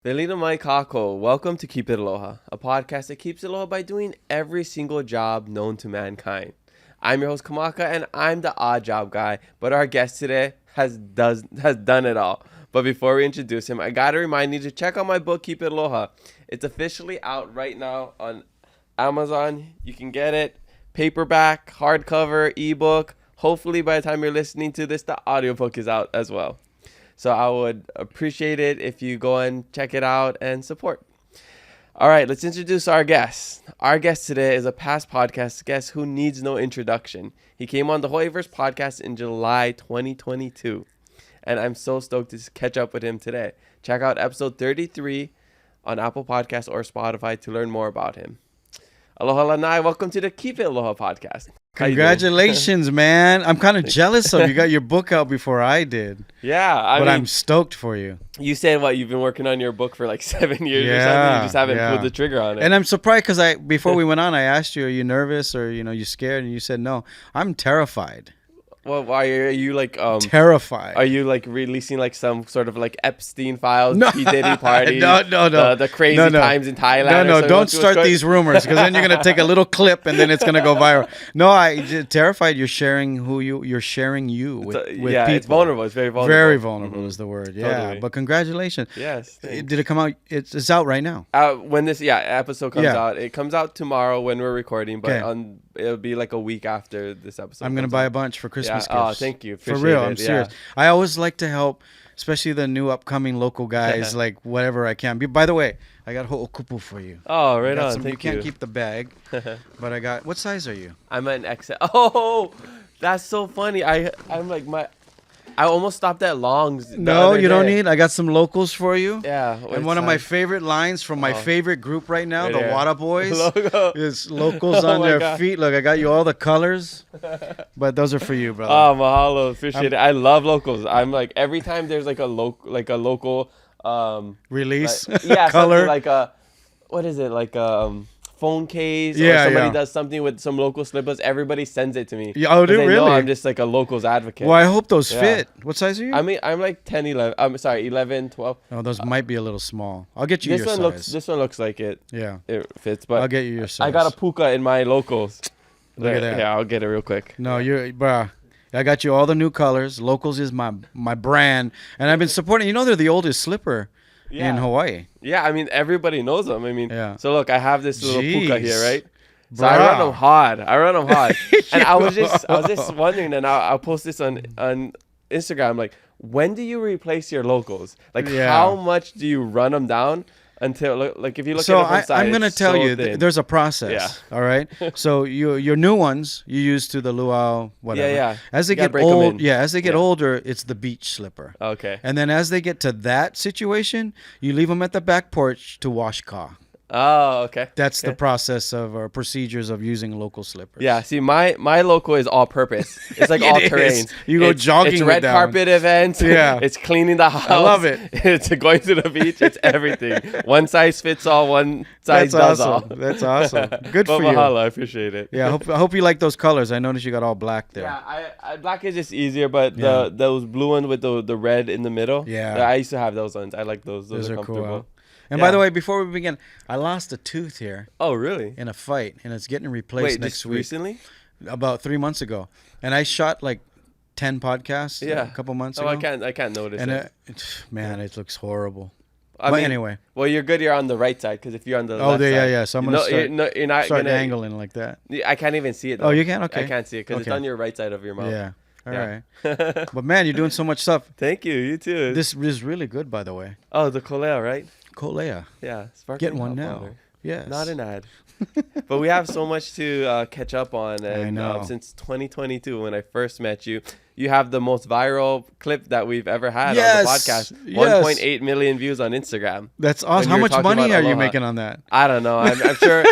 Velina mai kako. Welcome to Keep It Aloha, a podcast that keeps it aloha by doing every single job known to mankind. I'm your host Kamaka, and I'm the odd job guy, but our guest today has done it all. But before we introduce him, I gotta remind you to check out my book, Keep It Aloha. It's officially out right now on Amazon. You can get it paperback, hardcover, ebook. Hopefully by the time you're listening to this, the audiobook is out as well. So I would appreciate it if you go and check it out and support. All right, let's introduce our guest. Our guest today is a past podcast guest who needs no introduction. He came on the Hawaiiverse Podcast in July 2022. And I'm so stoked to catch up with him today. Check out episode 33 on Apple Podcasts or Spotify to learn more about him. Aloha Lanai, welcome to the Keep It Aloha podcast. Congratulations, man. I'm kind of jealous of you. Got your book out before I did. Yeah. I'm stoked for you. You said you've been working on your book for like 7 years or something. You just haven't pulled the trigger on it. And I'm surprised because before we went on, I asked you, are you nervous or, you scared? And you said, no, I'm terrified. Well, why are you terrified? Are you releasing some sort of Epstein files, P. Diddy party? No. The crazy times in Thailand? No, don't start these rumors because then you're gonna take a little clip and then it's gonna go viral. No, terrified. You're sharing you're sharing with people. It's vulnerable. It's very vulnerable. Very vulnerable is the word. Yeah, totally. But congratulations. Yes. Did it come out? It's out right now. When this episode comes out, it comes out tomorrow when we're recording, but it'll be a week after this episode. I'm gonna buy a bunch for Christmas. Gifts. Oh, thank you. For real, I'm serious. I always like to help, especially the new upcoming local guys, whatever I can. By the way, I got ho'okupu for you. Oh, right on. Thank you. You can't keep the bag, but I got. What size are you? I'm an XL. Oh, that's so funny. I almost stopped at longs. No, you don't need. I got some locals for you. Yeah. And one of my favorite lines from my favorite group right now, right the there. Wada Boys, Logo. is locals on their feet. Look, I got you all the colors, but those are for you, brother. Oh, mahalo. Appreciate it. I love locals. I'm every time there's a local release color. What is it? Phone case or somebody does something with some local slippers, everybody sends it to me. Oh, do really? Know I'm just a locals advocate. Well, I hope those fit. What size are you? I mean, I'm 10, 11. I'm sorry, 11, 12. Oh, those might be a little small. I'll get you your size. This one looks like it. Yeah. It fits, but I'll get you your size. I got a puka in my locals. Look at that. Yeah, I'll get it real quick. No, bruh. I got you all the new colors. Locals is my brand, and I've been supporting. They're the oldest slipper in Hawaii. Yeah, I mean everybody knows them. I mean, so look, I have this little puka here, right? So Bruh. I run them hard. And I was just wondering, and I'll post this on Instagram. When do you replace your locals? How much do you run them down until if you look at it from side, I'm gonna tell you, thin. there's a process. Yeah. All right. So your new ones you use to the luau, whatever. Yeah. As they get old, as they get older, it's the beach slipper. Okay. And then as they get to that situation, you leave them at the back porch to wash ka. Oh, okay. That's the process of or procedures of using local slippers. Yeah, see, my local is all purpose. It's all terrain. You go jogging. It's red carpet events. Yeah. It's cleaning the house. I love it. It's going to the beach. It's everything. One size fits all. One size does all. That's awesome. Good for you. Mahalo, I appreciate it. Yeah, I hope you like those colors. I noticed you got all black there. Yeah, I black is just easier, but those blue ones with the red in the middle. Yeah. I used to have those ones. I like those. Those are comfortable. Cool. And by the way, before we begin, I lost a tooth here. Oh, really? In a fight, and it's getting replaced next week. Recently? About 3 months ago, and I shot 10 podcasts. A couple months ago. I can't notice. And it looks horrible. I mean, anyway. Well, you're good. You're on the right side because if you're on the left side, so I'm gonna you're not start angling like that. I can't even see it. Though. Oh, you can? Okay. I can't see it because it's on your right side of your mouth. Yeah. All right. But man, you're doing so much stuff. Thank you. You too. This is really good, by the way. Oh, the kolea, right? Kolea. Yeah. Get one now. Yes. Not an ad. But we have so much to catch up on. And, I know. Since 2022, when I first met you, you have the most viral clip that we've ever had on the podcast. 1.8 million views on Instagram. That's awesome. How much money are you making on that? I don't know. I'm sure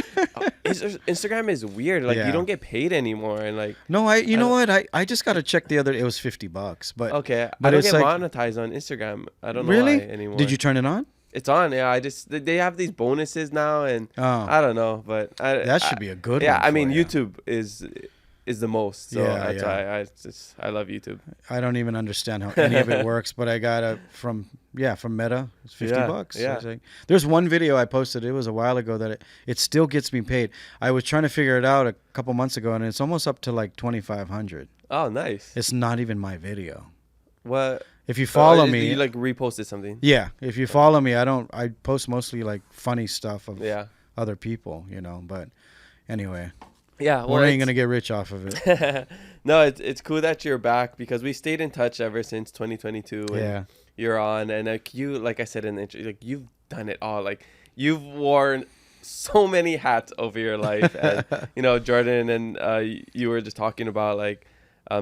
Instagram is weird. You don't get paid anymore. And no, you know what? I just got to check the other. It was $50, but okay. But I don't get monetized on Instagram. I don't know why anymore. Did you turn it on? It's on, yeah. They have these bonuses now, and I don't know, but that should be a good one. Yeah, I mean, YouTube is is the most. So that's why I love YouTube. I don't even understand how any of it works, but I got it from Meta. It's $50. Yeah. Like, there's one video I posted. It was a while ago that it still gets me paid. I was trying to figure it out a couple months ago, and it's almost up to like 2,500. Oh, nice. It's not even my video. What? If you follow me, you like reposted something. Yeah, if you follow me, I post mostly like funny stuff of other people, But anyway, we're not gonna get rich off of it. No, it's cool that you're back because we stayed in touch ever since 2022. And you're on, and like I said in the intro, like you've done it all. Like you've worn so many hats over your life, and Jordan and you were just talking about like.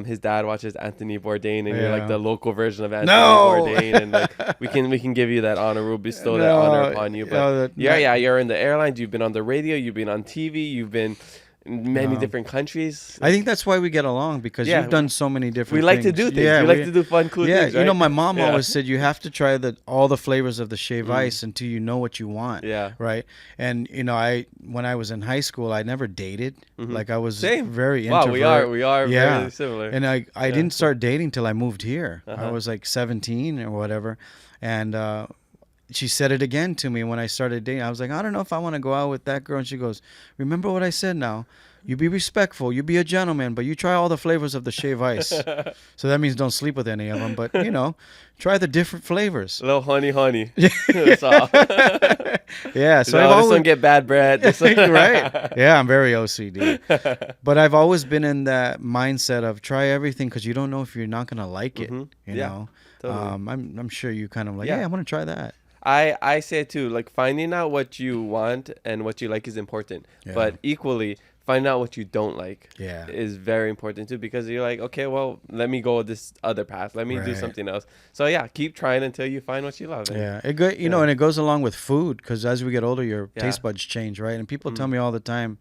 His dad watches Anthony Bourdain, and you're like the local version of Anthony Bourdain, and like we can give you that honor. We'll bestow that honor upon you. But you're in the airlines. You've been on the radio. You've been on TV. You've been in many different countries. I think that's why we get along because you've done so many different. We like to do things. We like to do fun, cool things. Right? My mom always said you have to try all the flavors of the shave ice until you know what you want. Yeah. Right. And when I was in high school, I never dated. Like I was very introvert. Wow, we are very similar. And I didn't start dating till I moved here. I was like 17 or whatever, and she said it again to me when I started dating. I was like, I don't know if I want to go out with that girl. And she goes, remember what I said now? You be respectful. You be a gentleman, but you try all the flavors of the shave ice. So that means don't sleep with any of them. But, try the different flavors. A little honey. That's all. Yeah. So this one get bad bread. Right. Yeah, I'm very OCD. But I've always been in that mindset of try everything because you don't know if you're not going to like it. You know? Totally. I'm sure you kind of like, I want to try that. I say too, like finding out what you want and what you like is important, but equally finding out what you don't like is very important too, because you're like, okay, well, let me go this other path. Let me do something else. So keep trying until you find what you love. And, and it goes along with food because as we get older, your taste buds change, right? And people tell me all the time,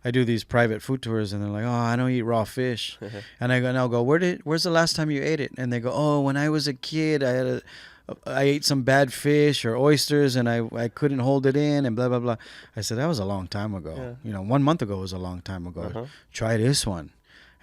I do these private food tours and they're like, oh, I don't eat raw fish. And I'll go, where's the last time you ate it? And they go, oh, when I was a kid, I ate some bad fish or oysters and I couldn't hold it in and blah, blah, blah. I said, that was a long time ago. 1 month ago was a long time ago. Try this one.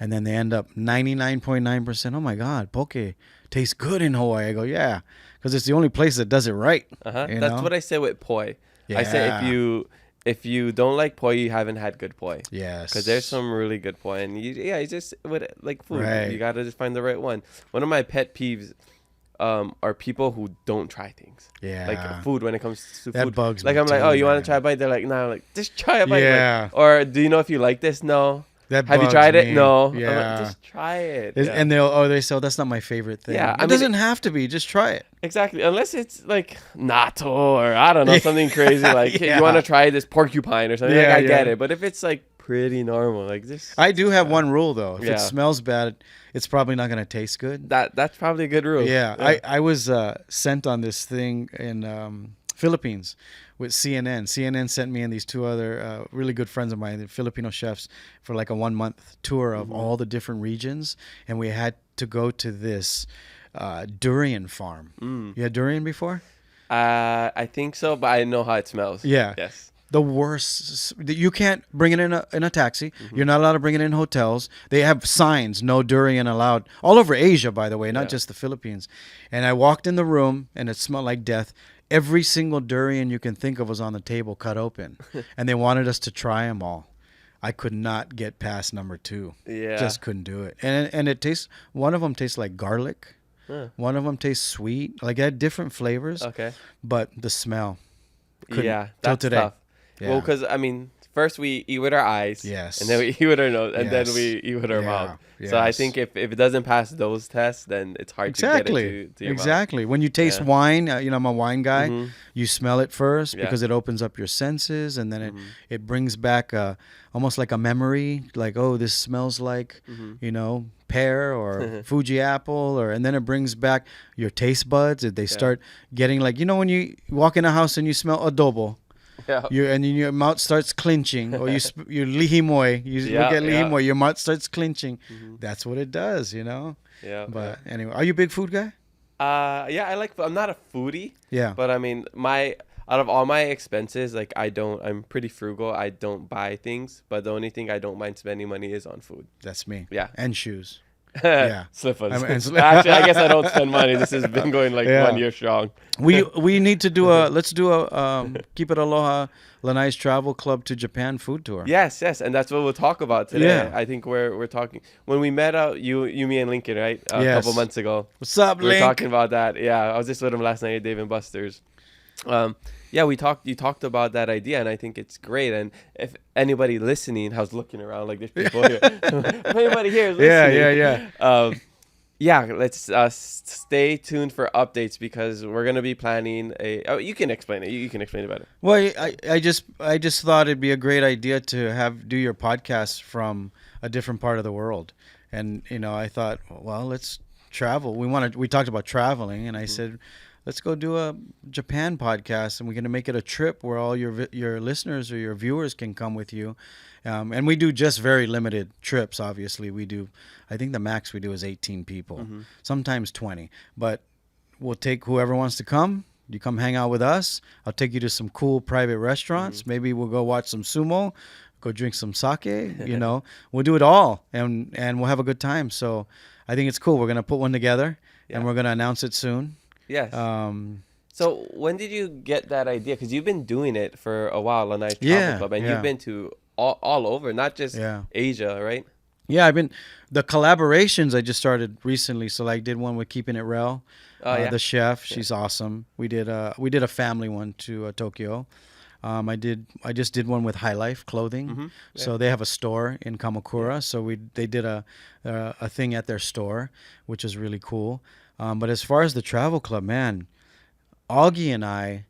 And then they end up 99.9%. Oh, my God, Poké tastes good in Hawaii. I go, yeah, because it's the only place that does it right. That's what I say with poi. I say if you don't like poi, you haven't had good poi. Yes. Because there's some really good poi. And you just, with like food, you got to just find the right one. One of my pet peeves are people who don't try things. Like food when it comes to that food. Bugs like me I'm like, oh, you want to try a bite? They're like, no. I'm like, just try a bite. Yeah. Like, or do you know if you like this? No. Have you tried it? No. Yeah. I'm like, just try it. And they say, that's not my favorite thing. Yeah. It doesn't have to be. Just try it. Exactly. Unless it's like natto or I don't know, something crazy. Like hey, you want to try this porcupine or something. Like, I get it. But if it's like pretty normal, like this. I do have one rule though. If it smells bad, it's probably not going to taste good. That's probably a good rule. Yeah. I was sent on this thing in Philippines with CNN. CNN sent me and these two other really good friends of mine, the Filipino chefs, for like a 1 month tour of all the different regions. And we had to go to this durian farm. You had durian before? I think so, but I know how it smells. Yeah. Yes. The worst. You can't bring it in a taxi. You're not allowed to bring it in hotels. They have signs, no durian allowed, all over Asia, by the way, not just the Philippines. And I walked in the room, and it smelled like death. Every single durian you can think of was on the table, cut open. And they wanted us to try them all. I could not get past number 2. Yeah. Just couldn't do it. And it tastes, one of them tastes like garlic. One of them tastes sweet. Like it had different flavors. Okay. But the smell. That's tough. Yeah. Well, because, I mean, first we eat with our eyes. Yes. And then we eat with our nose. And then we eat with our mouth. Yes. So I think if it doesn't pass those tests, then it's hard to get it to your mouth. When you taste wine, I'm a wine guy. You smell it first because it opens up your senses. And then it brings back almost like a memory. Like, oh, this smells like, pear or Fuji apple. And then it brings back your taste buds. They start getting like, when you walk in a house and you smell adobo. Yeah. And your mouth starts clenching, or you lihimoy. You look at lihimoy, your mouth starts clenching. That's what it does, Yeah. But anyway, are you a big food guy? I like. I'm not a foodie. Yeah. But I mean, out of all my expenses, like I'm pretty frugal. I don't buy things, but the only thing I don't mind spending money is on food. That's me. Yeah. And shoes. Yeah. Slippers. Actually, I guess I don't spend money. This has been going like 1 year strong. We need to do let's do a Keep It Aloha Lanai's Travel Club to Japan food tour. Yes, and that's what we'll talk about today. Yeah. I think we're talking when we met you, me, and Lincoln, right? A couple months ago. What's up, We were Link? talking about that. Yeah, I was just with him last night at Dave and Buster's. Yeah, you talked about that idea, and I think it's great. And if anybody listening, I was looking around like there's people here. If anybody here is listening. Yeah, let's stay tuned for updates because we're gonna be planning a. Oh, you can explain it. You can explain it better. Well, I just thought it'd be a great idea to do your podcast from a different part of the world, and I thought, well, let's travel. We talked about traveling, and I said, let's go do a Japan podcast, and we're gonna make it a trip where all your listeners or your viewers can come with you. And we do just very limited trips. Obviously, I think the max we do is 18 people, sometimes 20. But we'll take whoever wants to come. You come hang out with us. I'll take you to some cool private restaurants. Maybe we'll go watch some sumo, go drink some sake. We'll do it all, and we'll have a good time. So I think it's cool. We're gonna put one together, and we're gonna announce it soon. Yes. So when did you get that idea? Because you've been doing it for a while, Lanai Travel Club, and you've been to all over, not just Asia, right? Yeah, the collaborations I just started recently. So I did one with Keeping It Real, the chef. She's awesome. We did a family one to Tokyo. I just did one with High Life Clothing. So they have a store in Kamakura. So they did a thing at their store, which is really cool. But as far as the travel club, man, Augie and I,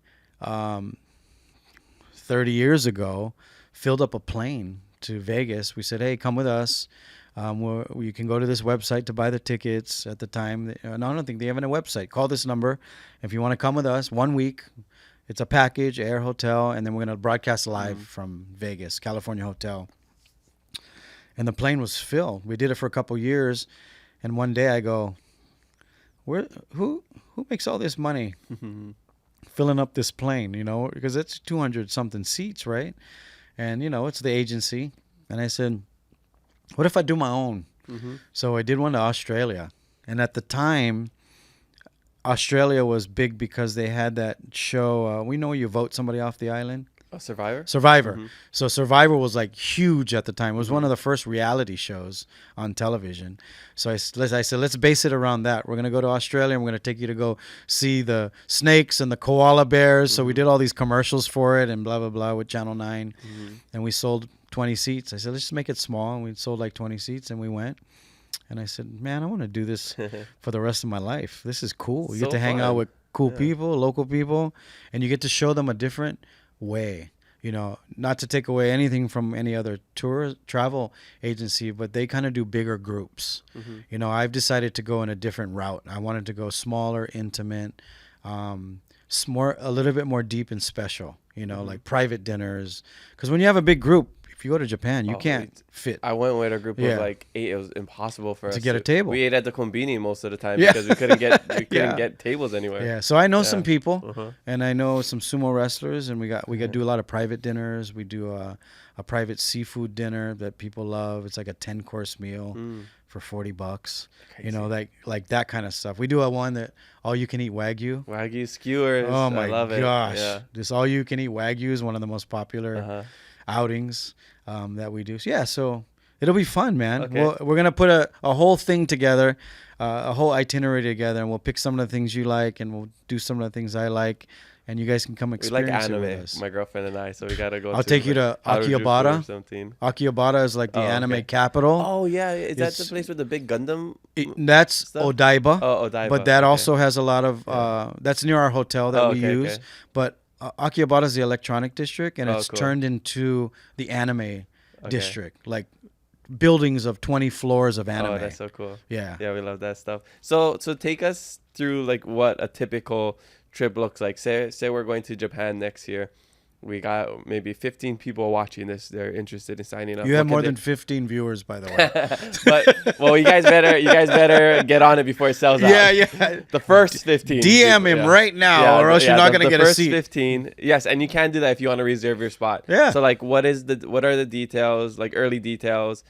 30 years ago, filled up a plane to Vegas. We said, hey, come with us. You can go to this website to buy the tickets. At the time, I don't think they have a website. Call this number if you want to come with us. 1 week. It's a package, air, hotel, and then we're going to broadcast live from Vegas, California hotel. And the plane was filled. We did it for a couple years, and one day I go, who makes all this money filling up this plane, because it's 200 something seats, right? And it's the agency. And I said, what if I do my own? So I did one to Australia, and at the time Australia was big because they had that show, we know you vote somebody off the island. Survivor? So Survivor was like huge at the time. It was one of the first reality shows on television. So I said, let's base it around that. We're going to go to Australia, and we're going to take you to go see the snakes and the koala bears. So we did all these commercials for it and blah, blah, blah with Channel 9. And we sold 20 seats. I said, let's just make it small. And we sold like 20 seats, and we went. And I said, man, I want to do this for the rest of my life. This is cool. You get to hang out with cool people, local people, and you get to show them a different way, not to take away anything from any other travel agency, but they kind of do bigger groups. I've decided to go in a different route. I wanted to go smaller, intimate, a little bit more deep and special, like private dinners. Because when you have a big group, if you go to Japan, you can't fit. I went with a group of like 8. It was impossible for us to get a table. We ate at the Konbini most of the time because we couldn't get tables anywhere. Yeah, so I know some people, and I know some sumo wrestlers, and we got do a lot of private dinners. We do a private seafood dinner that people love. It's like a 10-course meal for $40. Like that kind of stuff. We do a one that all you can eat Wagyu skewers. Oh my gosh! Yeah. This all you can eat Wagyu is one of the most popular outings that we do. So it'll be fun, man. We're gonna put a whole thing together, a whole itinerary together, and we'll pick some of the things you like, and we'll do some of the things I like, and you guys can come experience it with us. My girlfriend and I, so we gotta go. I'll take you to Akihabara. Akihabara is like the anime capital. Oh yeah, is that the place with the big Gundam? That's stuff? Odaiba. Oh, Odaiba. But that also has a lot of. That's near our hotel that we use. Okay. But Akihabara is the electronic district, and it's turned into the anime district, like buildings of 20 floors of anime. Oh, that's so cool. Yeah, we love that stuff. So take us through like what a typical trip looks like. Say we're going to Japan next year. we got maybe 15 people watching this. They're interested in signing up. You have more than 15 viewers, by the way. But well, you guys better get on it before it sells out. Yeah. The first 15. DM him right now, or else you're not gonna get a seat. The first 15. Yes, and you can do that if you want to reserve your spot. Yeah. So like, what are the details? Like early details.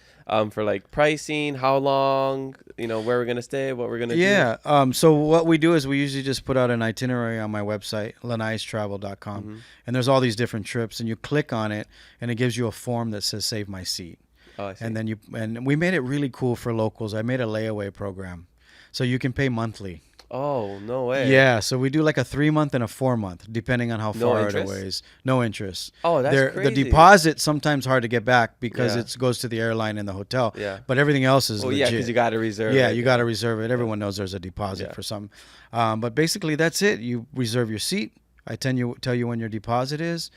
For like pricing, how long, where we're going to stay, what we're going to do. Yeah. So what we do is we usually just put out an itinerary on my website, lanaistravel.com. Mm-hmm. And there's all these different trips, and you click on it and it gives you a form that says save my seat. Oh, I see. And then and we made it really cool for locals. I made a layaway program. So you can pay monthly. Oh, no way. Yeah, so we do like a 3-month and a 4-month, depending on how far it is. No interest. Oh, that's crazy. The deposit sometimes hard to get back because it goes to the airline and the hotel. Yeah. But everything else is legit. Yeah, because you got to reserve it. Yeah, you got to reserve it. Everyone knows there's a deposit for some. But basically, that's it. You reserve your seat. I tell you when your deposit is.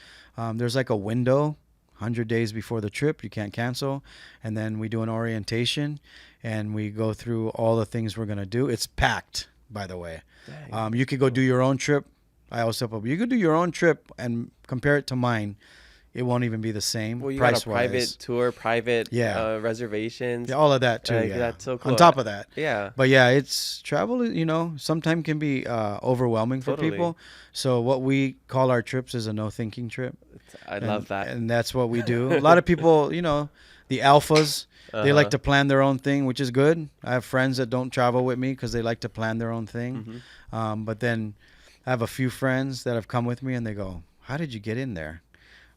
There's like a window, 100 days before the trip. You can't cancel. And then we do an orientation, and we go through all the things we're going to do. It's packed, by the way. You could go do your own trip. I always tell people, you could do your own trip and compare it to mine. It won't even be the same. Well, you price got a private tour, private reservations. Yeah, all of that too. That's so cool. On top of that. Yeah. But yeah, it's travel, sometimes can be overwhelming for people. So what we call our trips is a no thinking trip. I love that. And that's what we do. A lot of people, the alphas, they like to plan their own thing, which is good. I have friends that don't travel with me because they like to plan their own thing. Mm-hmm. But then I have a few friends that have come with me and they go, how did you get in there?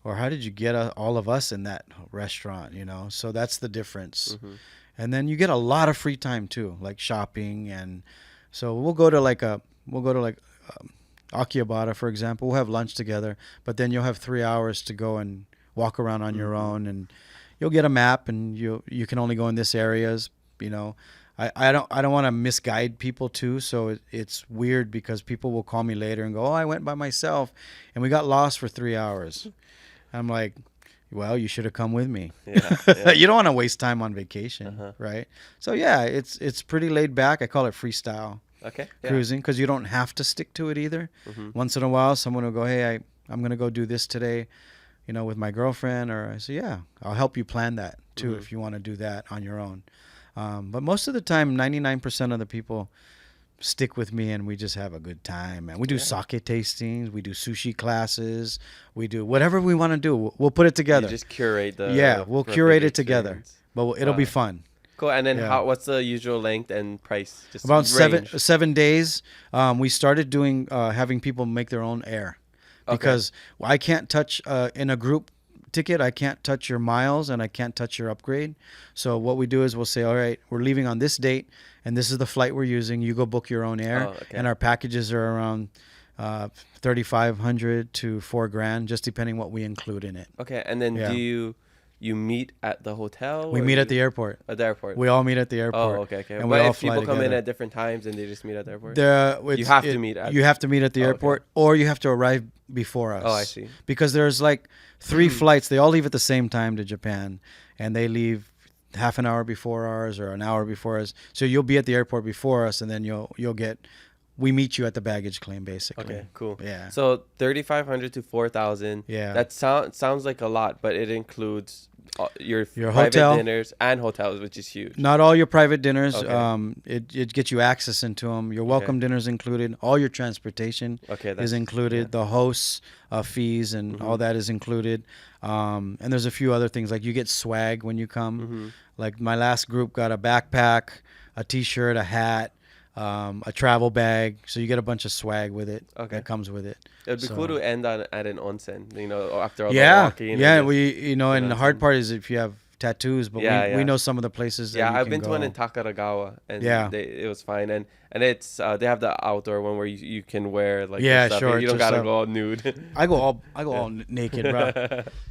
Or how did you get all of us in that restaurant, So that's the difference. Mm-hmm. And then you get a lot of free time too, like shopping. And so we'll go to Akihabara, for example. We'll have lunch together, but then you'll have 3 hours to go and walk around on your own, and you'll get a map, and you can only go in this areas. I don't want to misguide people too, so it's weird because people will call me later and go, oh, I went by myself and we got lost for 3 hours. I'm like, well, you should have come with me. Yeah. You don't want to waste time on vacation, right? So yeah, it's pretty laid back. I call it freestyle cruising because you don't have to stick to it either. Mm-hmm. Once in a while, someone will go, hey, I'm going to go do this today, with my girlfriend. Or I say, yeah, I'll help you plan that too if you want to do that on your own. But most of the time, 99% of the people stick with me and we just have a good time. And we do sake tastings, we do sushi classes, we do whatever we want to do. We'll put it together. You just curate the we'll curate it together, but it'll be fun. Cool. And then what's the usual length and price? Just about 7 days. We started doing having people make their own air because I can't touch in a group ticket, I can't touch your miles and I can't touch your upgrade. So what we do is we'll say, all right, we're leaving on this date and this is the flight we're using. You go book your own air. And our packages are around $3,500 to $4,000, just depending what we include in it. Okay. And then do you meet at the hotel? We meet at the airport. At the airport. We all meet at the airport. Oh, okay. And but if people come in at different times and they just meet at the airport? You have to meet at the airport or you have to arrive before us. Oh, I see. Because there's like 3 flights. They all leave at the same time to Japan, and they leave half an hour before ours or an hour before us. So you'll be at the airport before us, and then we meet you at the baggage claim, basically. Okay, cool. Yeah. So $3,500 to $4,000. Yeah. That sounds like a lot, but it includes your private hotel dinners and hotels, which is huge. Not all your private dinners. It gets you access into them. Your welcome dinners included. All your transportation is included. Yeah. The hosts fees and all that is included. And there's a few other things like you get swag when you come. Mm-hmm. Like my last group got a backpack, a T-shirt, a hat, a travel bag. So you get a bunch of swag with it. That comes with it. It'd be cool to end at an onsen, after all the walking. Yeah, and the hard part is if you have tattoos, but we know some of the places that I've been to one in Takaragawa, and it was fine. And it's they have the outdoor one where you can wear like stuff, sure. You don't gotta go all nude. I go all naked, bro.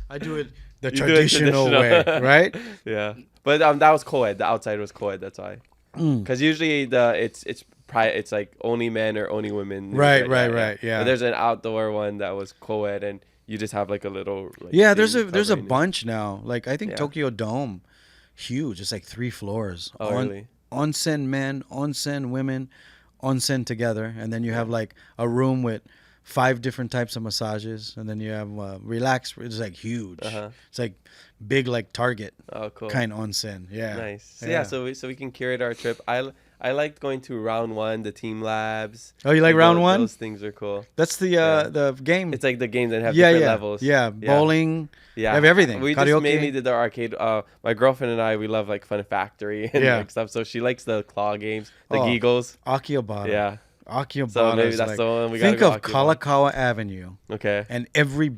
I do it the traditional way, right? Yeah, but that was co-ed. The outside was co-ed. That's why. Because usually it's like only men or only women. Right. Yeah. But there's an outdoor one that was co-ed, and you just have like a little. There's a bunch now. Like I think Tokyo Dome, huge. It's like 3 floors. Oh, really? Onsen men, onsen women, onsen together, and then you have like a room with 5 different types of massages, and then you have relax. It's like huge. It's like big, like Target. Oh, cool. Kind of onsen. Yeah. Nice. So, so we can curate our trip. I liked going to round 1, the team labs. Oh, you like round 1? Those things are cool. That's the game. It's like the games that have different levels. Yeah, bowling. Yeah, have everything. We Karaoke. just mainly did the arcade. My girlfriend and I, we love like Fun Factory and like stuff. So she likes the claw games, the Giggles. Akihabara. Yeah. Akihabara. So maybe that's the one we think gotta of Kalakaua Avenue. Okay. And every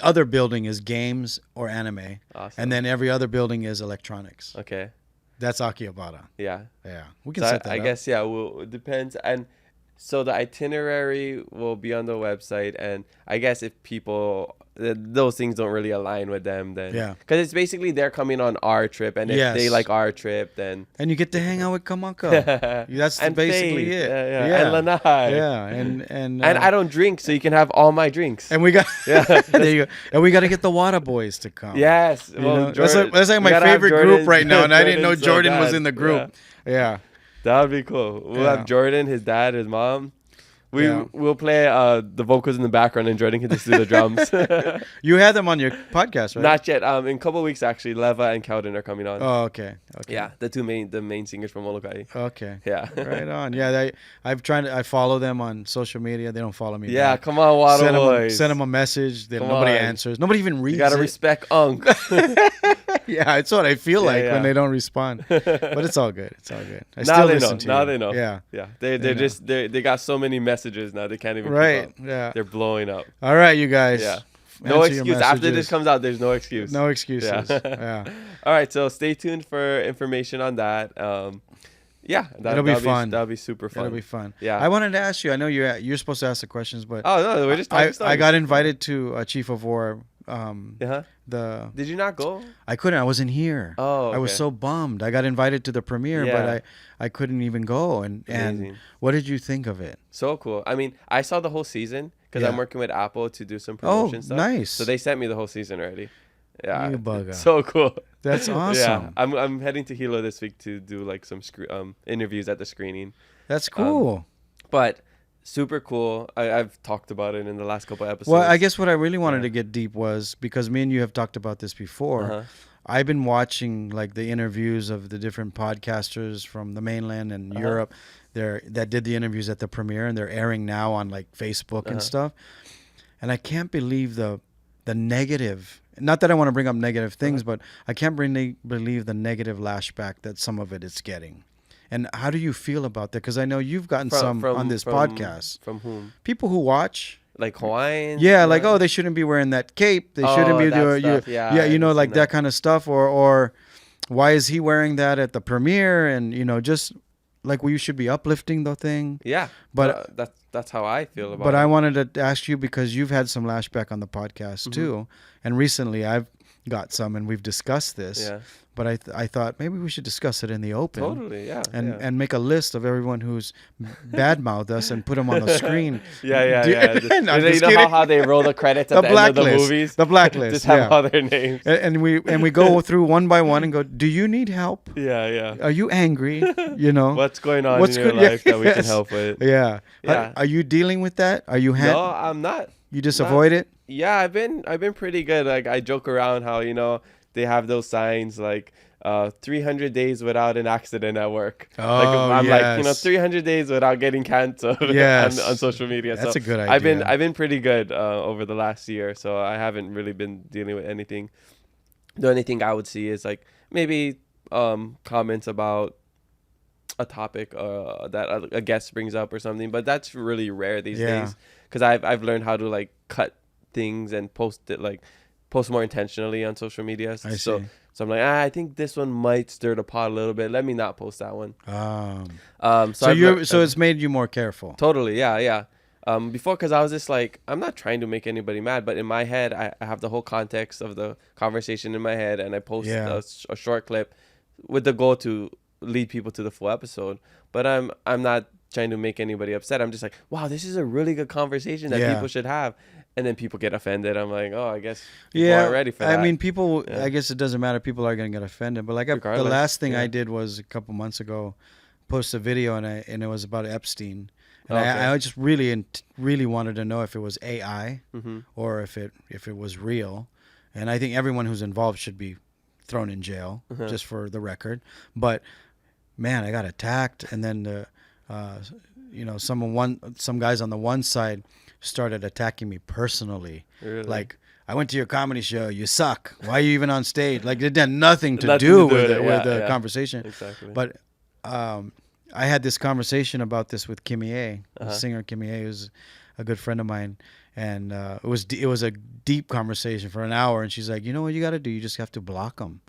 other building is games or anime. Awesome. And then every other building is electronics. Okay. That's Akihabara. Yeah. Yeah. We can set that up. I guess, yeah, it depends. And so the itinerary will be on the website. And I guess if people, those things don't really align with them, then. Yeah. Because it's basically they're coming on our trip. And if they like our trip, then. And you get to hang out with Kamaka. That's and basically Faith. it. Yeah. And Lanai. Yeah. And I don't drink, so you can have all my drinks. And we got there you go. And we got to get the Water Boys to come. Yes. Well, that's like my favorite group right now, and I didn't know Jordan was in the group. Yeah. That would be cool. We'll have Jordan, his dad, his mom. We'll play the vocals in the background, and Jordan can just do the drums. You had them on your podcast, right? Not yet. In a couple of weeks, actually, Leva and Calden are coming on. Oh, okay. Yeah, the main singers from Molokai. Okay. Yeah. Right on. Yeah, I follow them on social media. They don't follow me. Yeah, back. come on, Water Boys. Send them a message. Nobody answers. Nobody even reads. You gotta respect Unk. Yeah, it's what I feel like when they don't respond. But it's all good. It's all good. I still listen to you. Now they know. Yeah. Yeah. They got so many messages now they can't even keep up. Yeah. They're blowing up. All right, you guys. Yeah. No excuse. After this comes out, there's no excuse. No excuses. Yeah. All right, so stay tuned for information on that. That'll be fun. That'll be super fun. It'll be fun. Yeah. I wanted to ask you. I know you're supposed to ask the questions, but we're just talking I got invited to Chief of War. Did you not go? I couldn't. I wasn't here. Oh, okay. I was so bummed. I got invited to the premiere, but I couldn't even go. And what did you think of it? So cool. I mean, I saw the whole season because I'm working with Apple to do some promotion stuff. Nice. So they sent me the whole season already. Yeah, you bugger. So cool. That's awesome. Yeah, I'm heading to Hilo this week to do like some interviews at the screening. That's cool. But super cool. I've talked about it in the last couple episodes. Well, I guess what I really wanted to get deep was because me and you have talked about this before. I've been watching like the interviews of the different podcasters from the mainland and Europe that did the interviews at the premiere, and they're airing now on like Facebook and stuff. And I can't believe the negative. Not that I want to bring up negative things, but I can't believe the negative lashback that some of it is getting. And how do you feel about that? Because I know you've gotten some on this podcast. From whom? People who watch. Like Hawaiians? Yeah, like, they shouldn't be wearing that cape. They shouldn't be doing, like that kind of stuff. Or why is he wearing that at the premiere? And, just like you should be uplifting the thing. Yeah. But that's how I feel about it. But I wanted to ask you because you've had some lashback on the podcast too. And recently I've got some and we've discussed this. Yeah. But I thought maybe we should discuss it in the open. Totally, yeah. And make a list of everyone who's badmouthed us and put them on the screen. Yeah. You know how they roll the credits at the end of the movies? The blacklist. Just have all their names. And we go through one by one and go, do you need help? Yeah. Are you angry? What's going on in your life that we can help with? Yeah. Are you dealing with that? Are you No, I'm not. You just avoid it? Yeah, I've been pretty good. Like I joke around how, they have those signs like 300 days without an accident at work. I'm like 300 days without getting canceled on social media. That's a good idea. I've been pretty good over the last year, so I haven't really been dealing with anything. The only thing I would see is like maybe comments about a topic that a guest brings up or something, but that's really rare these days because I've learned how to like cut things and post more intentionally on social media. So I'm like, I think this one might stir the pot a little bit. Let me not post that one. So it's made you more careful. Totally, yeah. Before, because I was just like, I'm not trying to make anybody mad, but in my head, I have the whole context of the conversation in my head, and I post a short clip with the goal to lead people to the full episode. But I'm not trying to make anybody upset. I'm just like, wow, this is a really good conversation that people should have. And then people get offended. I'm like, oh, I guess people aren't ready for that. I mean, people, I guess it doesn't matter. People are going to get offended. But like the last thing I did was a couple months ago, post a video and it was about Epstein. And I just really wanted to know if it was AI or if it was real. And I think everyone who's involved should be thrown in jail, just for the record. But man, I got attacked, and then some guys on the one side started attacking me personally. Really? Like, I went to your comedy show. You suck. Why are you even on stage? Like, it had nothing to do with the conversation. Exactly. But I had this conversation about this with Kimmy A, the singer Kimmy A, who's a good friend of mine, and it was a deep conversation for an hour. And she's like, you know what you got to do? You just have to block them.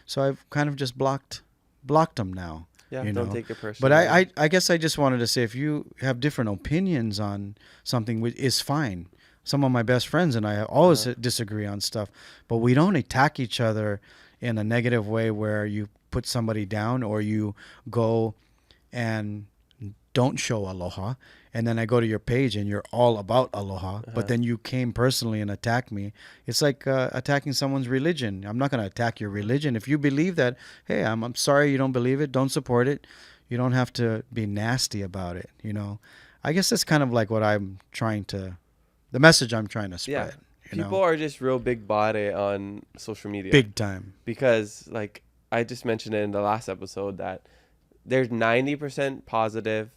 So I've kind of just blocked them now. Yeah, don't take it personally. But I guess I just wanted to say, if you have different opinions on something, is fine. Some of my best friends and I always disagree on stuff, but we don't attack each other in a negative way where you put somebody down or you go and don't show aloha. And then I go to your page and you're all about aloha, but then you came personally and attacked me. It's like attacking someone's religion. I'm not going to attack your religion. If you believe that, hey, I'm sorry you don't believe it. Don't support it. You don't have to be nasty about it. I guess that's kind of like what the message I'm trying to spread. Yeah. People are just real big body on social media. Big time. Because, like, I just mentioned it in the last episode that there's 90% positive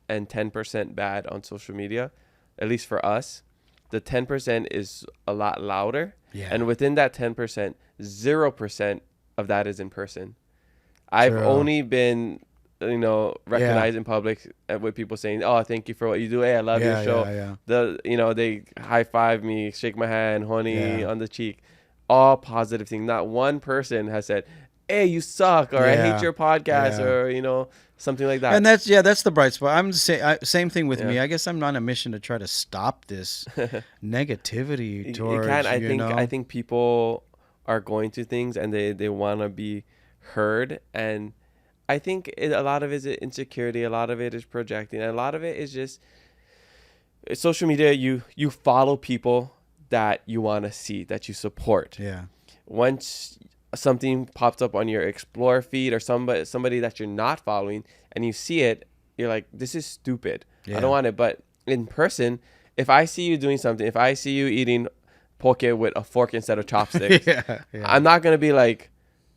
and 10% bad on social media, at least for us. The 10% is a lot louder. Yeah. And within that 10%, 0% of that is in person. I've only been, recognized in public with people saying, "Oh, thank you for what you do. Hey, I love your show." They high five me, shake my hand, honey on the cheek. All positive things. Not one person has said, "Hey, you suck," or "I hate your podcast," or something like that. And that's the bright spot. I'm same thing with me. I guess I'm on a mission to try to stop this negativity towards. I think people are going to things and they want to be heard, and I think a lot of it is insecurity, a lot of it is projecting, and a lot of it is just social media. You follow people that you want to see, that you support. Yeah. Once something pops up on your explore feed or somebody that you're not following and you see it, you're like, this is stupid. I don't want it. But in person, if I see you doing something, if I see you eating Poké with a fork instead of chopsticks, I'm not going to be like,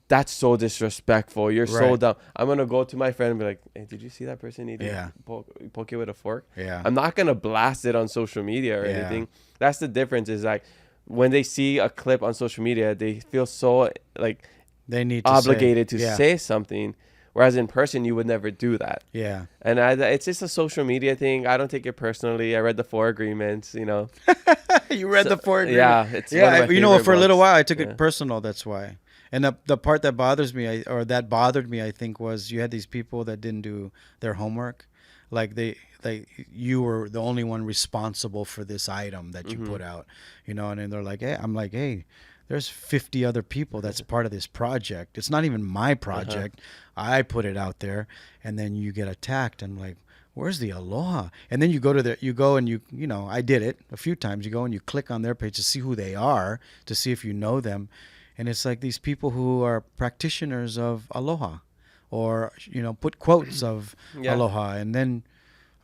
that's so disrespectful. You're so dumb. I'm going to go to my friend and be like, hey, did you see that person eating Poké with a fork? Yeah. I'm not going to blast it on social media or anything. That's the difference, is like, when they see a clip on social media, they feel so like they need to obligated to say something, whereas in person you would never do that. Yeah, and it's just a social media thing. I don't take it personally. I read the 4 agreements. You read the 4 agreements. Yeah, it's one of my favorite for a little while I took it personal. That's why. And the part that bothers me, that bothered me, I think, was you had these people that didn't do their homework, like you were the only one responsible for this item that you put out, and then they're like, hey, I'm like, hey, there's 50 other people that's part of this project. It's not even my project. I put it out there, and then you get attacked. And like, where's the aloha? And then you go and I did it a few times. You go and you click on their page to see who they are, to see if you know them. And it's like these people who are practitioners of aloha, or, put quotes of aloha. And then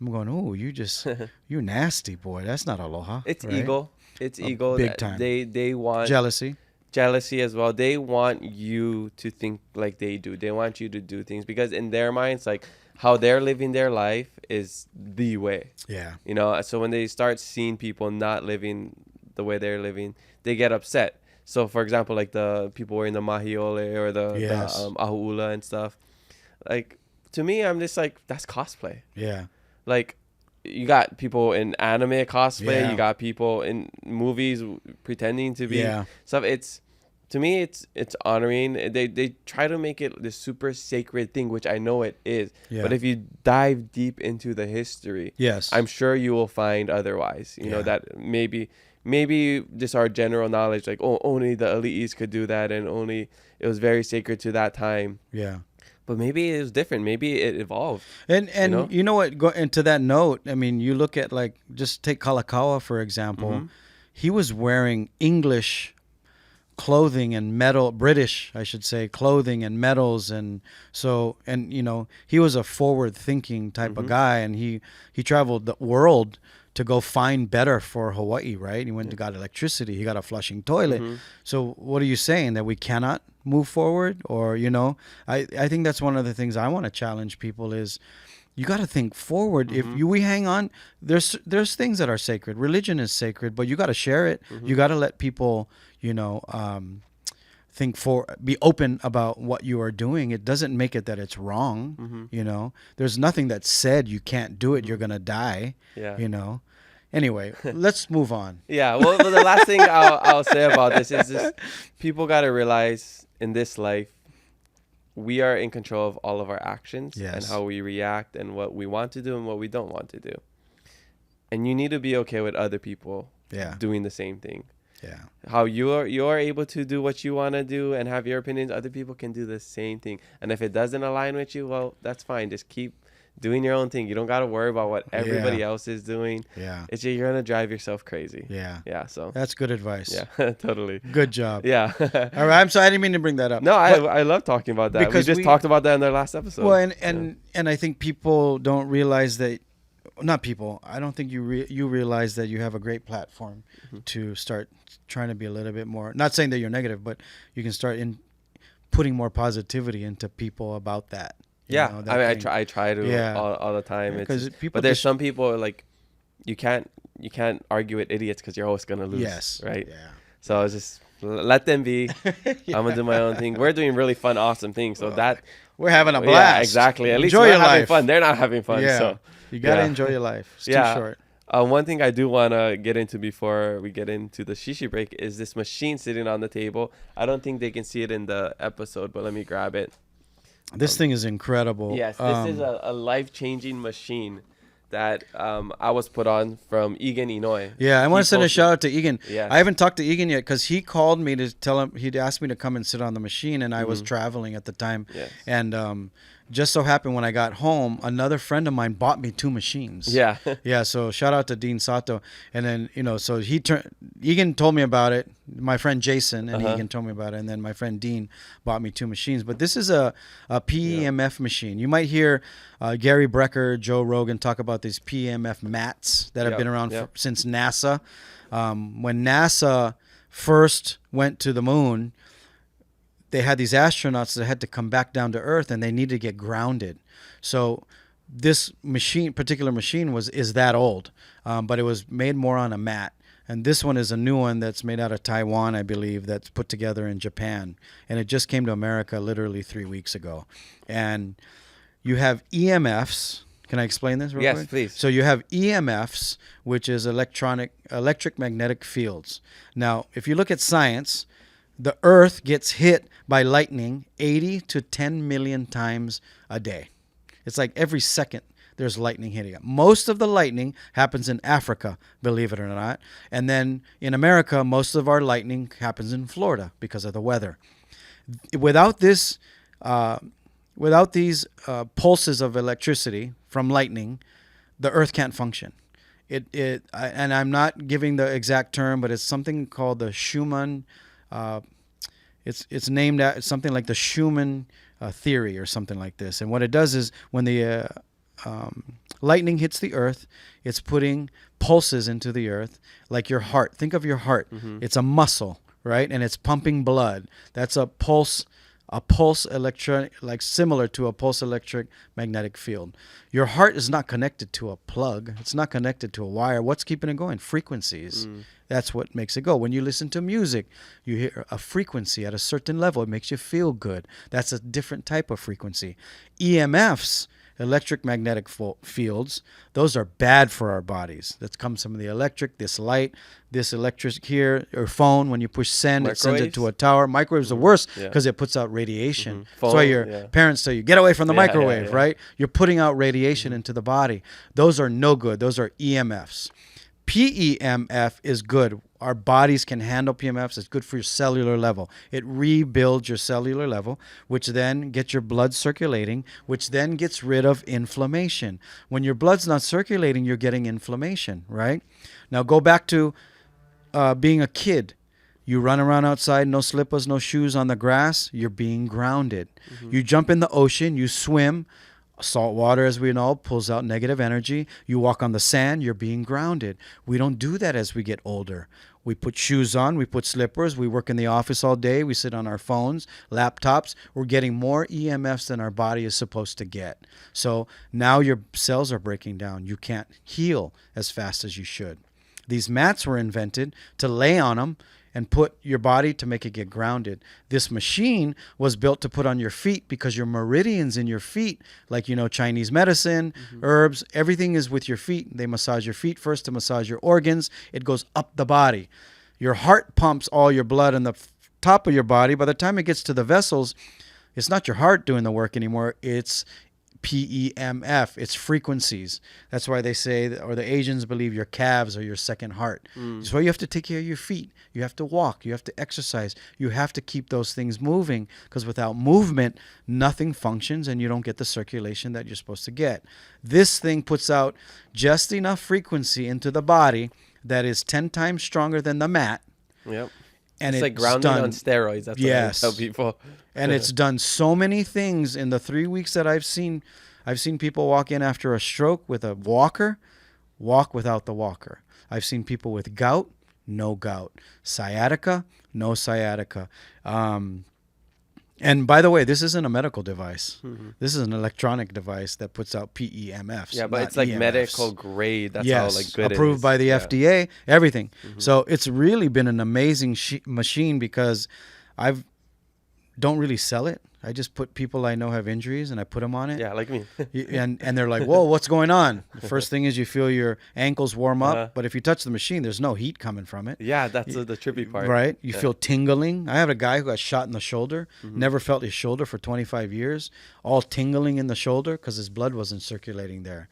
I'm going, oh, you nasty boy. That's not aloha. It's ego. It's ego. Big time. They want jealousy as well. They want you to think like they do. They want you to do things because in their minds, like, how they're living their life is the way. Yeah. So when they start seeing people not living the way they're living, they get upset. So, for example, like the people wearing the mahiole or the ahu'ula and stuff, like, to me, I'm just like, that's cosplay. Yeah. Like, you got people in anime cosplay, you got people in movies pretending to be stuff. To me, it's honoring. They try to make it this super sacred thing, which I know it is. Yeah. But if you dive deep into the history, I'm sure you will find otherwise. You know, that maybe just our general knowledge, like, oh, only the elites could do that, and only it was very sacred to that time. Yeah. But maybe it was different. Maybe it evolved. And you know what? To that note, I mean, you look at, like, just take Kalakaua, for example. He was wearing English clothing and metal, British, I should say, clothing and metals. And so, and, you know, he was a forward thinking type of guy, and he traveled the world to go find better for Hawaii, right? He went and got electricity. He got a flushing toilet. So what are you saying, that we cannot move forward? Or, you know, I think that's one of the things I want to challenge people is, you got to think forward. If we hang on, there's things that are sacred. Religion is sacred, but you got to share it. You got to let people, you know, be open about what you are doing. It doesn't make it that it's wrong. You know, there's nothing that said you can't do it. You're going to die, you know. Anyway, let's move on. Yeah. Well, the last thing I'll say about this is just people got to realize in this life, we are in control of all of our actions and how we react and what we want to do and what we don't want to do. And you need to be okay with other people doing the same thing. Yeah. How you're able to do what you want to do and have your opinions, other people can do the same thing. And if it doesn't align with you, well, that's fine. Just keep doing your own thing. You don't got to worry about what everybody else is doing. Yeah. It's just, you're going to drive yourself crazy. Yeah. Yeah. So that's good advice. Yeah, totally. Good job. Yeah. All right. I'm sorry. I didn't mean to bring that up. No, I love talking about that. We just talked about that in our last episode. Well, and I think people don't realize that, not people, I don't think you realize that you have a great platform to start trying to be a little bit more, not saying that you're negative, but you can start putting more positivity into people about that. Yeah, I mean, I try to all the time. But there's some people, like, you can't argue with idiots because you're always gonna lose. Yes, right. Yeah. So it's just let them be. I'm gonna do my own thing. We're doing really fun, awesome things. So that we're having a blast. Yeah, exactly. At least we're having fun. They're not having fun. Yeah. So you gotta enjoy your life. It's too short. One thing I do want to get into before we get into the shishi break is this machine sitting on the table. I don't think they can see it in the episode, but let me grab it. This thing is incredible. Yes, this is a life-changing machine that I was put on from Egan Inoue. Yeah, I want to send a shout out to Egan. Yeah. I haven't talked to Egan yet because he called me to tell him, he'd asked me to come and sit on the machine, and I was traveling at the time. Yes. And just so happened when I got home, another friend of mine bought me 2 machines. Yeah. Yeah, so shout out to Dean Sato. And then, you know, so Egan told me about it. My friend Jason and Egan told me about it. And then my friend Dean bought me 2 machines. But this is a PEMF machine. You might hear Gary Brecker, Joe Rogan talk about these PEMF mats that have been around since NASA. When NASA first went to the moon, they had these astronauts that had to come back down to Earth, and they needed to get grounded. So this particular machine is that old, but it was made more on a mat. And this one is a new one that's made out of Taiwan, I believe, that's put together in Japan. And it just came to America literally 3 weeks ago. And you have EMFs. Can I explain this real quick? Yes, please. So you have EMFs, which is electric magnetic fields. Now, if you look at science, the Earth gets hit by lightning 80 to 10 million times a day. It's like every second there's lightning hitting it. Most of the lightning happens in Africa, believe it or not. And then in America, most of our lightning happens in Florida because of the weather. Without these pulses of electricity from lightning, the Earth can't function. And I'm not giving the exact term, but it's something called the Schumann. It's named at something like the Schumann theory or something like this. And what it does is when the lightning hits the Earth, it's putting pulses into the Earth, like your heart. Think of your heart. It's a muscle, right? And it's pumping blood. That's a pulse electric, like similar to a pulse electric magnetic field. Your heart is not connected to a plug. It's not connected to a wire. What's keeping it going? Frequencies. That's what makes it go. When you listen to music, you hear a frequency at a certain level. It makes you feel good. That's a different type of frequency. EMFs, electric magnetic fields, those are bad for our bodies. That comes from the electric, this light, this electric here, your phone, when you push send, it sends it to a tower. Microwaves are worse because it puts out radiation. That's why your parents tell you, get away from the microwave, right? You're putting out radiation into the body. Those are no good. Those are EMFs. PEMF is good. Our bodies can handle PEMFs. It's good for your cellular level. It rebuilds your cellular level, which then gets your blood circulating, which then gets rid of inflammation. When your blood's not circulating, you're getting inflammation, right? Now go back to being a kid. You run around outside, no slippers, no shoes on the grass, you're being grounded. You jump in the ocean, you swim. Salt water, as we know, pulls out negative energy. You walk on the sand, you're being grounded. We don't do that as we get older. We put shoes on, we put slippers, we work in the office all day, we sit on our phones, laptops. We're getting more EMFs than our body is supposed to get. So now your cells are breaking down. You can't heal as fast as you should. These mats were invented to lay on them and put your body to make it get grounded. This machine was built to put on your feet because your meridians in your feet, like, Chinese medicine, herbs, everything is with your feet. They massage your feet first to massage your organs. It goes up the body. Your heart pumps all your blood in the top of your body. By the time it gets to the vessels, it's not your heart doing the work anymore. It's PEMF, it's frequencies. That's why they say, or the Asians believe, your calves are your second heart. So you have to take care of your feet. You have to walk. You have to exercise. You have to keep those things moving, because without movement, nothing functions and you don't get the circulation that you're supposed to get. This thing puts out just enough frequency into the body that is 10 times stronger than the mat. Yep. And it's like grounding on steroids. That's what I tell people. And it's done so many things in the 3 weeks that I've seen people walk in after a stroke with a walker, walk without the walker. I've seen people with gout, no gout. Sciatica, no sciatica. And by the way, this isn't a medical device. This is an electronic device that puts out PEMFs. Yeah, but it's like EMFs. Medical grade. That's how good approved it is. By the FDA, everything. So it's really been an amazing machine, because don't really sell it. I just put people I know have injuries and I put them on it. Yeah, like me. and they're like, whoa, what's going on? The first thing is you feel your ankles warm up, but if you touch the machine, there's no heat coming from it. Yeah, that's the trippy part. Right? You feel tingling. I have a guy who got shot in the shoulder, never felt his shoulder for 25 years, all tingling in the shoulder because his blood wasn't circulating there.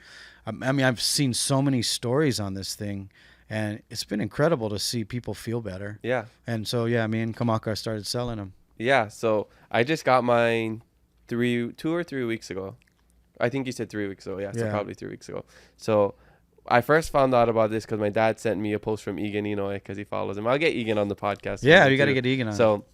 I mean, I've seen so many stories on this thing, and it's been incredible to see people feel better. Yeah. And so, me and Kamaka started selling them. Yeah, so I just got mine 2 or 3 weeks ago. I think you said 3 weeks ago. Yeah, so probably 3 weeks ago. So I first found out about this because my dad sent me a post from Egan Inoue, because he follows him. I'll get Egan on the podcast. Yeah, you got to get Egan on. So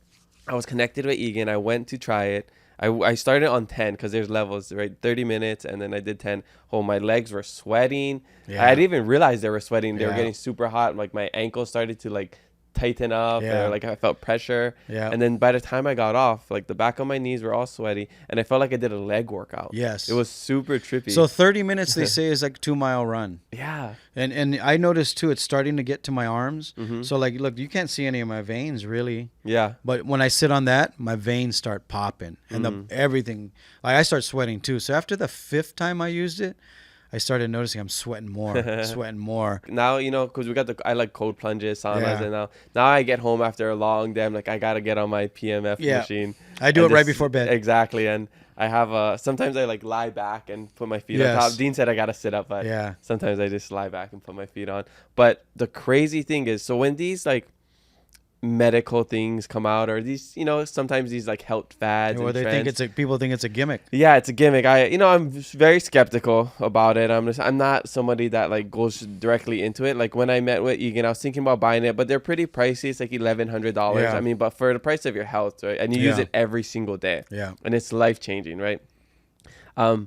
I was connected with Egan. I went to try it. I started on 10 because there's levels, right? 30 minutes, and then I did 10. Oh, my legs were sweating. Yeah. I didn't even realize they were sweating. They were getting super hot. Like, my ankles started to, like, tighten up, or like I felt pressure, and then by the time I got off, like the back of my knees were all sweaty, and I felt like I did a leg workout. Yes, it was super trippy. So 30 minutes they say is like 2-mile run. Yeah, and I noticed too, it's starting to get to my arms. So like, look, you can't see any of my veins really. Yeah, but when I sit on that, my veins start popping, and everything, like I start sweating too. So after the 5th time I used it, I started noticing I'm sweating more. Now, because I like cold plunges, saunas, and now I get home after a long day. I'm like, I got to get on my PMF machine. I do it right before bed. Exactly. And I have sometimes I like lie back and put my feet on top. Dean said I got to sit up, but sometimes I just lie back and put my feet on. But the crazy thing is, so when these like medical things come out, or these, sometimes these like health fads, or they trends, think people think it's a gimmick. Yeah, it's a gimmick. I'm very skeptical about it. I'm not somebody that like goes directly into it. Like when I met with Egan, I was thinking about buying it, but they're pretty pricey. It's like $1,100. Yeah. I mean, but for the price of your health, right? And you use it every single day. Yeah. And it's life changing, right? I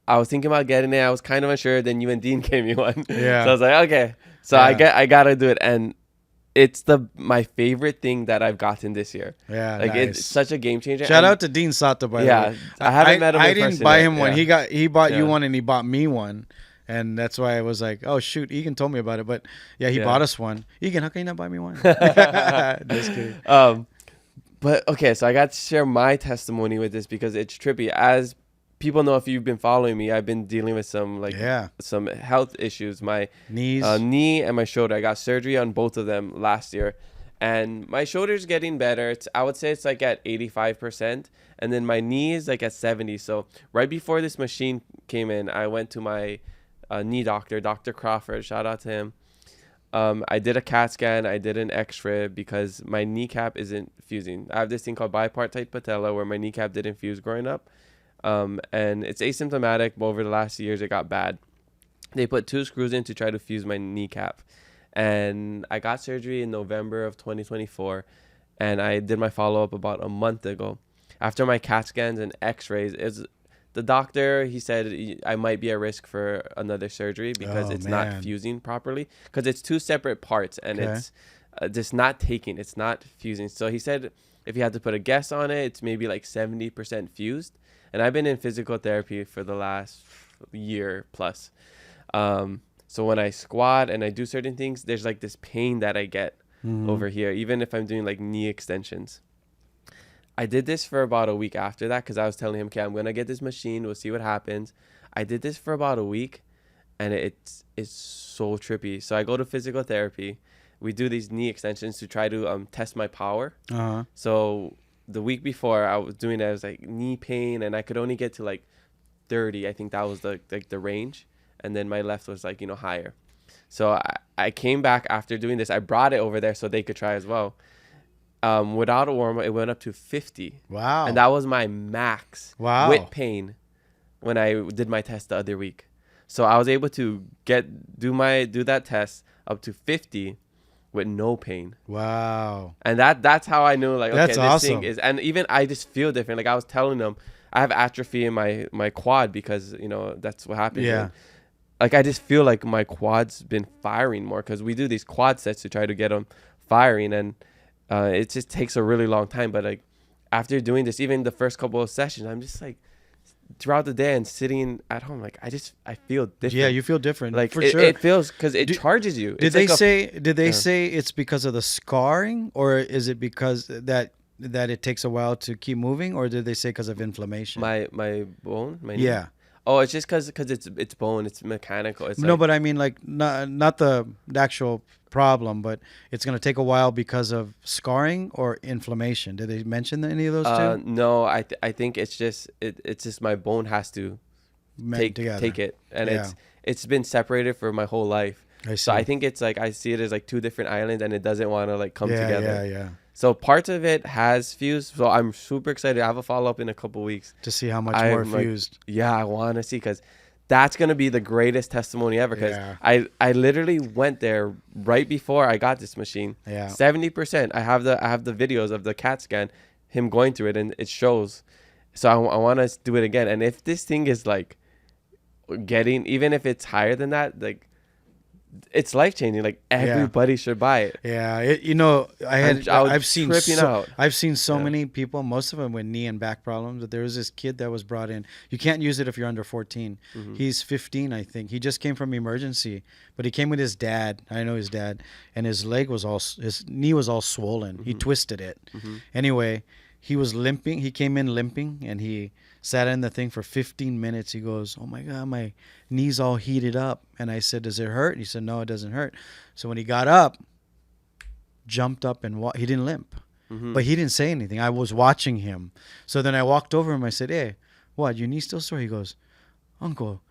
was thinking about getting it. I was kind of unsure. Then you and Dean gave me one. Yeah. So I was like, okay. So I gotta do it. And it's my favorite thing that I've gotten this year. Yeah, like nice. It's such a game changer. Shout out to Dean Sato, by the way. Yeah, I haven't met him. I didn't buy him one. He bought you one, and he bought me one, and that's why I was like, oh shoot, Egan told me about it. But he bought us one. Egan, how can you not buy me one? Just kidding. But okay, so I got to share my testimony with this because it's trippy. As people know, if you've been following me, I've been dealing with some health issues. My knee and my shoulder. I got surgery on both of them last year, and my shoulder's getting better. I would say it's like at 85%, and then my knee is like at 70%. So right before this machine came in, I went to my knee doctor, Dr. Crawford. Shout out to him. I did a CAT scan. I did an X-ray because my kneecap isn't fusing. I have this thing called bipartite patella where my kneecap didn't fuse growing up. And it's asymptomatic, but over the last years it got bad. They put 2 screws in to try to fuse my kneecap, And I got surgery in November of 2024. And I did my follow-up about a month ago. After my CAT scans and x-rays, the doctor, he said I might be at risk for another surgery because it's not fusing properly. Because it's two separate parts and it's just not taking. It's not fusing. So he said if you had to put a guess on it, it's maybe like 70% fused. And I've been in physical therapy for the last year plus. So when I squat and I do certain things, there's like this pain that I get over here, even if I'm doing like knee extensions. I did this for about a week after that because I was telling him, okay, I'm going to get this machine. We'll see what happens. I did this for about a week and it's so trippy. So I go to physical therapy. We do these knee extensions to try to test my power. So the week before I was doing it, I was like knee pain and I could only get to like 30. I think that was the range. And then my left was like, higher. So I came back after doing this. I brought it over there so they could try as well. Without a warm-up, it went up to 50. Wow. And that was my max with pain when I did my test the other week. So I was able to do that test up to 50 with no pain. Wow. And that's how I knew, like, okay, this awesome. thing is, and even I just feel different. Like I was telling them, I have atrophy in my quad because, that's what happened. Yeah. Like I just feel like my quad's been firing more because we do these quad sets to try to get them firing, and it just takes a really long time. But like after doing this, even the first couple of sessions, I'm just like throughout the day and sitting at home, like I feel different. Yeah, you feel different. Like for sure. It feels because it charges you. Did they say it's because of the scarring, or is it because that it takes a while to keep moving, or did they say because of inflammation? My bone, my knee? Yeah. Oh, it's just because it's bone. It's mechanical. It's no, but I mean, like not the actual problem, but it's gonna take a while because of scarring or inflammation. Did they mention any of those two? No, I think it's just my bone has to take it, and it's been separated for my whole life. So I think it's like I see it as like two different islands, and it doesn't want to like come together. Yeah. So parts of it has fused. So I'm super excited. I have a follow-up in a couple weeks to see how much more fused. Yeah, I want to see because that's going to be the greatest testimony ever. Because I literally went there right before I got this machine. Yeah. 70%. I have the videos of the CAT scan, him going through it, and it shows. So I want to do it again. And if this thing is like even if it's higher than that, like, it's life changing. Like everybody should buy it. Yeah, I've seen so many people, most of them with knee and back problems. But there was this kid that was brought in. You can't use it if you're under 14. He's 15, I think. He just came from emergency, but he came with his dad. I know his dad, and his knee was all swollen. He twisted it. Anyway, he was limping. He came in limping, and he sat in the thing for 15 minutes. He goes, "Oh my God, my knee's all heated up." And I said, "Does it hurt?" And he said, "No, it doesn't hurt." So when he got up, jumped up and he didn't limp, but he didn't say anything. I was watching him. So then I walked over him. I said, "Hey, what, your knee still sore?" He goes, "Uncle,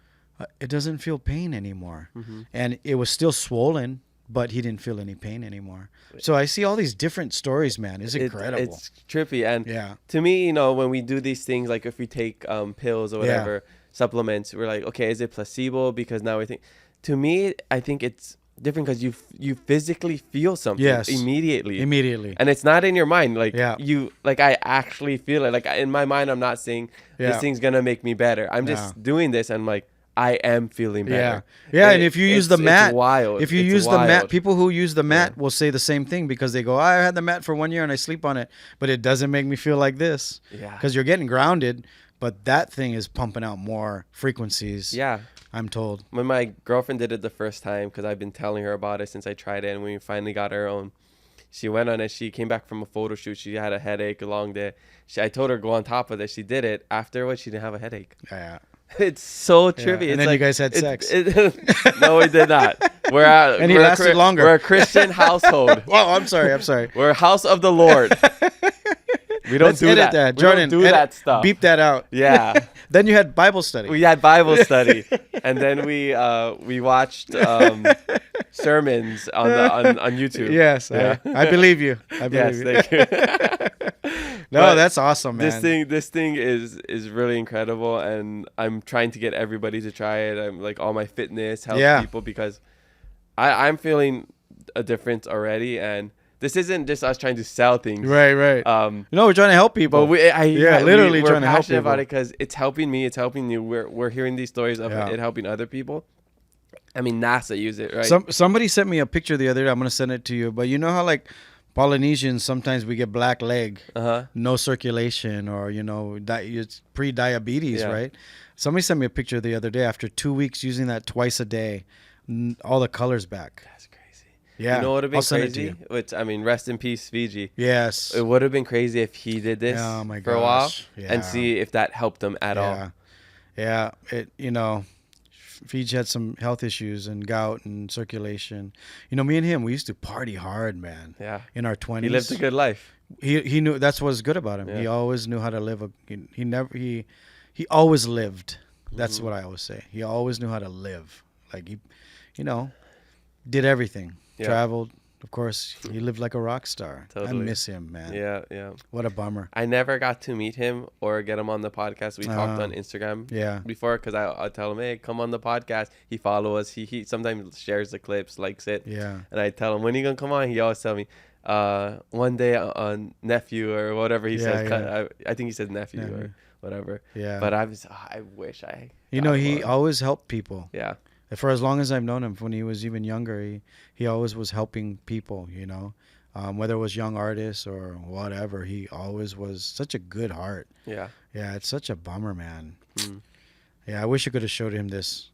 it doesn't feel pain anymore." And it was still swollen, but he didn't feel any pain anymore. So I see all these different stories, man. It's incredible. It's trippy. And to me, when we do these things, like if we take pills or whatever, supplements, we're like, okay, is it placebo? Because now we think, to me, I think it's different because you physically feel something immediately. And it's not in your mind. Like I actually feel it. Like in my mind, I'm not saying this thing's going to make me better. I'm just doing this. And like, I am feeling better. Yeah. And if you use the mat, it's wild. If you use the mat, people who use the mat will say the same thing because they go, "I had the mat for 1 year and I sleep on it, but it doesn't make me feel like this." Yeah. Because you're getting grounded, but that thing is pumping out more frequencies. Yeah. I'm told. When my girlfriend did it the first time, because I've been telling her about it since I tried it, and when we finally got her own, she went on it. She came back from a photo shoot. She had a headache, a long day. I told her go on top of it. She did it. Afterwards, she didn't have a headache. Yeah. It's so trippy. Yeah. And then you guys had sex. No, we did not. And he lasted longer. We're a Christian household. Oh, I'm sorry. We're a house of the Lord. We don't do that. Jordan, we don't do that stuff. Beep that out. Yeah. Then you had Bible study. We had Bible study, and then we watched sermons on YouTube. Yes, I believe you. Yes, thank you. No, that's awesome, man. This thing is really incredible, and I'm trying to get everybody to try it. I'm like all my fitness, health people, because I'm feeling a difference already. And this isn't just us trying to sell things. Right. We're trying to help people. But literally trying to help people. We're passionate about it because it's helping me. It's helping you. We're hearing these stories of it helping other people. I mean, NASA use it, right? Somebody sent me a picture the other day. I'm gonna send it to you. But you know how like Polynesians sometimes we get black leg, no circulation, or it's pre-diabetes, right? Somebody sent me a picture the other day. After 2 weeks using that twice a day, all the colors back. That's crazy. Yeah, you know what would have been crazy? It Which I mean, rest in peace, Fiji. Yes, it would have been crazy if he did this for a while and see if that helped him at all. Yeah, Fiji had some health issues and gout and circulation. Me and him, we used to party hard, man. Yeah. In our 20s. He lived a good life. He knew that's what's good about him. Yeah. He always knew how to live. He always lived. That's what I always say. He always knew how to live. Like he, did everything. Yeah. Traveled. Of course, he lived like a rock star. Totally. I miss him, man. Yeah. What a bummer. I never got to meet him or get him on the podcast. We talked on Instagram before because I tell him, hey, come on the podcast. He follows us. He sometimes shares the clips, likes it. Yeah. And I tell him, when are you going to come on? He always tell me, one day on nephew or whatever he says. Yeah. I think he says nephew or whatever. Yeah. But I wish I. He always helped people. Yeah. For as long as I've known him, when he was even younger, he always was helping people, whether it was young artists or whatever. He always was such a good heart. Yeah. Yeah, it's such a bummer, man. Yeah, I wish I could have showed him this.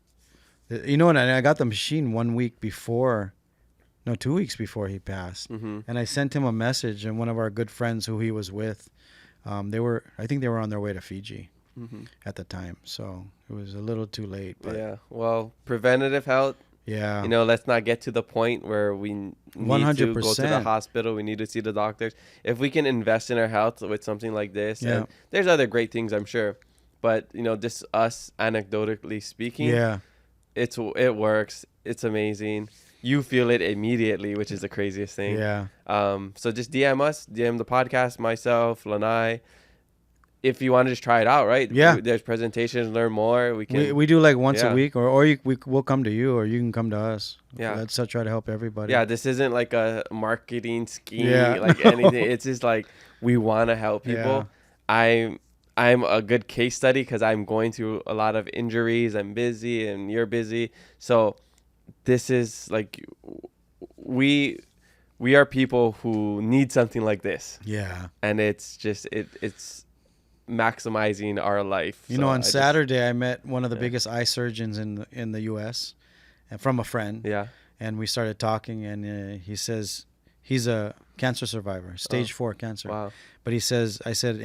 And I got the machine 2 weeks before he passed. Mm-hmm. And I sent him a message, and one of our good friends who he was with, I think they were on their way to Fiji. Mm-hmm. At the time, so it was a little too late. But yeah, well, preventative health. Yeah, let's not get to the point where we need 100%. To go to the hospital. We need to see the doctors. If we can invest in our health with something like this, and there's other great things, I'm sure. But just us anecdotally speaking, it works. It's amazing. You feel it immediately, which is the craziest thing. Yeah. So just DM us, DM the podcast, myself, Lanai. If you want to just try it out, right? Yeah. There's presentations, learn more. We do like once a week, or we'll come to you, or you can come to us. Yeah. Let's try to help everybody. Yeah, this isn't like a marketing scheme, like anything. It's just like we want to help people. Yeah. I'm a good case study because I'm going through a lot of injuries. I'm busy, and you're busy. So this is like we are people who need something like this. Yeah. And it's just it's maximizing our life. On Saturday I met one of the biggest eye surgeons in the US, and from a friend. Yeah. And we started talking, and he says he's a cancer survivor, stage 4 cancer. Wow. But he says, I said,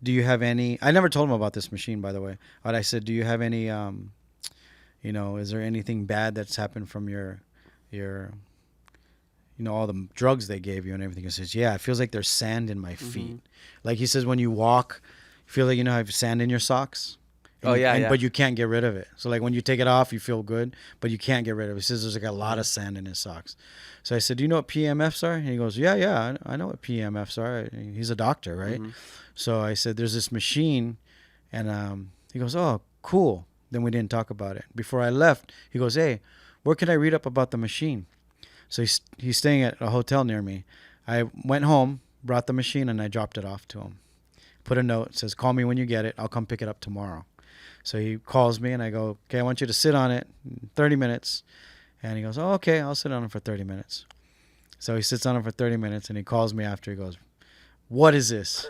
do you have any, I never told him about this machine, by the way, but I said, do you have any is there anything bad that's happened from your all the drugs they gave you and everything? He says, yeah, it feels like there's sand in my feet. Like he says, when you walk, you feel like, I have sand in your socks. But you can't get rid of it. So like when you take it off, you feel good, but you can't get rid of it. He says there's like a lot of sand in his socks. So I said, do you know what PEMFs are? And he goes, yeah, I know what PEMFs are. He's a doctor, right? Mm-hmm. So I said, there's this machine, and he goes, oh, cool. Then we didn't talk about it. Before I left, he goes, hey, where can I read up about the machine? So he's staying at a hotel near me. I went home, brought the machine, and I dropped it off to him. Put a note, says, call me when you get it. I'll come pick it up tomorrow. So he calls me, and I go, okay, I want you to sit on it 30 minutes. And he goes, oh, okay, I'll sit on it for 30 minutes. So he sits on it for 30 minutes, and he calls me after. He goes, what is this?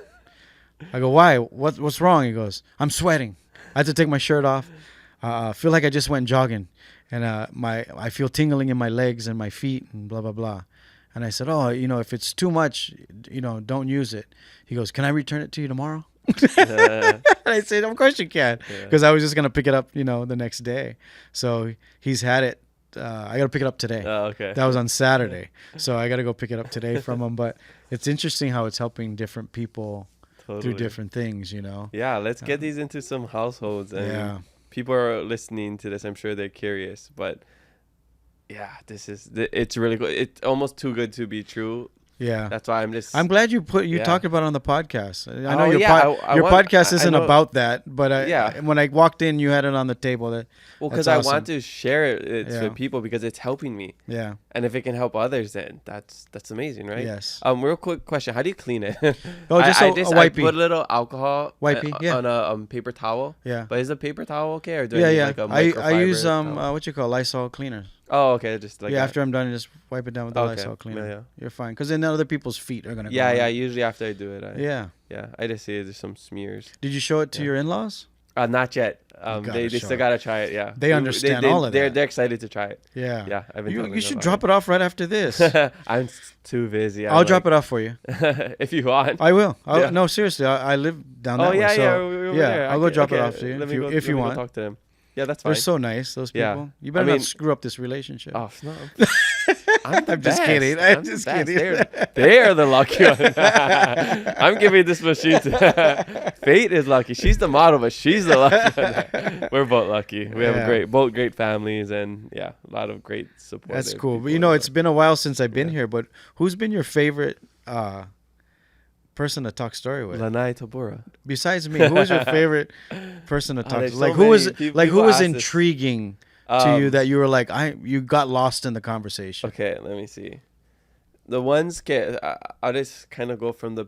I go, why? What's wrong? He goes, I'm sweating. I had to take my shirt off. I feel like I just went jogging. And I feel tingling in my legs and my feet and blah, blah, blah. And I said, oh, if it's too much, don't use it. He goes, can I return it to you tomorrow? I said, of course you can. Because I was just going to pick it up, the next day. So he's had it. I got to pick it up today. Oh, okay. That was on Saturday. So I got to go pick it up today from him. But it's interesting how it's helping different people through different things, Yeah, let's get these into some households. And people are listening to this. I'm sure they're curious. But yeah, it's really good. It's almost too good to be true. Yeah, that's why I'm glad you talked about it on the podcast. I know your podcast isn't about that, but when I walked in, you had it on the table. Because I want to share it with people because it's helping me. Yeah, And if it can help others, then that's amazing, right? Yes. Real quick question: how do you clean it? Oh, just a I wipey. put a little alcohol Wipey, on a paper towel. Yeah. But is a paper towel okay, or do I need like a I microfiber use towel? what you call Lysol cleaner. Oh, okay, just like After I'm done, just wipe it down with the Okay. Lysol cleaner. Yeah. You're fine, because then other people's feet are gonna. go Yeah. on. Usually after I do it, Yeah. I just see there's some smears. Did you show it to your in-laws? Not yet. They show still it. gotta try it. Yeah. They understand all of that. They're excited to try it. Yeah. Yeah. I've been telling You them should about drop it off right after this. I'm too busy. I'll drop it off for you. if you want. I will. Yeah. No, seriously. I live down that way. Yeah, So we're over there. I'll go drop it Okay, off to you let me go- if let you me go want. talk to them. Yeah, that's fine. They're so nice, those people. Yeah. You better I mean- not screw up this relationship. Oh, no. I'm the I'm just best. kidding. I'm just the best. kidding. They are the lucky one. I'm giving this machine to Fate is lucky. She's the model, but she's the lucky one. We're both lucky. We have both great families, and a lot of great support. That's cool. But it's been a while since I've been here. But who's been your favorite person to talk story with? Lanai Tabura. Besides me, who was your favorite person to talk to? there's Like so who was many. like who People was ask this. intriguing to you that you were like you got lost in the conversation? Okay, let me see. The ones I'll just kind of go from the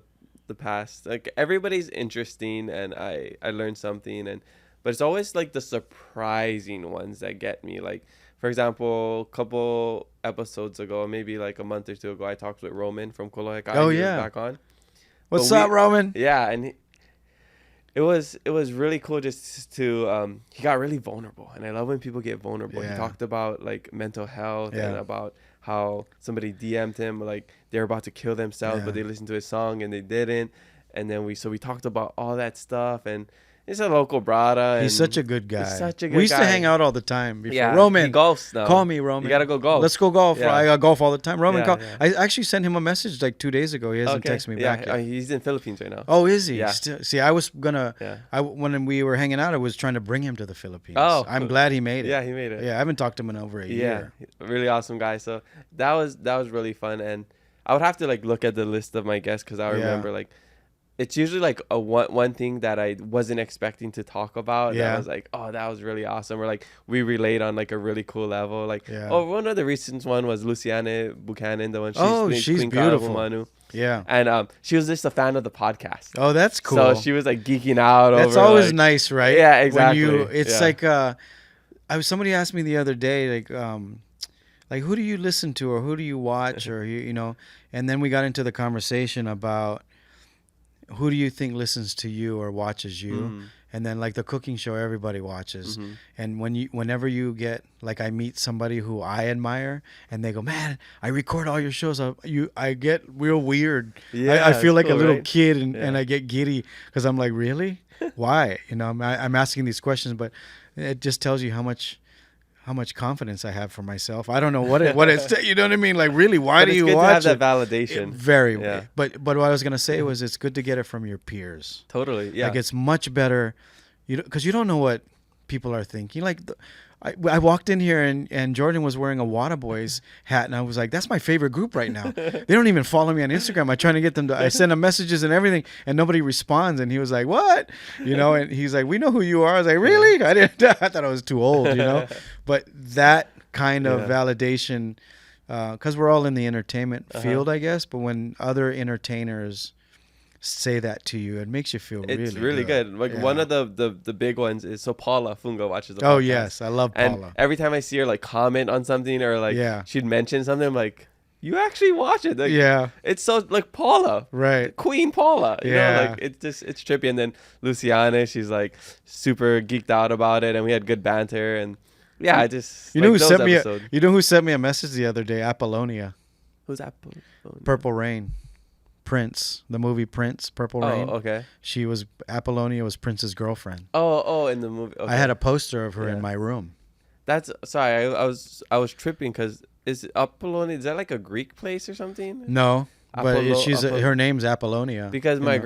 past. Like everybody's interesting, and I learned something, but it's always like the surprising ones that get me. Like for example, a couple episodes ago, maybe like a month or two ago, I talked with Roman from Kolohe. Oh, He was yeah. back on. What's up, Roman? Yeah, and it was really cool just to he got really vulnerable, and I love when people get vulnerable. Yeah. He talked about like mental health Yeah. and about how somebody DM'd him like they're about to kill themselves, Yeah. but they listened to his song and they didn't. And then we talked about all that stuff, and it's a local brada. He's such a good guy. He's such a good We used to guy. hang out all the time before. Yeah, Roman, he golfs now. call me, Roman. You gotta go golf. Let's go golf. Yeah. I golf all the time. Roman, Yeah, call. yeah. I actually sent him a message like 2 days ago. He hasn't texted me back yet. He's in Philippines right now. Oh, is he? Yeah. See, I was gonna. Yeah. When we were hanging out, I was trying to bring him to the Philippines. Oh, I'm cool. glad he made it. Yeah, he made it. Yeah, I haven't talked to him in over a year. Really awesome guy. So that was really fun, and I would have to like look at the list of my guests because I remember like it's usually like a one thing that I wasn't expecting to talk about. Yeah. That was like, oh, that was really awesome. Or like we relate on like a really cool level. Like one of the recent one was Luciane Buchanan, the one she's she's beautiful. Manu. Yeah. And she was just a fan of the podcast. Oh, that's cool. So she was like geeking out over. That's always like, nice, right? Yeah, exactly. It's like somebody asked me the other day, like who do you listen to or who do you watch or and then we got into the conversation about who do you think listens to you or watches you. Mm-hmm. And then like the cooking show everybody watches. Mm-hmm. And whenever you get like I meet somebody who I admire and they go, man, I record all your shows. I get real weird. Yeah, I feel like cool, a little right? kid and I get giddy because I'm like, really? Why? I'm asking these questions, but it just tells you how much confidence I have for myself. I don't know what it's you know what I mean? Like really, why do you it's good watch to have that validation? Very. Yeah. But what I was gonna say was it's good to get it from your peers. Totally. Yeah. Like it's much better, because you don't know what people are thinking. Like I walked in here and Jordan was wearing a Wada Boys hat and I was like, that's my favorite group right now. They don't even follow me on Instagram. I trying to get them to. I send them messages and everything and nobody responds. And he was like, what? And he's like, we know who you are. I was like, really? I thought I was too old. But that kind of validation, because we're all in the entertainment field, I guess. But when other entertainers say that to you, it makes you feel it's really good. Like one of the big ones is so Paula Fungo watches the podcast. Oh yes, I love Paula. And every time I see her like comment on something or like she'd mention something, I'm like, you actually watch it. Like, it's so like Paula, right? Queen Paula. You know, like it's trippy. And then Luciana, she's like super geeked out about it, and we had good banter. And I just who sent me who sent me a message the other day? Apollonia. Who's Apollonia? Purple Rain. Prince, the movie Prince, Purple Rain. Oh, okay. Apollonia was Prince's girlfriend. Oh, in the movie. Okay. I had a poster of her in my room. That's sorry. I was tripping because is Apollonia, is that like a Greek place or something? No, but her name's Apollonia. Because my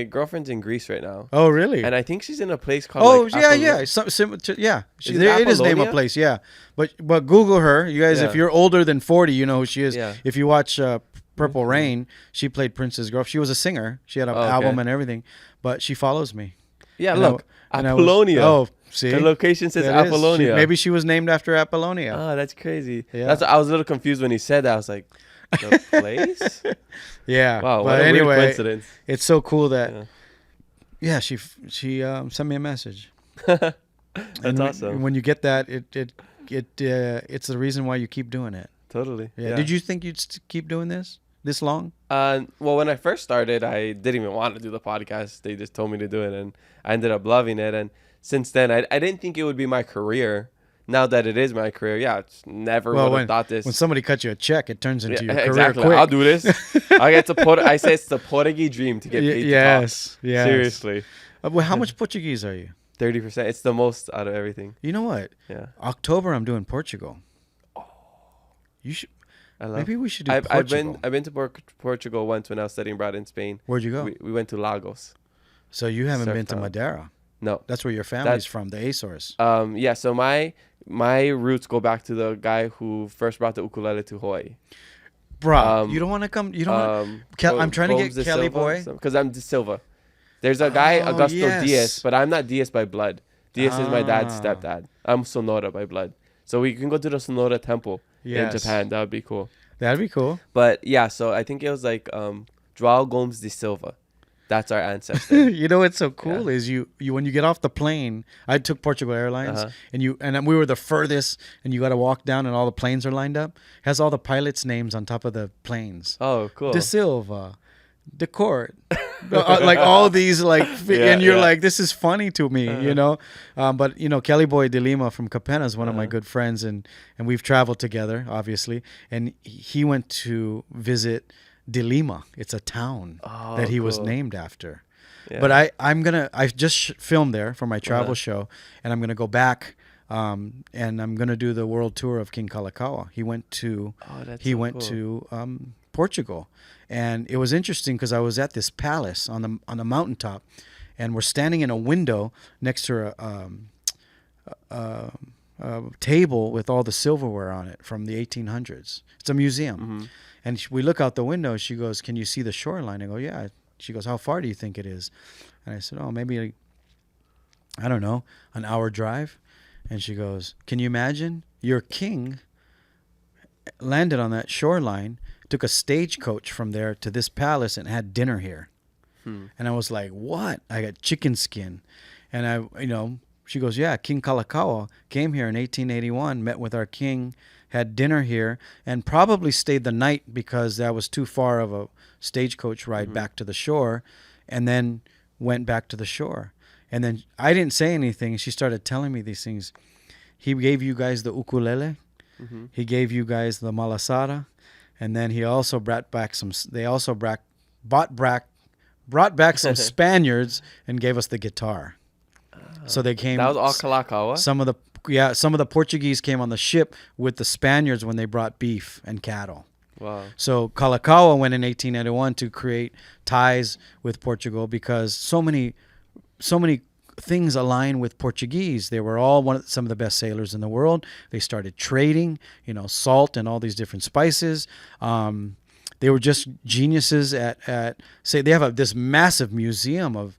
girlfriend's in Greece right now. Oh, really? And I think she's in a place called. It is name a place. Yeah, but Google her, you guys. If you're older than 40, you know who she is. Yeah. If you watch Purple Rain, she played Prince's girl. She was a singer. She had an album and everything, but she follows me. Yeah, And look, and Apollonia. Oh, see, The location says That is. Apollonia. Maybe she was named after Apollonia. Oh, that's crazy. Yeah. That's I was a little confused when he said that. I was like, the place? Yeah. Wow, But what a anyway, weird coincidence. it's so cool that Yeah. she sent me a message. That's And awesome. When you get that, it's the reason why you keep doing it. Totally. Yeah. Did you think you'd keep doing this long? Well, when I first started, I didn't even want to do the podcast. They just told me to do it, and I ended up loving it. And since then, I didn't think it would be my career. Now that it is my career, it's never would have thought this. When somebody cuts you a check, it turns into your career exactly. quick. I'll do this. I get to I say it's the Portuguese dream to get paid to talk. Yes. Seriously. Well, how much Portuguese are you? 30%. It's the most out of everything. You know what? Yeah. October, I'm doing Portugal. Oh. You should. Maybe we should do Portugal. I've been to Portugal once when I was studying abroad in Spain. Where'd you go? We went to Lagos. So you haven't been to Madeira? No. That's where your family's from, the Azores. Yeah. So my roots go back to the guy who first brought the ukulele to Hawaii. Bro, you don't want to come? You don't want I'm trying to get Kelly Boy. Because I'm De Silva. There's a guy, Augusto Diaz, but I'm not Diaz by blood. Diaz is my dad's stepdad. I'm Sonora by blood. So we can go to the Sonora temple in Japan. That would be cool. That'd be cool. But yeah, so I think it was like João Gomes de Silva. That's our ancestor. You know what's so cool is you when you get off the plane. I took Portugal Airlines, and we were the furthest, and you got to walk down, and all the planes are lined up. Has all the pilots' names on top of the planes. Oh, cool. De Silva, De Court, like all these and you're like, this is funny to me, you know. But you know, Kelly Boy de Lima from Capena is one of my good friends, and we've traveled together, obviously. And he went to visit De Lima. It's a town that he was named after. Yeah. But I just filmed there for my travel show, and I'm gonna go back, and I'm gonna do the world tour of King Kalakaua. He went to Portugal, and it was interesting because I was at this palace on the mountaintop, and we're standing in a window next to a table with all the silverware on it from the 1800s. It's a museum. Mm-hmm. And we look out the window. She goes, "Can you see the shoreline?" I go, "Yeah." She goes, "How far do you think it is?" And I said, "Oh, maybe, I don't know, an hour drive." And she goes, "Can you imagine? Your king landed on that shoreline, took a stagecoach from there to this palace and had dinner here." And I was like, "What?" I got chicken skin. And she goes, "Yeah, King Kalakaua came here in 1881, met with our king, had dinner here, and probably stayed the night because that was too far of a stagecoach ride back to the shore, and then went back to the shore." And then I didn't say anything. She started telling me these things. He gave you guys the ukulele. Mm-hmm. He gave you guys the malasara, and then he also brought back some. They also brought back some Spaniards and gave us the guitar. So they came. That was all Kalakaua. Some of the Portuguese came on the ship with the Spaniards when they brought beef and cattle. Wow. So Kalakaua went in 1881 to create ties with Portugal because so many things align with Portuguese. They were all some of the best sailors in the world. They started trading, salt and all these different spices. They were just geniuses at say they have this massive museum of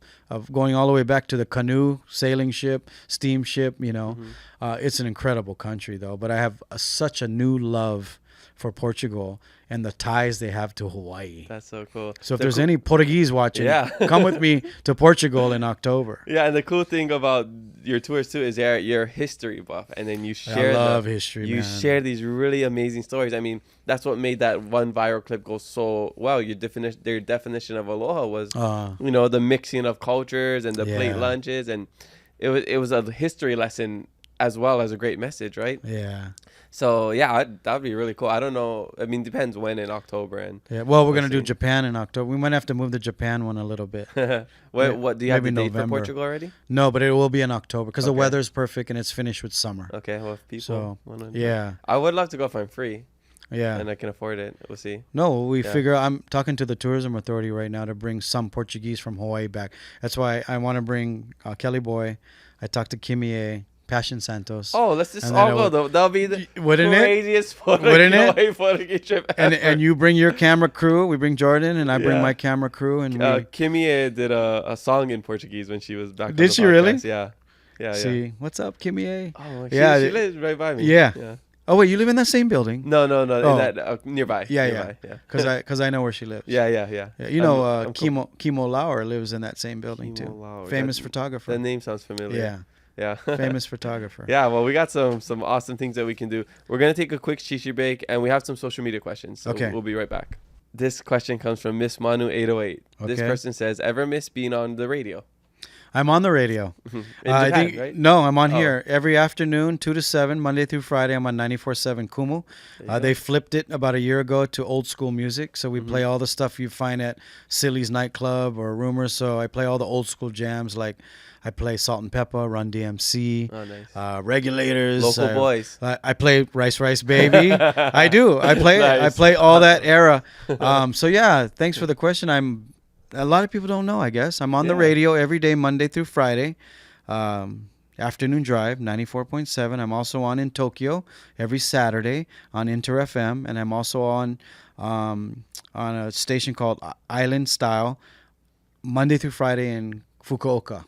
going all the way back to the canoe, sailing ship, steamship. It's an incredible country though. But I have such a new love for Portugal and the ties they have to Hawaii. That's so cool. So if there's any Portuguese watching, come with me to Portugal in October. Yeah, and the cool thing about your tours too is you're history buff, and then you share. I love history. You share these really amazing stories. I mean, that's what made that one viral clip go so well. Their definition of aloha was, the mixing of cultures and the plate lunches, and it was a history lesson as well as a great message, right? Yeah. So that'd be really cool. I don't know. I mean, depends when in October and. Yeah. Well, we're gonna do Japan in October. We might have to move the Japan one a little bit. What do you have the date for Portugal already? No, but it will be in October because the weather's perfect and it's finished with summer. Okay. Well, if people I would love to go if I'm free. Yeah. And I can afford it. We'll see. No, we figure. I'm talking to the tourism authority right now to bring some Portuguese from Hawaii back. That's why I want to bring Kelly Boy. I talked to Kimie. Passion Santos. Oh, let's just all go though. That'll be the craziest photo trip ever. And you bring your camera crew. We bring Jordan, and I bring my camera crew. And Kimie did a song in Portuguese when she was back. Did she really? Yeah. See, what's up, Kimie? Oh, she lives right by me. Yeah. Oh wait, you live in that same building? No. In that nearby. Yeah. Because I know where she lives. Yeah. You know, Kimo Lauer lives in that same building too. Lauer. Famous photographer. That name sounds familiar. Yeah. Famous photographer. Yeah, well, we got some awesome things that we can do. We're going to take a quick shishi break, and we have some social media questions. So we'll be right back. This question comes from Miss Manu808. This person says, ever miss being on the radio? I'm on the radio. In Japan, right? No, I'm on here every afternoon, 2 to 7, Monday through Friday. I'm on 94.7 Kumu. They flipped it about a year ago to old school music. So we play all the stuff you find at Silly's nightclub or Rumors. So I play all the old school jams. Like I play Salt and Pepper, Run DMC, Regulators. Local boys. I play Rice Baby. I do. I play all that era. So yeah, thanks for the question. A lot of people don't know, I guess. I'm on the radio every day, Monday through Friday. Afternoon Drive, 94.7. I'm also on in Tokyo every Saturday on Inter FM. And I'm also on a station called Island Style, Monday through Friday in Fukuoka.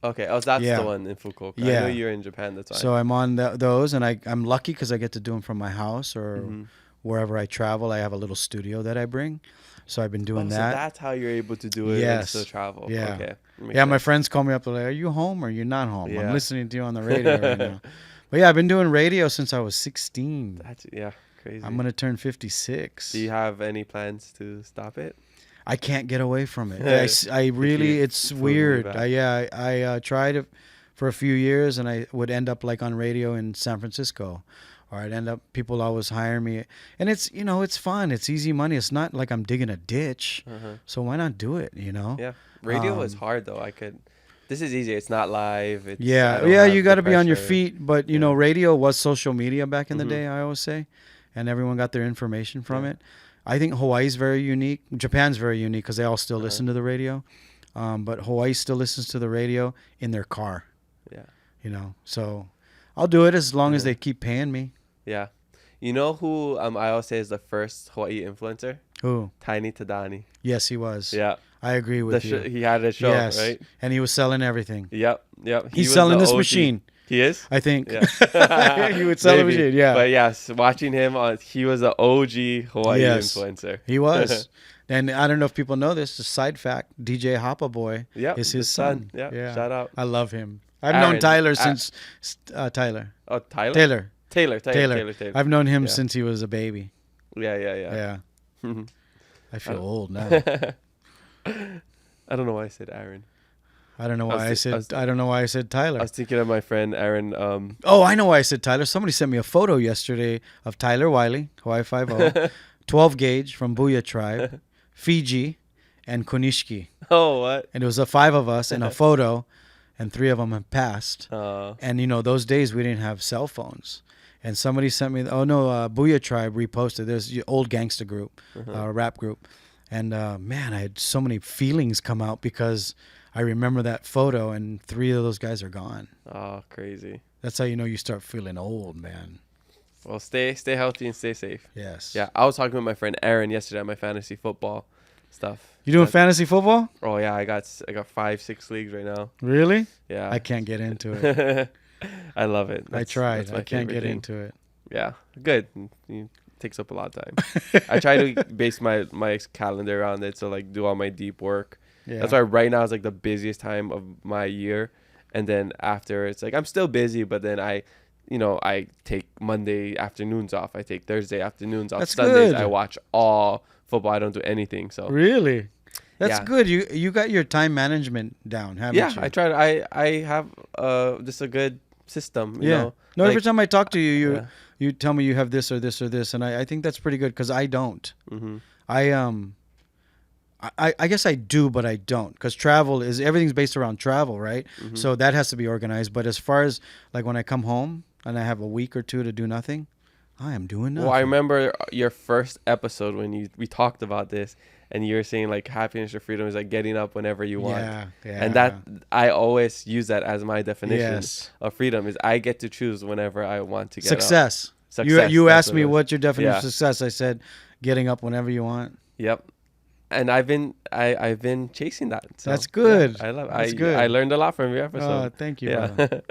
Okay. Oh, that's the one in Fukuoka. Yeah. I know you're in Japan. That's why. So I'm on those, and I'm lucky because I get to do them from my house or wherever I travel. I have a little studio that I bring. So I've been doing that. So that's how you're able to do it and still travel. Yeah. Okay. Yeah, my friends call me up. They're like, are you home or you're not home? I'm listening to you on the radio right now. But yeah, I've been doing radio since I was 16. That's crazy. I'm going to turn 56. Do you have any plans to stop it? I can't get away from it. I really, it's weird. I tried it for a few years, and I would end up like on radio in San Francisco. Or I'd end up, people always hire me. And it's, it's fun. It's easy money. It's not like I'm digging a ditch. So why not do it, Yeah. Radio is hard, though. This is easy. It's not live. It's, you got to be on your feet. But, radio was social media back in the day, I always say. And everyone got their information from it. I think Hawaii's very unique. Japan's very unique because they all still listen to the radio. But Hawaii still listens to the radio in their car. Yeah. So I'll do it as long as they keep paying me. Yeah. You know who I always say is the first Hawaii influencer? Who? Tiny Tadani. Yes, he was. Yeah. I agree with you. He had a show, right? And he was selling everying. Yep. He's selling this machine. He is? I think. Yeah. He would sell a machine, yeah. But yes, watching him, he was an OG Hawaii influencer. He was. And I don't know if people know this, a side fact, DJ Hoppa Boy is his son. Yeah. Shout out. I love him. I've known Tyler since Tyler. Oh, Tyler? Taylor. I've known him since he was a baby. Yeah. I feel old now. I don't know why I said Aaron. I don't know why I said Tyler. I was thinking of my friend Aaron. Oh, I know why I said Tyler. Somebody sent me a photo yesterday of Tyler Wiley, Hawaii 5-0, 12 gauge from Booyah Tribe, Fiji, and Konishiki. Oh, what? And it was the 5 of us in a photo, and 3 of them have passed. And those days we didn't have cell phones. And somebody sent me, Booyah Tribe reposted. There's the old gangster group, rap group. And man, I had so many feelings come out because I remember that photo, and 3 of those guys are gone. Oh, crazy. That's how you start feeling old, man. Well, stay healthy and stay safe. Yes. Yeah, I was talking with my friend Aaron yesterday on my fantasy football stuff. You doing fantasy football? Oh yeah, I got 5-6 leagues right now. Really? Yeah. I can't get into it. I love it. I tried. I can't get into it. Yeah, good. It takes up a lot of time. I try to base my calendar around it, so like do all my deep work. Yeah. That's why right now is like the busiest time of my year, and then after it's like I'm still busy, but then I take Monday afternoons off. I take Thursday afternoons off. That's Sundays good. I watch all football. I don't do anything. So really. That's good. You got your time management down, haven't you? Yeah, I tried. I have just a good system. You know? No, every time I talk to you, you tell me you have this or this or this, and I think that's pretty good because I don't. Mm-hmm. I guess I do, but I don't, because everything's based around travel, right? Mm-hmm. So that has to be organized. But as far as like when I come home and I have a week or two to do nothing, I am doing nothing. Well, I remember your first episode when we talked about this, and you were saying like happiness or freedom is like getting up whenever you want. Yeah. And that I always use that as my definition of freedom is I get to choose whenever I want to get success. up. Success. You asked me what's your definition of success. I said getting up whenever you want. Yep. And I've been chasing that. So, that's good. I love. That's good. I learned a lot from your episode. Oh, thank you. Yeah.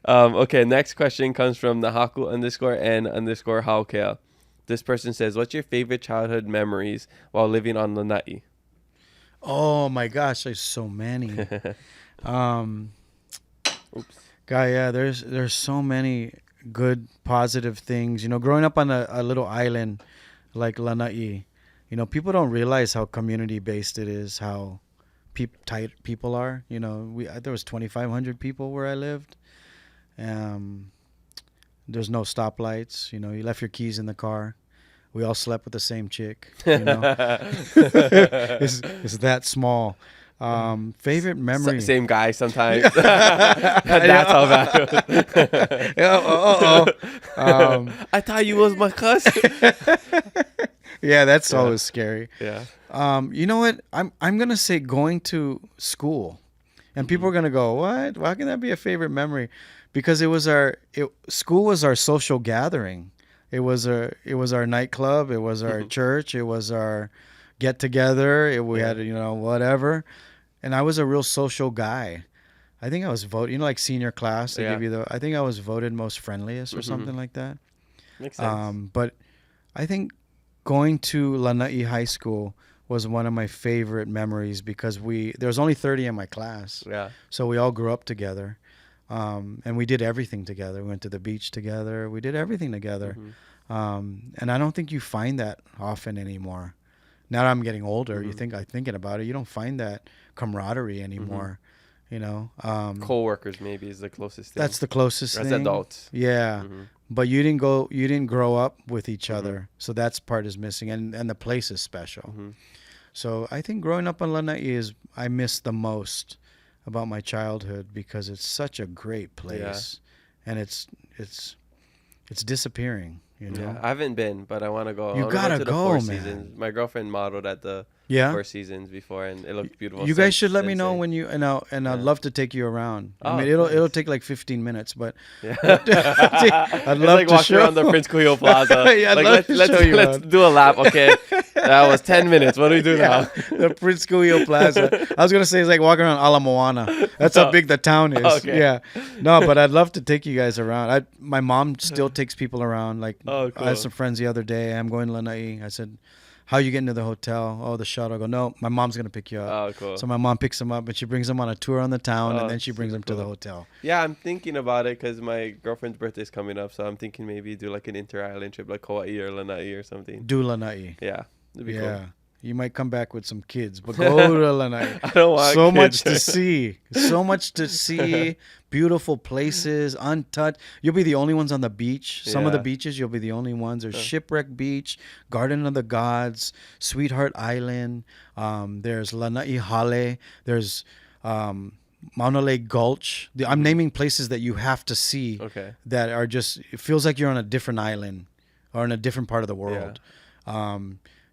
Okay. Next question comes from Nahaku_N_Haukea. This person says, "What's your favorite childhood memories while living on Lānaʻi?" Oh my gosh, there's so many. Oops. God, yeah, there's so many good positive things. You know, growing up on a little island like Lānaʻi, you know, people don't realize how community based it is, how tight people are. You know, there was 2,500 people where I lived. There's no stoplights. You know, you left your keys in the car. We all slept with the same chick. You know, it's that small. Favorite memory. Same guy sometimes. That's how bad it was. I thought you was my cousin. Yeah, that's always scary. Yeah. You know what? I'm gonna say going to school, and people are gonna go, "What? Why can that be a favorite memory?" Because school was our social gathering. It was our nightclub. It was our church. It was our get together. We had whatever, and I was a real social guy. I think I was voted. You know, like senior class, they give you I think I was voted most friendliest or something like that. Makes sense. But I think going to Lānaʻi High School was one of my favorite memories because there was only 30 in my class. Yeah. So we all grew up together. And we did everything together. We went to the beach together. We did everything together. And I don't think you find that often anymore. Now that I'm getting older, I'm thinking about it. You don't find that camaraderie anymore. You know, co-workers maybe is the closest thing. That's the closest thing. As adults. Yeah. But you didn't grow up with each other. So that part is missing. And the place is special. So I think growing up on Lānaʻi I miss the most about my childhood because it's such a great place, and it's disappearing. You know, I haven't been, but I want to go. You gotta go, man. Seasons. My girlfriend modeled at the Four Seasons before, and it looked beautiful. You guys should let me know when and I'd love to take you around. I mean, it'll take like 15 minutes, but I'd love like to walk show around the Prince Kuyo Plaza. Let's do a lap, okay? That was 10 minutes. What do we do now? The Prince Kuyo Plaza. I was gonna say it's like walking around Ala Moana. That's how big the town is. Okay. Yeah, no, but I'd love to take you guys around. My mom still takes people around. Like, cool. I had some friends the other day. I'm going to Lānaʻi. I said, "How you getting to the hotel?" "Oh, the shuttle." I go, "No, my mom's gonna pick you up." Oh, cool. So my mom picks them up and she brings them on a tour on the town, and then she brings them to the hotel. Yeah, I'm thinking about it because my girlfriend's birthday is coming up, so I'm thinking maybe do like an inter-island trip, like Hawaii or Lānaʻi or something. Do Lānaʻi. Yeah, it'd be cool. You might come back with some kids, but go to Lanai. I don't want so kids. much to see. So much to see. Beautiful places, untouched. You'll be the only ones on the beach. Some of the beaches, you'll be the only ones. There's Shipwreck Beach, Garden of the Gods, Sweetheart Island. There's Lānaʻi Hale. There's Maunalei Gulch. I'm naming places that you have to see that are just, it feels like you're on a different island or in a different part of the world. Yeah.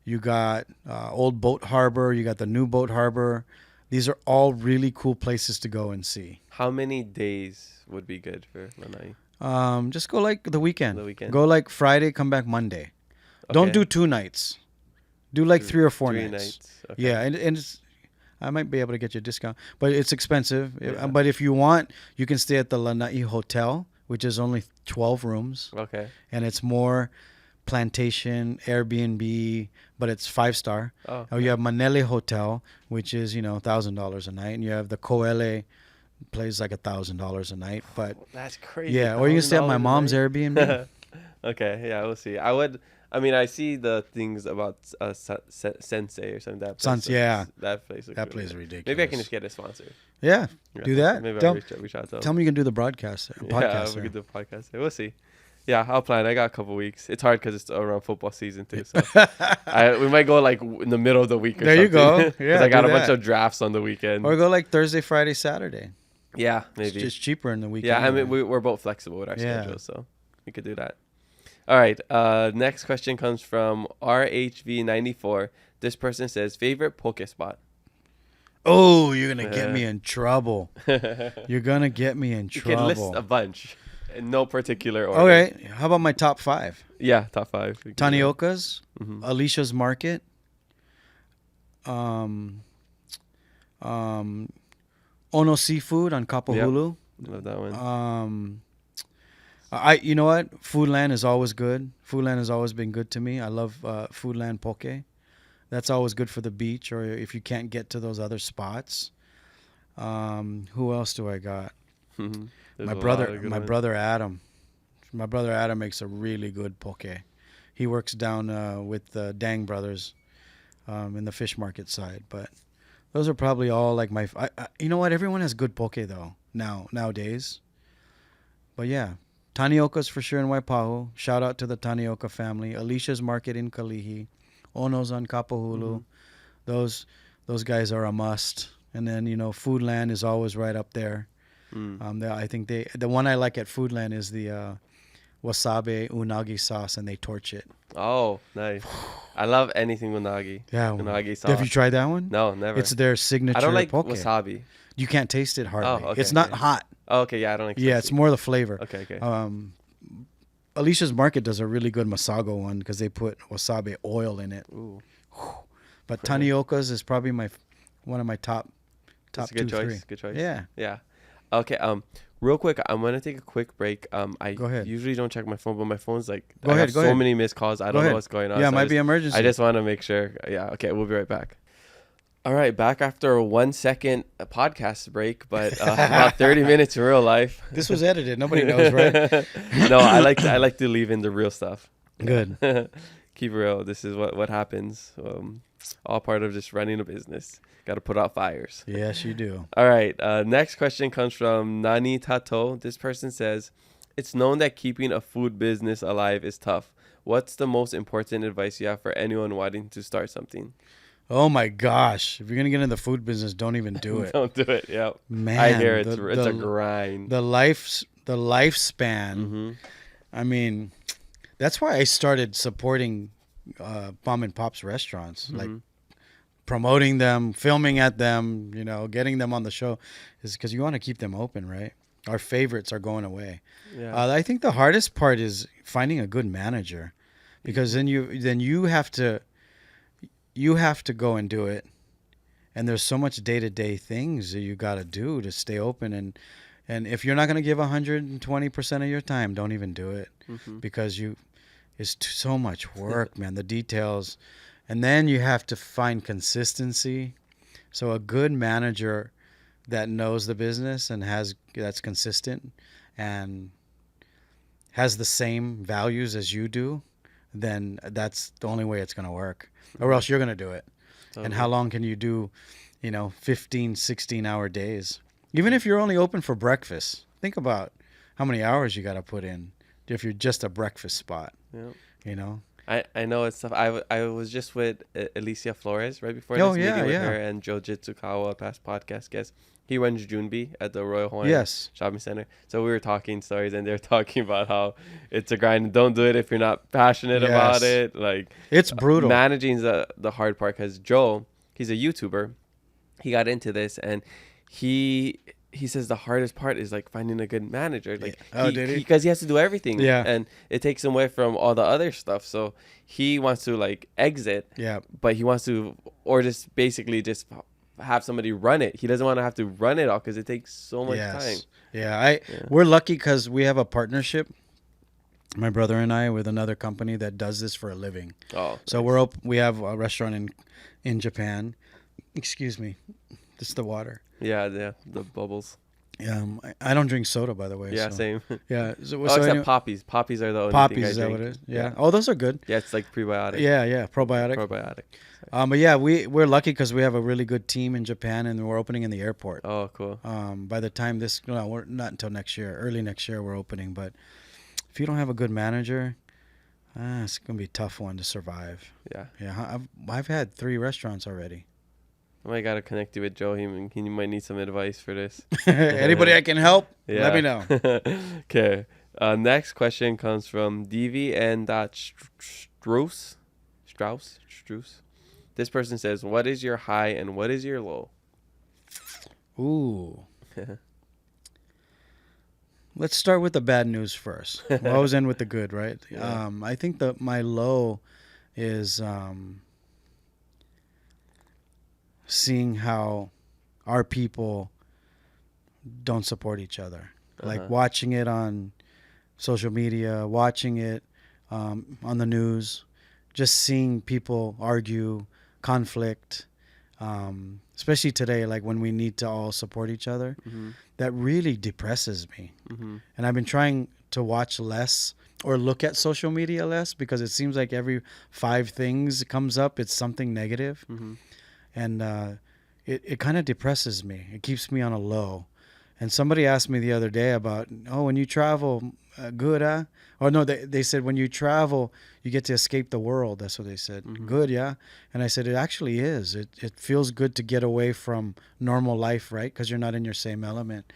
You got Old Boat Harbor. You got the New Boat Harbor. These are all really cool places to go and see. How many days would be good for Lanai? Just go like the weekend. Go like Friday, come back Monday. Okay. Don't do 2 nights. Do like 3 or 4 nights. Okay. Yeah, and it's, I might be able to get you a discount, but it's expensive. Yeah. But if you want, you can stay at the Lānaʻi Hotel, which is only 12 rooms. Okay. And it's more plantation, Airbnb, but it's 5-star. Oh, you have Manele Hotel, which is, $1,000 a night. And you have the Koele, plays like $1,000 a night. But that's crazy. Yeah, or you can stay at my mom's Airbnb. Okay, yeah, we'll see. I see the things about Sensei or something. That place. That place. That place is ridiculous. Maybe I can just get a sponsor. Yeah, do that. Maybe I'll reach out to them. Tell me you can do the podcast. Yeah, we can do a podcast. We'll see. Yeah, I'll plan. I got a couple weeks. It's hard because it's around football season too. So we might go like in the middle of the week or something. There you go. Yeah, I got a bunch of drafts on the weekend. Or go like Thursday, Friday, Saturday. Yeah, maybe. It's just cheaper in the weekend. Yeah, I mean we're both flexible with our schedules, so we could do that. All right. Next question comes from RHV94. This person says, favorite Poké spot? Oh, you're going to get me in trouble. You're going to get me in trouble. You can list a bunch in no particular order. Okay. How about my top 5? Yeah, top 5. Tanioka's, Alicia's Market, Ono Seafood on Kapahulu. Yep. Love that one. You know what? Foodland is always good. Foodland has always been good to me. I love Foodland Poké. That's always good for the beach, or if you can't get to those other spots. Who else do I got? My brother Adam. My brother Adam makes a really good Poké. He works down with the Dang Brothers in the fish market side. But those are probably all like my... you know what? Everyone has good Poké, though, nowadays. But yeah, Tanioka's for sure in Waipahu. Shout out to the Tanioka family. Alicia's Market in Kalihi. Ono's on Kapahulu. Those guys are a must. And then, Foodland is always right up there. I think the one I like at Foodland is the wasabi unagi sauce, and they torch it. Oh, nice. I love anything unagi. Yeah. Unagi sauce. Have you tried that one? No, never. It's their signature I don't like Poké. wasabi. You can't taste it hardly. Oh, okay, it's not hot. Oh, okay, yeah, I don't like Yeah, it's more the flavor. Okay. Alicia's Market does a really good masago one because they put wasabi oil in it. Ooh. But Tanioka's is probably one of my top That's a 2, good choice. 3. Good choice. Yeah. Okay. Real quick, I'm gonna take a quick break. I Go ahead. usually don't check my phone, but my phone's like Go I ahead, have go so ahead. many missed calls. I don't know what's going on. Yeah, so might be emergency. I just want to make sure. Yeah. Okay. We'll be right back. All right, back after a 1 second podcast break, but about 30 minutes in real life. This was edited. Nobody knows, right? No, I like to leave in the real stuff. Good. Keep it real. This is what happens. All part of just running a business. Got to put out fires. Yes, you do. All right. Next question comes from Nani Tato. This person says, it's known that keeping a food business alive is tough. What's the most important advice you have for anyone wanting to start something? Oh my gosh! If you're gonna get in the food business, don't even do it. Don't do it. Yeah, man. I hear it's a grind. The lifespan. Mm-hmm. I mean, that's why I started supporting mom and pops restaurants, like promoting them, filming at them, getting them on the show, is because you want to keep them open, right? Our favorites are going away. Yeah. I think the hardest part is finding a good manager, because then you have to go and do it, and there's so much day-to-day things that you got to do to stay open, and if you're not going to give 120% of your time, don't even do it, because it's so much work, man, the details. And then you have to find consistency. So a good manager that knows the business and that's consistent and has the same values as you do, then that's the only way it's going to work. Or else you're going to do it. Totally. And how long can you do, 15, 16-hour days? Even if you're only open for breakfast, think about how many hours you got to put in if you're just a breakfast spot. Yeah. I know it's tough. I was just with Alicia Flores right before this meeting with her and Joe Jitsukawa, past podcast guest. He runs Junbi at the Royal Hawaiian Shopping Center. So we were talking stories, and they're talking about how it's a grind. Don't do it if you're not passionate about it. Like, it's brutal. Managing's the hard part, because Joe, he's a YouTuber. He got into this, and he says the hardest part is like finding a good manager. Like, because he has to do everything. Yeah. And it takes him away from all the other stuff. So he wants to like exit. Yeah. But he wants to, or just basically just have somebody run it. He doesn't want to have to run it all because it takes so much time. Yeah. We're lucky because we have a partnership, my brother and I, with another company that does this for a living. Oh. So we have a restaurant in Japan. Excuse me. This is the water. Yeah, the bubbles. I don't drink soda, by the way. Yeah, so. same. Yeah. Except poppies. Poppies are the only poppies, thing I is that drink. What it is? Yeah. Oh, those are good. Yeah, it's like prebiotic. Yeah. Probiotic. But yeah, we're lucky because we have a really good team in Japan, and we're opening in the airport. Oh, cool. By the time we're not until next year. Early next year we're opening. But if you don't have a good manager, it's gonna be a tough one to survive. Yeah. Yeah. I've had 3 restaurants already. I might gotta connect you with Joe. He might need some advice for this. Anybody I can help? Yeah. Let me know. Okay. Next question comes from DVN.Strauss. This person says, what is your high and what is your low? Ooh. Let's start with the bad news first. We'll always end with the good, right? Yeah. I think that my low is seeing how our people don't support each other. Like watching it on social media, watching it on the news, just seeing people argue, conflict, especially today, like when we need to all support each other. That really depresses me. And I've been trying to watch less or look at social media less, because it seems like every 5 things comes up, it's something negative. And it kind of depresses me. It keeps me on a low. And somebody asked me the other day about, when you travel, good, huh? Or no, they said when you travel, you get to escape the world. That's what they said. Good, yeah? And I said, it actually is. It feels good to get away from normal life, right? Because you're not in your same element.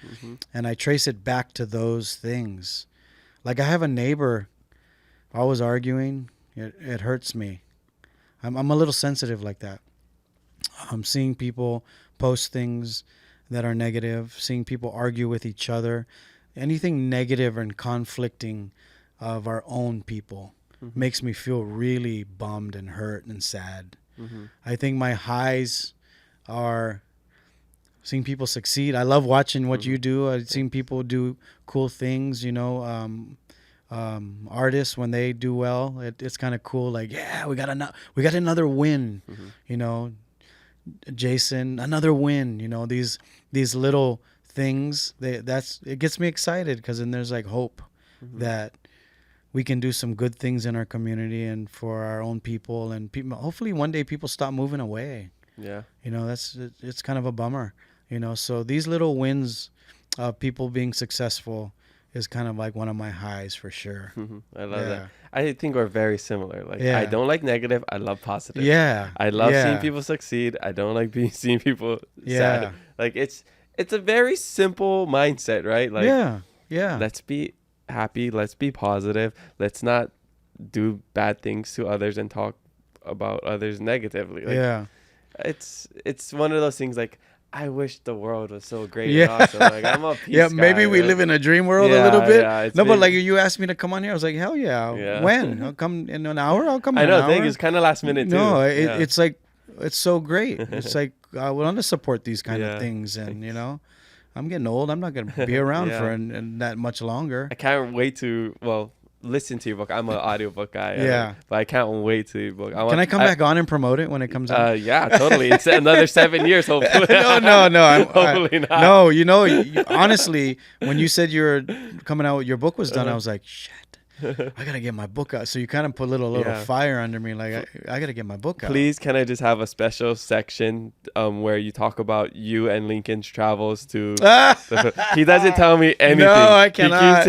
And I trace it back to those things. Like I have a neighbor always arguing. It hurts me. I'm a little sensitive like that. I'm seeing people post things that are negative, seeing people argue with each other. Anything negative and conflicting of our own people makes me feel really bummed and hurt and sad. I think my highs are seeing people succeed. I love watching what you do. I've seen people do cool things, artists, when they do well, it's kind of cool. Like, yeah, we got another win, Jason, another win, these little things, it gets me excited, because then there's like hope that we can do some good things in our community and for our own people, and people, hopefully one day people stop moving away. It's kind of a bummer, so these little wins of people being successful is kind of like one of my highs for sure. I love that. I think we're very similar. Like, Yeah. I don't like negative. I love positive. Yeah. I love Yeah. seeing people succeed. I don't like seeing people Yeah. sad. Like, it's a very simple mindset, right? Like, yeah. let's be happy. Let's be positive. Let's not do bad things to others and talk about others negatively. Like, it's one of those things, like, I wish the world was so great and awesome. Like, I'm a peace guy. Maybe we live in a dream world a little bit. But like you asked me to come on here, I was like, hell yeah. When? I'll come in an hour. I'll come in an hour. I know. I think it's kind of last minute too. No, it's like, it's so great. It's like, I want to support these kind of things. And, I'm getting old. I'm not going to be around for that much longer. I can't wait to, listen to your book. I'm an audiobook guy. But I can't wait to your book. Can I come back on and promote it when it comes out? Yeah, totally. It's another 7 years, hopefully. No. Hopefully not. No, honestly, when you said you were coming out, your book was done, I was like, shit, I got to get my book out. So you kind of put a little fire under me. Like, I got to get my book out. Please, can I just have a special section where you talk about you and Lincoln's travels to... He doesn't tell me anything. No, I cannot.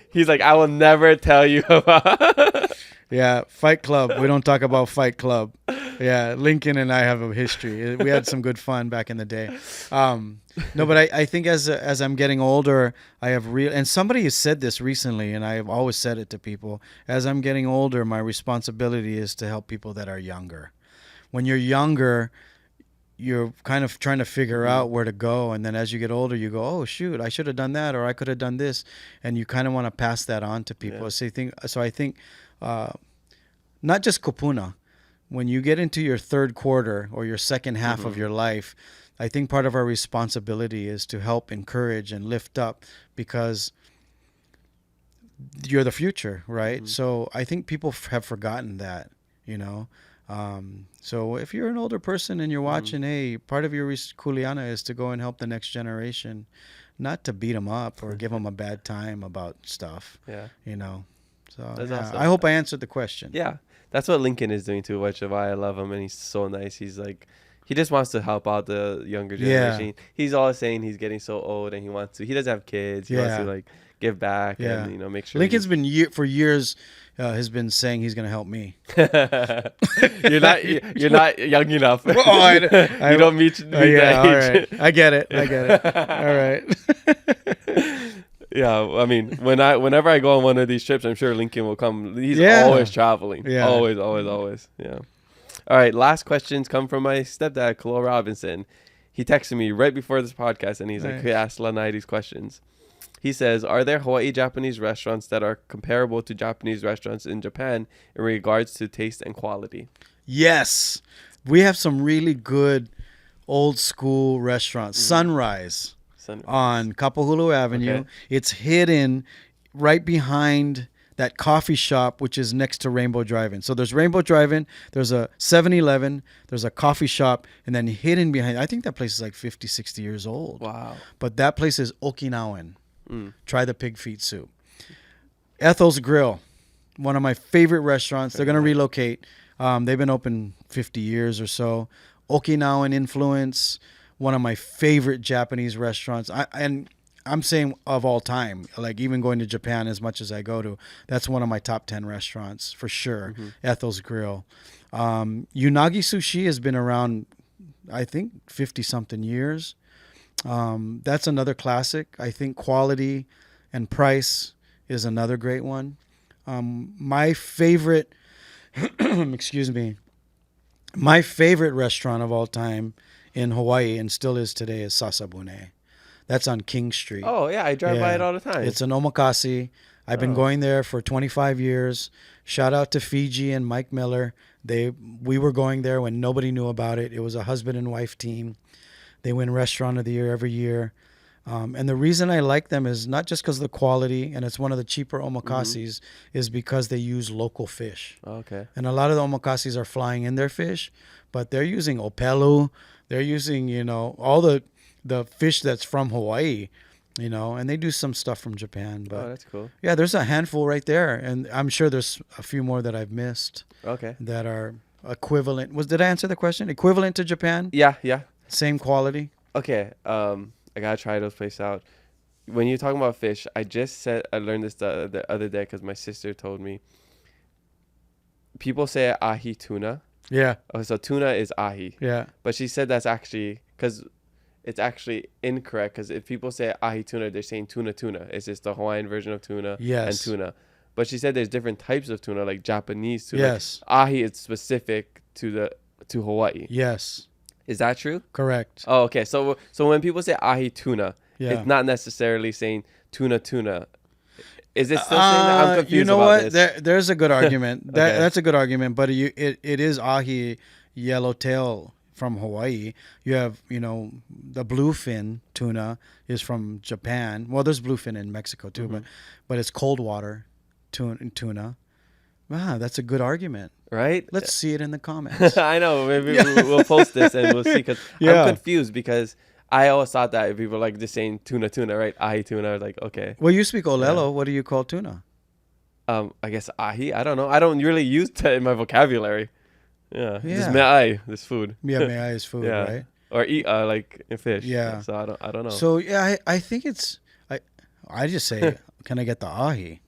He's like, I will never tell you about... Yeah, Fight Club. We don't talk about Fight Club. Yeah, Lincoln and I have a history. We had some good fun back in the day. No, but I think as I'm getting older, I have and somebody has said this recently, and I have always said it to people. As I'm getting older, my responsibility is to help people that are younger. When you're younger, you're kind of trying to figure out where to go, and then as you get older, you go, oh shoot, I should have done that, or I could have done this, and you kind of want to pass that on to people. So I think not just kupuna. When you get into your third quarter or your second half of your life, I think part of our responsibility is to help encourage and lift up, because you're the future, right? So I think people have forgotten that, so if you're an older person and you're watching, hey, part of your kuleana is to go and help the next generation, not to beat them up or give them a bad time about stuff. So awesome. I hope I answered the question. Yeah, that's what Lincoln is doing too, which is why I love him, and he's so nice. He's like, he just wants to help out the younger generation. He's always saying he's getting so old and he doesn't have kids. He wants to like give back and make sure. Lincoln's been for years has been saying he's going to help me. You're not young enough. You don't meet that age. All right. I get it. All right. Yeah, I mean, whenever I go on one of these trips, I'm sure Lincoln will come. He's always traveling. Yeah. Always. Yeah. All right, last questions come from my stepdad, Khalil Robinson. He texted me right before this podcast, and he's like, "Hey, ask Lanai these questions." He says, "Are there Hawaii Japanese restaurants that are comparable to Japanese restaurants in Japan in regards to taste and quality?" Yes, we have some really good old school restaurants. Sunrise on Kapahulu Avenue. Okay. It's hidden right behind that coffee shop, which is next to Rainbow Drive-In. So there's Rainbow Drive-In, there's a 7-Eleven, there's a coffee shop, and then hidden behind, I think that place is like 50, 60 years old. Wow. But that place is Okinawan. Try the pig feet soup. Ethel's Grill, one of my favorite restaurants. They're going to relocate. They've been open 50 years or so. Okinawan influence, one of my favorite Japanese restaurants. I'm saying of all time, like even going to Japan as much as I go to, that's one of my top 10 restaurants for sure. Ethel's Grill. Unagi Sushi has been around, I think, 50 something years. That's another classic. I think quality and price is another great one. My favorite, excuse me, my favorite restaurant of all time in Hawaii, and still is today, is Sasabune. That's on King Street. Oh, yeah. I drive by it all the time. It's an omakase. I've been going there for 25 years. Shout out to Fiji and Mike Miller. We were going there when nobody knew about it. It was a husband and wife team. They win Restaurant of the Year every year. And the reason I like them is not just because of the quality, and it's one of the cheaper omakases, is because they use local fish. Okay. And a lot of the omakases are flying in their fish, but they're using opelu. They're using, all the fish that's from Hawaii, and they do some stuff from Japan. But that's cool. Yeah, there's a handful right there, and I'm sure there's a few more that I've missed. Okay. That are equivalent. Did I answer the question? Equivalent to Japan? Yeah. Same quality? Okay. I gotta try those places out. When you're talking about fish, I learned this the other day because my sister told me. People say ahi tuna. Yeah. Oh, so tuna is ahi. Yeah. But she said that's actually because it's actually incorrect, because if people say ahi tuna, they're saying tuna. It's just the Hawaiian version of tuna and tuna. But she said there's different types of tuna, like Japanese tuna. Yes. Ahi is specific to Hawaii. Yes. Is that true? Correct. Oh, okay. So when people say ahi tuna, it's not necessarily saying tuna. Is it still saying that? I'm confused. You know about what? This. There's a good argument. Okay. That's a good argument. But it is ahi yellowtail from Hawaii. You have, the bluefin tuna is from Japan. Well, there's bluefin in Mexico too, but it's cold water tuna. Wow, that's a good argument. Right? Let's see it in the comments. I know. Maybe we'll post this and we'll see. Because I'm confused, because I always thought that if people like just saying tuna, right? Ahi tuna. I was like, okay. Well, you speak Olelo. Yeah. What do you call tuna? I guess ahi. I don't know. I don't really use that in my vocabulary. Yeah. Just me'ai, this food. Yeah, me'ai is food, right? Or eat like in fish. Yeah. So I don't know. So yeah, I think it's I just say, can I get the ahi?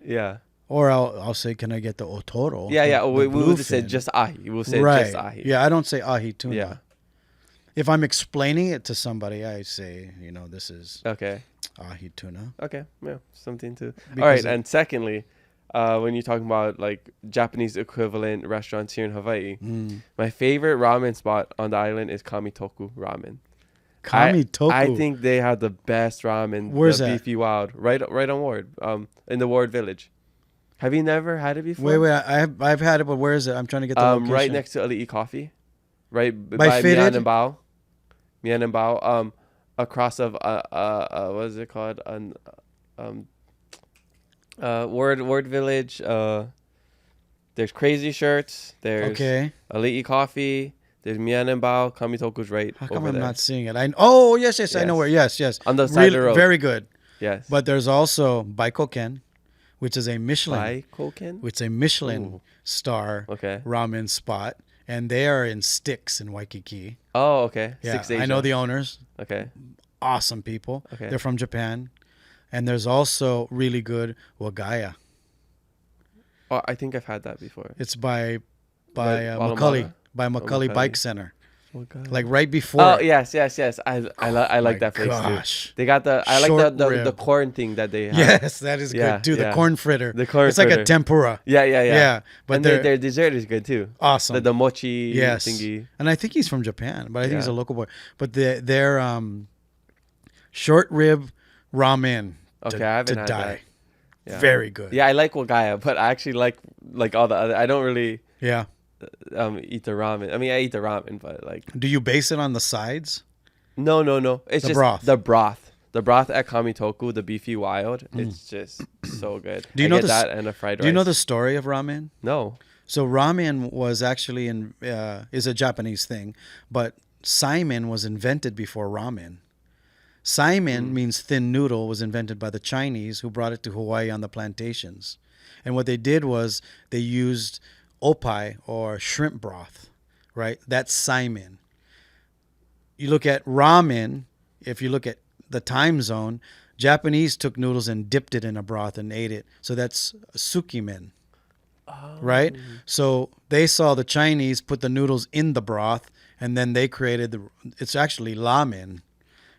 Yeah. Or I'll say, can I get the otoro? Yeah. We would say just ahi. We'll say just ahi. Yeah, I don't say ahi tuna. Yeah. If I'm explaining it to somebody, I say, this is ahi tuna. Okay. Yeah. Something to. All right. And secondly, when you're talking about like Japanese equivalent restaurants here in Hawaii, my favorite ramen spot on the island is Kamitoku Ramen. Kamitoku. I think they have the best ramen. Where's that? Beefy Wild, right on Ward, in the Ward Village. Have you never had it before? Wait, I've had it, but where is it? I'm trying to get the location. Right next to Lānaʻi Coffee, right by Mian and Bao, across of what is it called? Ward Village. There's Crazy Shirts. There's Lānaʻi Coffee. There's Mian and Bao. Kamitoku's right over there. How come I'm not seeing it? Yes, I know where. Yes. On the side of the road. Very good. Yes. But there's also Baikoken, which is a Michelin. Baikoken? Which is a Michelin star ramen spot. And they are in Styx in Waikiki. Oh, okay. Yeah, Styx Asia. I know the owners. Okay. Awesome people. Okay. They're from Japan. And there's also really good Wagaya. Oh, I think I've had that before. It's by Macaulay Bike Center. Like right before. Oh yes. I like that place gosh. too. They got I like the corn thing that they have. Yes, that is good too. The corn fritter. It's like a tempura. Yeah. But and their dessert is good too. Awesome. The mochi thingy. And I think he's from Japan, but I think he's a local boy. But their short rib ramen. Okay, I haven't had die. That. Yeah. Very good. Yeah, I like wagaya, but I actually like all the other. I don't really eat the ramen. I mean, I eat the ramen, but like. Do you base it on the sides? No. It's the just broth. The broth. The broth at Kamitoku, the beefy wild. It's just so good. Do you know that and a fried rice? Do you know the story of ramen? No. So ramen was actually is a Japanese thing, but saimin was invented before ramen. Saimin means thin noodle, was invented by the Chinese who brought it to Hawaii on the plantations. And what they did was they used opai or shrimp broth, right? That's saimin. You look at ramen, if you look at the time zone, Japanese took noodles and dipped it in a broth and ate it. So that's sukimen, right? So they saw the Chinese put the noodles in the broth and then they created it's actually ramen.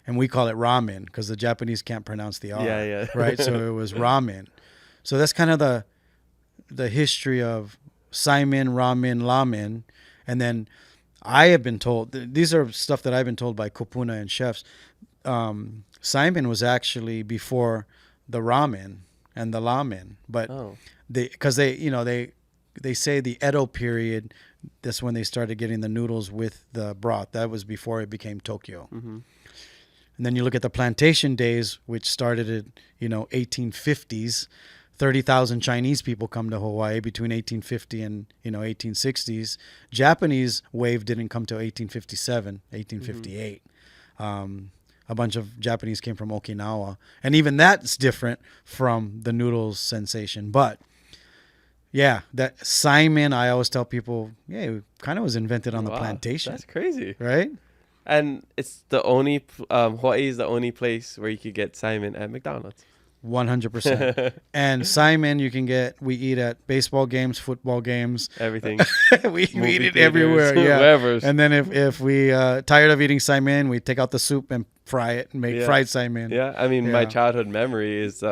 And we call it ramen because the Japanese can't pronounce the R. Yeah. Right? So it was ramen. So that's kind of the history of saimin, ramen, lamen. And then I have been told, these are stuff that I've been told by kupuna and chefs. Saimin was actually before the ramen and the lamen. But because they say the Edo period, that's when they started getting the noodles with the broth. That was before it became Tokyo. Mm-hmm. And then you look at the plantation days, which started at 1850s. 30,000 Chinese people come to Hawaii between 1850 and 1860s. Japanese wave didn't come till 1857, 1858. A bunch of Japanese came from Okinawa, and even that's different from the noodles sensation. But yeah, that saimin, I always tell people, it kind of was invented on the plantation. That's crazy, right? And it's the only Hawaii is the only place where you could get saimin at McDonald's. 100%. And saimin we eat at baseball games, football games, everything. we eat it everywhere. Yeah. Wherever. And then if we tired of eating saimin, we take out the soup and fry it and make fried saimin. Yeah, I mean my childhood memory is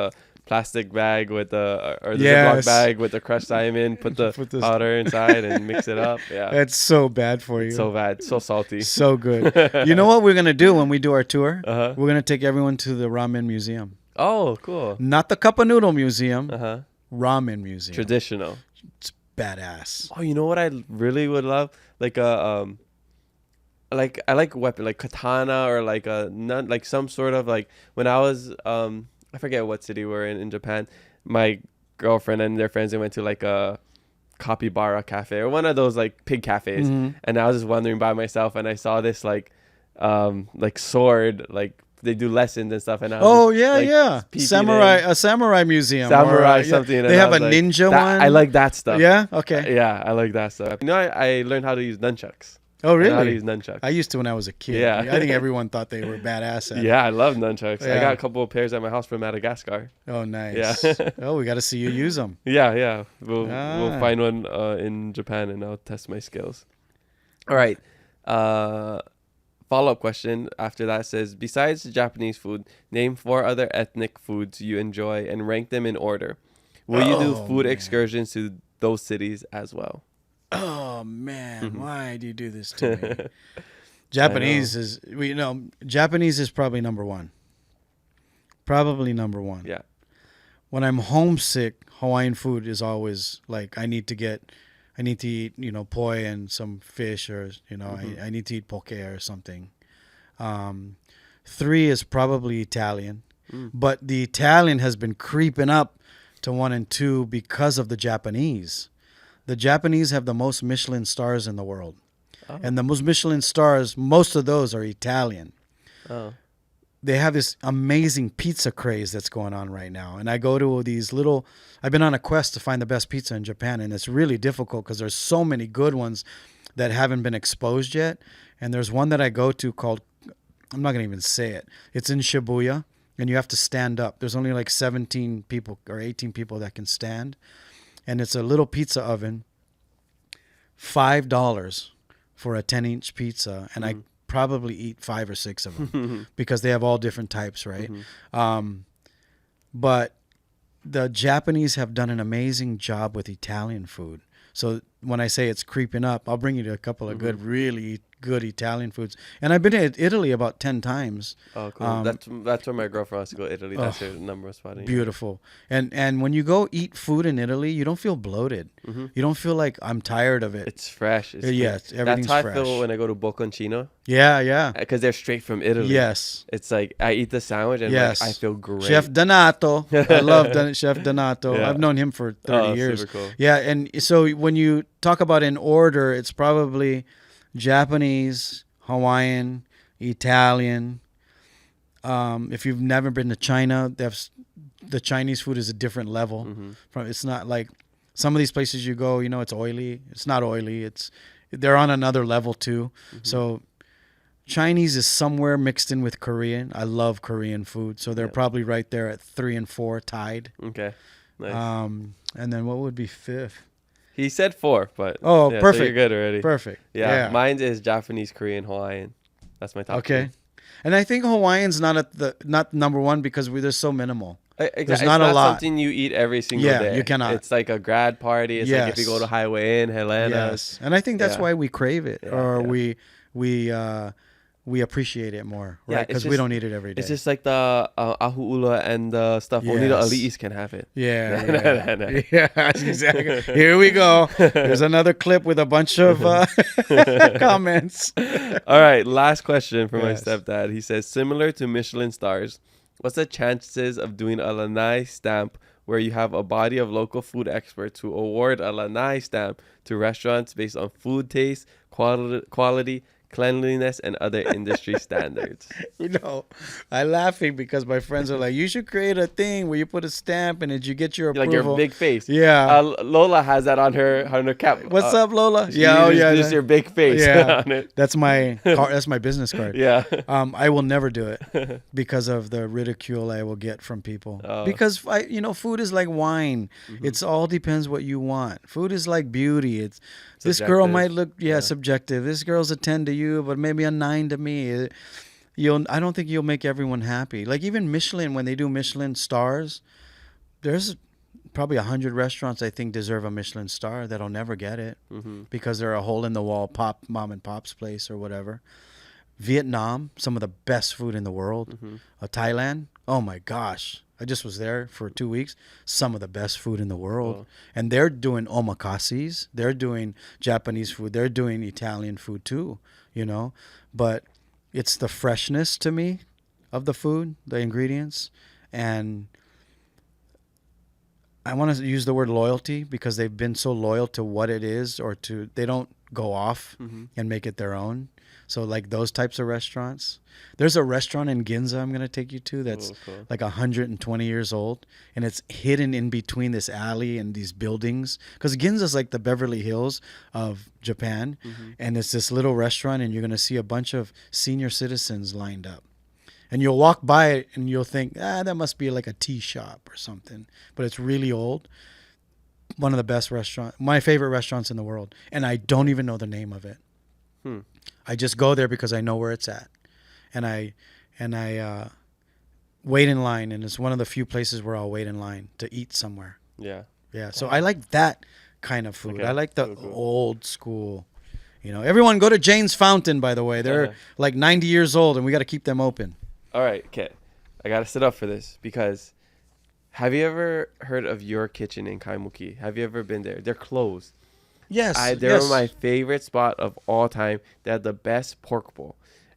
plastic bag with the Ziploc bag with the crushed saimin, put the powder inside and mix it up. Yeah, it's so bad for you. So bad, so salty. So good. You know what we're gonna do when we do our tour? We're gonna take everyone to the ramen museum. Oh, cool. Not the cup of noodle museum. Ramen museum. Traditional. It's badass. Oh, you know what I really would love? Like a like I like weapon like katana or like some sort of like when I was I forget what city we're in Japan. My girlfriend and their friends, they went to like a capybara cafe or one of those like pig cafes. And I was just wandering by myself and I saw this like sword, like they do lessons and stuff. And I was a samurai museum. Something. They have a ninja one. I like that stuff. Yeah. Okay. Yeah, I like that stuff. I learned how to use nunchucks. Oh, really? How to use nunchucks. I used to when I was a kid. Yeah. I think everyone thought they were badass at it. Yeah, I love nunchucks. Yeah. I got a couple of pairs at my house from Madagascar. Oh, nice. Yeah. Oh, we got to see you use them. Yeah. We'll find one in Japan and I'll test my skills. All right. Follow-up question after that says, besides Japanese food, name 4 other ethnic foods you enjoy and rank them in order. Will you do food excursions to those cities as well? Oh, man. Why do you do this to me? Japanese is probably number one. Probably number one. Yeah. When I'm homesick, Hawaiian food is always like, I need to eat, poi and some fish or, I need to eat poké or something. 3 is probably Italian. But the Italian has been creeping up to 1 and 2 because of the Japanese. The Japanese have the most Michelin stars in the world. Oh. And the most Michelin stars, most of those are Italian. Oh. They have this amazing pizza craze that's going on right now. And I go to I've been on a quest to find the best pizza in Japan, and it's really difficult because there's so many good ones that haven't been exposed yet. And there's one that I go to called, I'm not going to even say it. It's in Shibuya, and you have to stand up. There's only like 17 people or 18 people that can stand. And it's a little pizza oven, $5 for a 10-inch pizza, and I probably eat 5 or 6 of them because they have all different types, right? But the Japanese have done an amazing job with Italian food. So when I say it's creeping up, I'll bring you to a couple of really good Italian foods. And I've been to Italy about 10 times. Oh, cool. That's where my girlfriend wants to go, Italy. That's her number one spot. Beautiful. And when you go eat food in Italy, you don't feel bloated. You don't feel like I'm tired of it. It's fresh. Everything's That's how fresh. I feel when I go to Bocconcino. Yeah. Because they're straight from Italy. Yes. It's like I eat the sandwich and like, I feel great. Chef Donato. I love Chef Donato. Yeah. I've known him for 30 years. Super cool. Yeah, and so when you talk about in order, it's probably Japanese, Hawaiian, Italian. If you've never been to China, the Chinese food is a different level. It's not like some of these places you go, it's oily. It's not oily. They're on another level too. So Chinese is somewhere mixed in with Korean. I love Korean food, so they're probably right there at 3 and 4 tied. Okay, nice. And then what would be 5th? He said 4, but perfect. So you're good already. Perfect. Yeah, mine is Japanese, Korean, Hawaiian. That's my top. Okay, 3. And I think Hawaiian's not number 1 because they're so minimal. Exactly. There's it's not a lot. Something you eat every single day. Yeah, you cannot. It's like a grad party. It's like if you go to Highway Inn, Helena's. Yes, and I think that's why we crave it, we appreciate it more, right? Because we don't eat it every day. It's just like the ahu'ula and the stuff. Only the elites can have it. Yeah, exactly. Here we go. There's another clip with a bunch of comments. All right, last question for my stepdad. He says, similar to Michelin stars, what's the chances of doing a Lanai stamp where you have a body of local food experts who award a Lanai stamp to restaurants based on food taste, quality, cleanliness, and other industry standards? I'm laughing because my friends are like, you should create a thing where you put a stamp and you get your approval. Like your big face. Yeah. Lola has that on her cap. What's up, Lola? Just your big face on it. That's my that's my business card. Yeah. I will never do it because of the ridicule I will get from people. Because food is like wine. It's all depends what you want. Food is like beauty. It's subjective. This girl might look subjective. This girl's a 10 to you, but maybe a 9 to me. I don't think you'll make everyone happy. Like even Michelin, when they do Michelin stars, there's probably 100 restaurants I think deserve a Michelin star that'll never get it because they're a hole in the wall mom and pop's place or whatever. Vietnam, some of the best food in the world. Thailand, oh my gosh. I just was there for 2 weeks. Some of the best food in the world. And they're doing omakases. They're doing Japanese food. They're doing Italian food too, But it's the freshness to me of the food, the ingredients. And I want to use the word loyalty because they've been so loyal to what it is they don't go off and make it their own. So like those types of restaurants. There's a restaurant in Ginza I'm going to take you to that's like 120 years old. And it's hidden in between this alley and these buildings. Because Ginza's like the Beverly Hills of Japan. And it's this little restaurant and you're going to see a bunch of senior citizens lined up. And you'll walk by it and you'll think, that must be like a tea shop or something. But it's really old. One of the best restaurants, my favorite restaurants in the world. And I don't even know the name of it. I just go there because I know where it's at, and I wait in line, and it's one of the few places where I'll wait in line to eat somewhere. Yeah. So I like that kind of food. I like the old school. Everyone go to Jane's Fountain. By the way, they're like 90 years old, and we got to keep them open. All right, okay. I got to sit up for this because have you ever heard of Your Kitchen in Kaimuki? Have you ever been there? They're closed. Yes. They were my favorite spot of all time. They had the best pork bowl.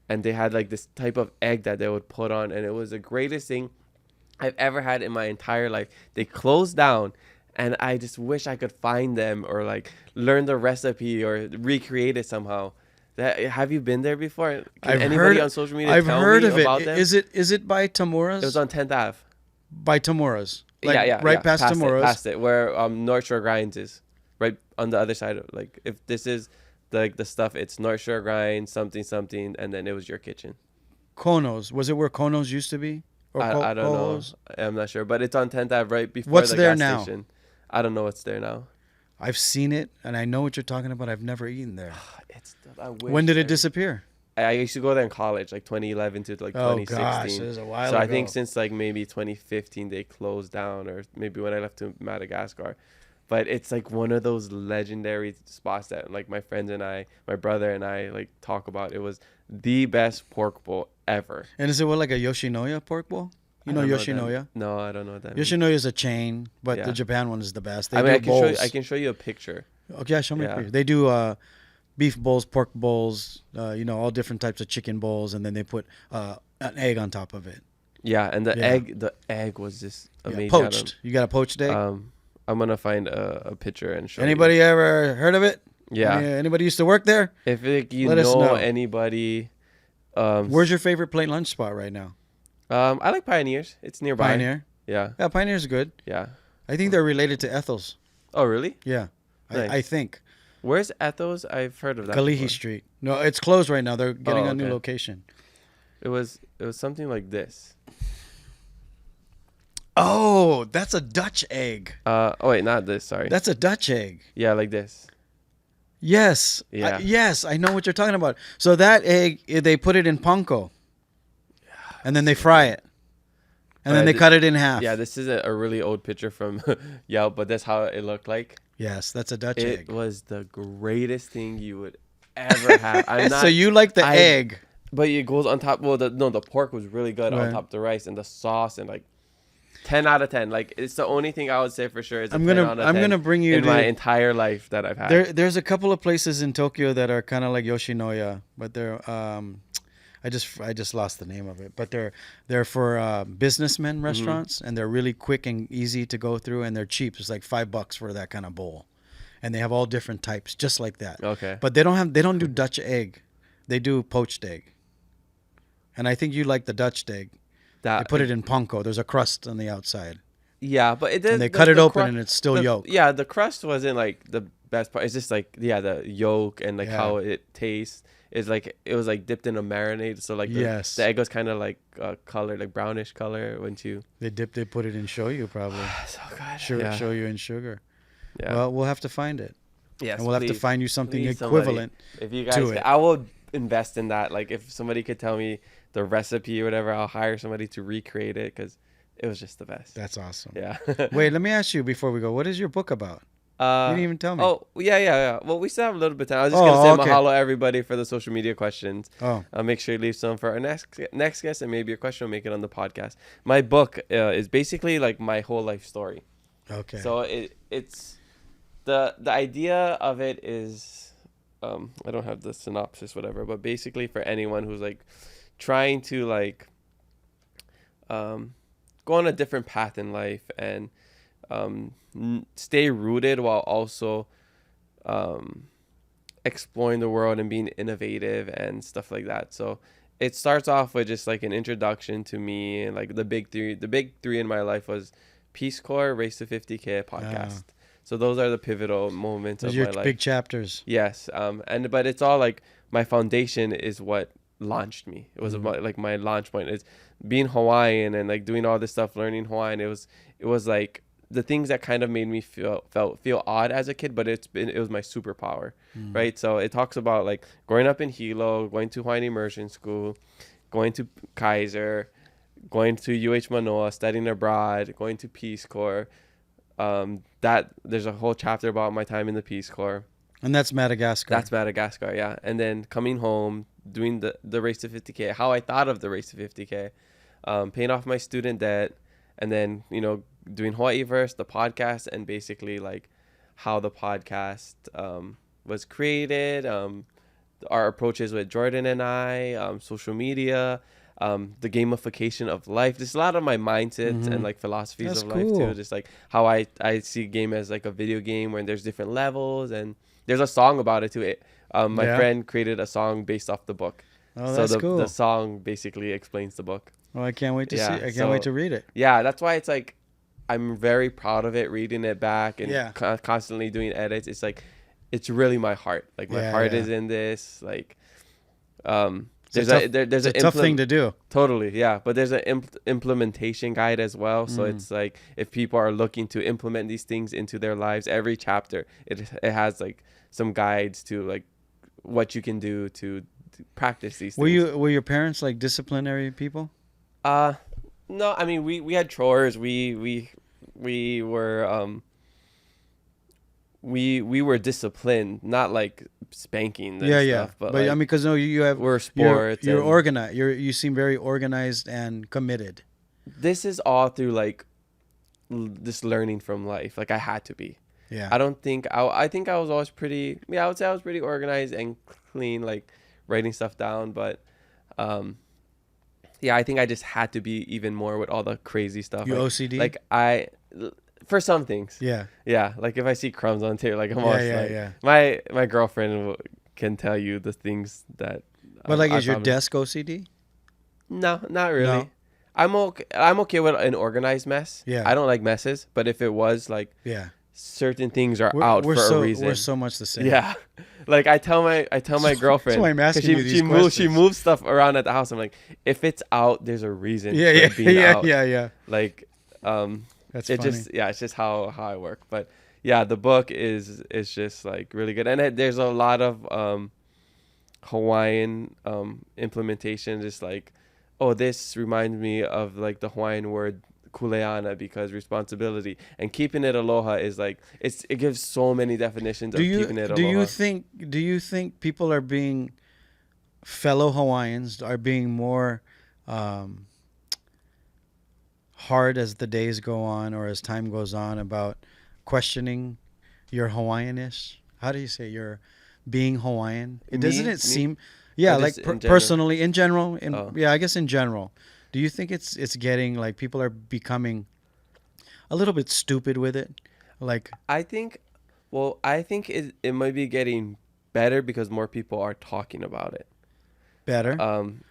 And they had like this type of egg that they would put on. And it was the greatest thing I've ever had in my entire life. They closed down. And I just wish I could find them or like learn the recipe or recreate it somehow. Have you been there before? Can anybody on social media tell me about them? Is it by Tamura's? It was on 10th Ave. By Tamura's. Right past Tamura's. Past it, where North Shore Grinds is. Right on the other side of if this is the stuff, it's North Shore Grind, something, and then it was Your Kitchen. Kono's. Was it where Kono's used to be? Or I don't know. I'm not sure. But it's on 10th Ave right before what's the there gas now? Station. I don't know what's there now. I've seen it, and I know what you're talking about. I've never eaten there. When did it disappear? I used to go there in college, like 2011 to like 2016. Gosh, it was a while ago. ago. I think since like maybe 2015 they closed down, or maybe when I left to Madagascar. But it's like one of those legendary spots that like my friends and I, my brother and I like talk about. It was the best pork bowl ever. And is it like a Yoshinoya pork bowl? You know Yoshinoya? No, I don't know what that means. Yoshinoya is a chain, but the Japan one is the best. They I can show you a picture. Okay, yeah, show me a picture. They do beef bowls, pork bowls, all different types of chicken bowls, and then they put an egg on top of it. Yeah, and the egg was just amazing. Yeah, poached. You got a poached egg? I'm gonna find a picture and show Anybody you. ever heard of it? Yeah. Anybody used to work there? If you know anybody. Where's your favorite plate lunch spot right now? I like Pioneers. It's nearby. Pioneer? Yeah. Yeah, Pioneer's good. Yeah. I think they're related to Ethel's. Oh, really? Yeah. Nice. I think. Where's Ethel's? I've heard of that. Kalihi Street. No, it's closed right now. They're getting a new location. It was something like this. Oh, that's a Dutch egg. Oh wait, not this. Sorry. That's a Dutch egg. Yeah, like this. Yes. Yeah. Yes, I know what you're talking about. So that egg, they put it in panko, and then they fry it, and then they cut it in half. Yeah, this is a really old picture from Yelp, but that's how it looked like. Yes, that's a Dutch egg. It was the greatest thing you would ever have. So you like the egg, but it goes on top. Well, the pork was really good on top of the rice, and the sauce, and like 10 out of 10. Like, it's the only thing I would say for sure is I'm gonna bring you in my entire life that I've had. There's a couple of places in Tokyo that are kind of like Yoshinoya, but they're I just lost the name of it, but they're for businessmen restaurants, and they're really quick and easy to go through, and they're cheap. It's like $5 for that kind of bowl, and they have all different types, just like that. Okay. But they don't do Dutch egg, they do poached egg, and I think you like the Dutch egg. They put it in panko. There's a crust on the outside. Yeah, but and they cut it open and it's still yolk. Yeah, the crust wasn't like the best part. It's just like the yolk and like how it tastes. Is like it was like dipped in a marinade, so like the egg was kind of like colored, like brownish color. They put it in shoyu probably. So good. Shoyu and sugar. Yeah. Well, we'll have to find it. Yes, and we'll have to find you something equivalent. If you guys, I will invest in that. Like if somebody could tell me the recipe or whatever, I'll hire somebody to recreate it because it was just the best. That's awesome. Yeah. Wait, let me ask you before we go. What is your book about? You didn't even tell me. Oh, yeah. Well, we still have a little bit of time. I was just going to say mahalo everybody for the social media questions. Make sure you leave some for our next guest, and maybe a question will make it on the podcast. My book is basically like my whole life story. Okay. So it's the idea of it is, I don't have the synopsis, whatever, but basically for anyone who's like trying to like go on a different path in life and stay rooted while also exploring the world and being innovative and stuff like that. So it starts off with just like an introduction to me and like the big three in my life was Peace Corps, Race to 50K, podcast. So those are the pivotal moments of my life. Big chapters. Yes. But it's all like my foundation is what launched me. It was about like my launch point is being Hawaiian and like doing all this stuff, learning Hawaiian. It was like the things that kind of made me feel odd as a kid, but it was my superpower, right? So it talks about like growing up in Hilo, going to Hawaiian immersion school, going to Kaiser, going to UH Manoa, studying abroad, going to Peace Corps. That there's a whole chapter about my time in the Peace Corps. And that's Madagascar. That's Madagascar, yeah. And then coming home, doing the Race to 50K, how I thought of the Race to 50K, paying off my student debt, and then, doing Hawaiiverse, the podcast, and basically like how the podcast was created, our approaches with Jordan and I, social media, the gamification of life. There's a lot of my mindsets and like philosophies of life too. Just like how I see game as like a video game where there's different levels, and there's a song about it too. My friend created a song based off the book. Oh, that's cool. The song basically explains the book. Well, I can't wait to see. I can't wait to read it. Yeah, that's why it's like I'm very proud of it. Reading it back and constantly doing edits. It's like it's really my heart. Like my heart is in this. Like, There's a tough thing to do. Totally, yeah. But there's an implementation guide as well. So it's like if people are looking to implement these things into their lives, every chapter it has like some guides to like what you can do to practice these things. Were your parents like disciplinary people? No, I mean we had chores. We were we were disciplined, not like spanking and stuff, but like, I mean, because you have we're sports. You're organized. You seem very organized and committed. This is all through like this learning from life. Like I had to be. Yeah. I think I was always pretty. Yeah, I would say I was pretty organized and clean, like writing stuff down. But yeah, I think I just had to be even more with all the crazy stuff. You like, OCD? Like for some things. Yeah. Yeah. Like if I see crumbs on the table, like I'm always yeah. My girlfriend can tell you the things that. But like, is your desk OCD? No, not really. No. I'm okay with an organized mess. Yeah. I don't like messes, but if it was like. Yeah. Certain things are out for a reason. We're so much the same. Yeah. Like I tell my girlfriend. That's why I'm asking you these questions. She moves stuff around at the house. I'm like, if it's out, there's a reason. Yeah. Like, that's it funny. it's just how I work. But yeah, the book is just like really good, and there's a lot of Hawaiian implementation. Just like, oh, this reminds me of like the Hawaiian word kuleana, because responsibility, and keeping it aloha is like it gives so many definitions of keeping it aloha. Do you think people are being fellow Hawaiians are being more hard as the days go on or as time goes on about questioning your Hawaiianish? How do you say your being Hawaiian? Doesn't it seem like personally in general I guess in general. Do you think it's getting like people are becoming a little bit stupid with it? Like I think it might be getting better because more people are talking about it. Better.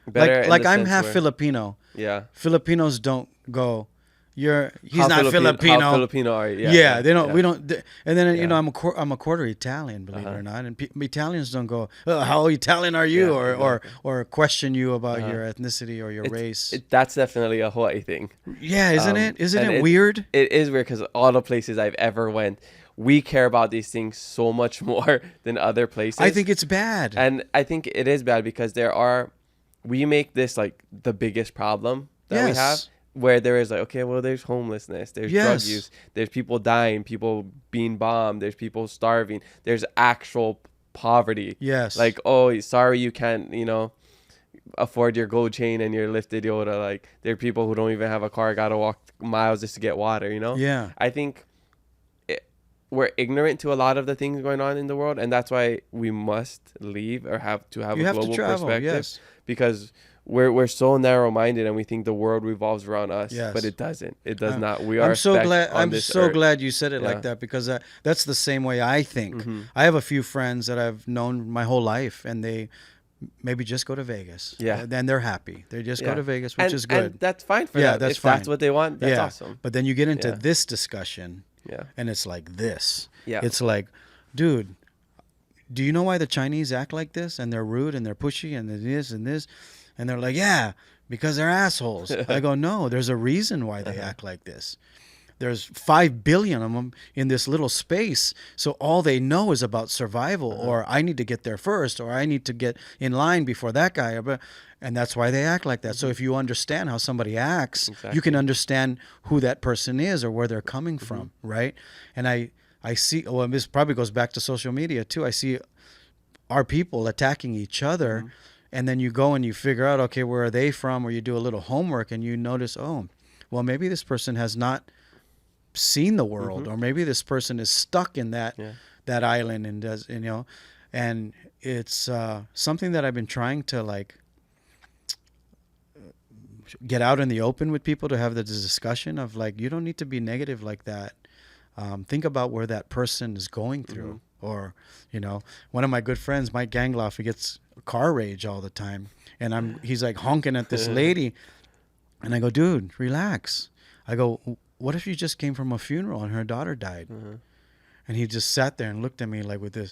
Better. Like I'm half Filipino. Yeah. Filipinos don't go. He's not Filipino. How Filipino are you? Yeah, they don't. Yeah. We don't. And then you know, I'm a quarter Italian, believe it or not. And Italians don't go, oh, how Italian are you, or question you about your ethnicity or your race. That's definitely a Hawaii thing. Yeah, isn't it? Isn't it weird? It is weird because all the places I've ever went, we care about these things so much more than other places. I think it's bad, and I think it is bad because we make this like the biggest problem that we have. Where there is like, okay, well, there's homelessness, there's drug use, there's people dying, people being bombed, there's people starving, there's actual poverty. Yes. Like, oh, sorry you can't, afford your gold chain and your lifted Yoda. Like, there are people who don't even have a car, gotta walk miles just to get water, Yeah. I think we're ignorant to a lot of the things going on in the world, and that's why we must leave or have to have a global perspective. Yes. Because we're so narrow-minded and we think the world revolves around us, but it doesn't. It does not. We are. I'm so glad you said it like that, because that's the same way I think. Mm-hmm. I have a few friends that I've known my whole life, and they maybe just go to Vegas. Yeah. Then they're happy. They just go to Vegas, which is good. And that's fine for them. If that's what they want, that's awesome. But then you get into this discussion, and it's like this. Yeah. It's like, dude, do you know why the Chinese act like this? And they're rude and they're pushy and this and this. And they're like, yeah, because they're assholes. I go, no, there's a reason why they act like this. There's 5 billion of them in this little space. So all they know is about survival, or I need to get there first, or I need to get in line before that guy. And that's why they act like that. So if you understand how somebody acts, you can understand who that person is or where they're coming from, right? And I see, well, this probably goes back to social media too. I see our people attacking each other. And then you go and you figure out, okay, where are they from? Or you do a little homework and you notice, oh, well, maybe this person has not seen the world, or maybe this person is stuck in that island and does, and it's something that I've been trying to like get out in the open with people, to have the discussion of like, you don't need to be negative like that. Think about where that person is going through. Or, one of my good friends, Mike Gangloff, he gets car rage all the time. And he's like honking at this lady. And I go, dude, relax. I go, what if you just came from a funeral and her daughter died? And he just sat there and looked at me like with this,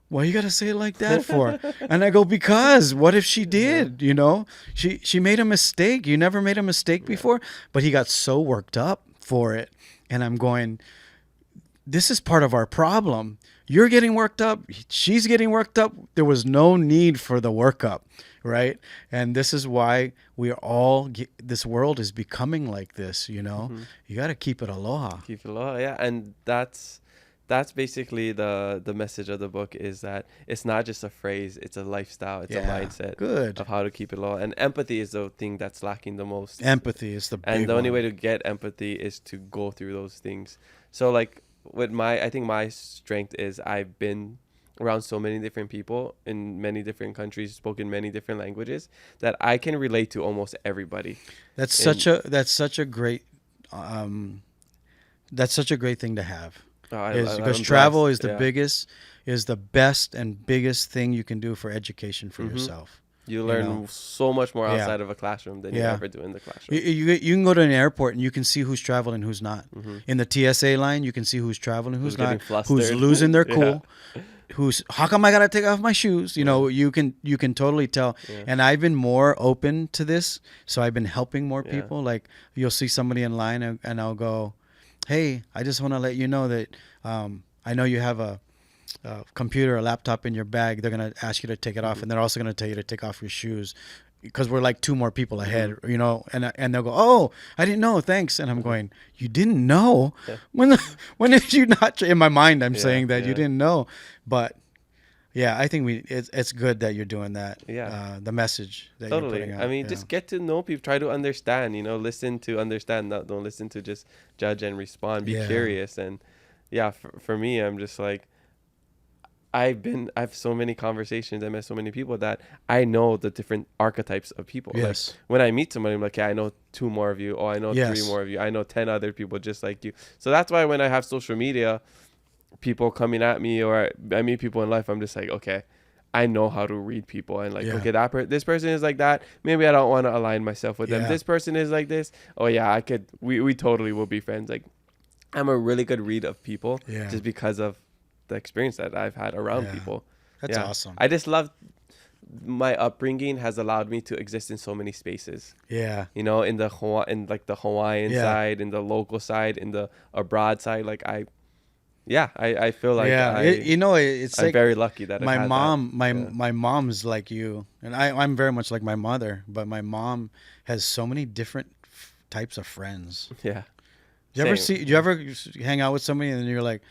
why you got to say it like that for? And I go, because what if she did, you know, she made a mistake. You never made a mistake before, but he got so worked up for it. And I'm going, this is part of our problem. You're getting worked up. She's getting worked up. There was no need for the workup, right? And this is why we are all, this world is becoming like this, you know? You got to keep it aloha. Keep it aloha, yeah. And that's basically the message of the book, is that it's not just a phrase, it's a lifestyle, it's a mindset of how to keep it aloha. And empathy is the thing that's lacking the most. Empathy is the big And the only one. way to get empathy is to go through those things. So like with I think my strength is I've been around so many different people in many different countries, spoken many different languages, that I can relate to almost everybody. That's such a great thing to have. Because travel is the biggest, is the best and biggest thing you can do for education for yourself. You learn so much more outside of a classroom than you ever do in the classroom. You can go to an airport and you can see who's traveling and who's not. In the TSA line, you can see who's traveling, who's not, who's losing their cool, who's, how come I gotta take off my shoes? You know, you can totally tell. And I've been more open to this, so I've been helping more people. Like you'll see somebody in line and I'll go, hey, I just want to let you know that I know you have a computer, a laptop in your bag. They're going to ask you to take it off, and they're also going to tell you to take off your shoes, because we're like 2 more people ahead, you know, and they'll go, oh, I didn't know, thanks. And I'm going, you didn't know? When did you not? In my mind, I'm saying that you didn't know. But yeah, I think it's good that you're doing that. Yeah. The message that you're putting out. I mean, just get to know people, try to understand, you know, listen to understand, don't listen to just judge and respond, be curious. And yeah, for me, I'm just like, I have so many conversations, I met so many people that I know the different archetypes of people. Yes. Like, when I meet somebody, I'm like, yeah, I know 2 more of you. Oh, I know 3 more of you. I know 10 other people just like you. So that's why when I have social media, people coming at me, or I meet people in life, I'm just like, okay, I know how to read people, and like, okay, this person is like that. Maybe I don't want to align myself with them. This person is like this. Oh yeah, I could. We totally will be friends. Like, I'm a really good read of people, just because of the experience that I've had around people. That's awesome. I just love my upbringing has allowed me to exist in so many spaces. Yeah. You know, in the Hawaiian side, in the local side, in the abroad side, like I feel like it's I'm like very lucky that my mom's like you, and I'm very much like my mother, but my mom has so many different types of friends. Yeah. Do you ever hang out with somebody and you're like,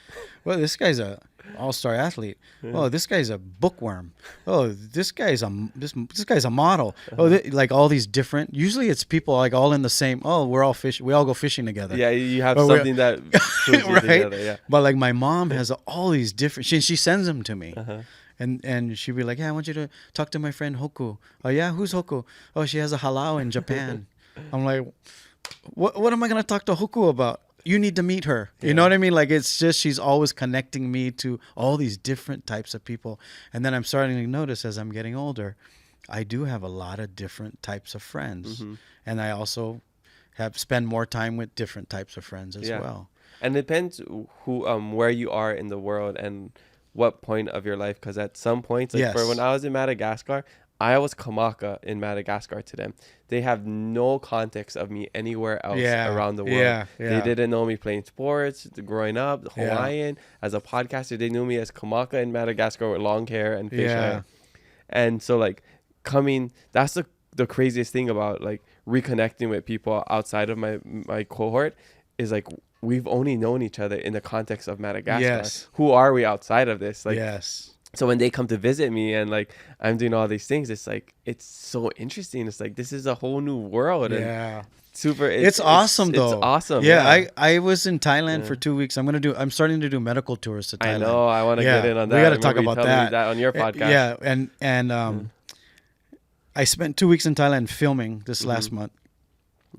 well, this guy's a all-star athlete. Oh, this guy's a bookworm. Oh, this guy's a model. Oh, like all these different. Usually it's people like all in the same. Oh, we're all fish. We all go fishing together. Yeah, you have something that right. Together, yeah. But like my mom has all these different. She sends them to me. And she'd be like, yeah, I want you to talk to my friend Hoku. Oh yeah, who's Hoku? Oh, she has a halau in Japan. I'm like, what am I going to talk to Hoku about? You need to meet her. You know what I mean? Like, it's just, she's always connecting me to all these different types of people. And then I'm starting to notice as I'm getting older, I do have a lot of different types of friends. And I also spend more time with different types of friends as well. And it depends where you are in the world and what point of your life. Because at some points, like for when I was in Madagascar, I was kamaka in Madagascar to them. They have no context of me anywhere else around the world. They didn't know me playing sports, growing up, Hawaiian. As a podcaster, they knew me as kamaka in Madagascar with long hair and fish eye. And so like that's the craziest thing about like reconnecting with people outside of my cohort is like we've only known each other in the context of Madagascar. Who are we outside of this? Like so when they come to visit me and like I'm doing all these things, it's like it's so interesting. It's like this is a whole new world. And super. It's awesome though. It's awesome. Yeah. I was in Thailand for 2 weeks. I'm starting to do medical tours to Thailand. I know. I want to get in on that. We got to talk about that on your podcast. Yeah, and I spent 2 weeks in Thailand filming this last month,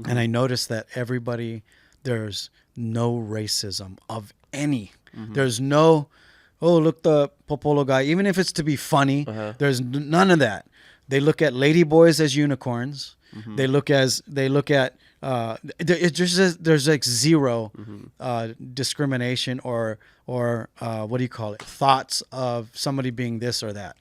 and I noticed that there's no racism of any. There's no. Oh, look, the Popolo guy. Even if it's to be funny, there's none of that. They look at ladyboys as unicorns. They look at there's like zero discrimination or what do you call it? Thoughts of somebody being this or that.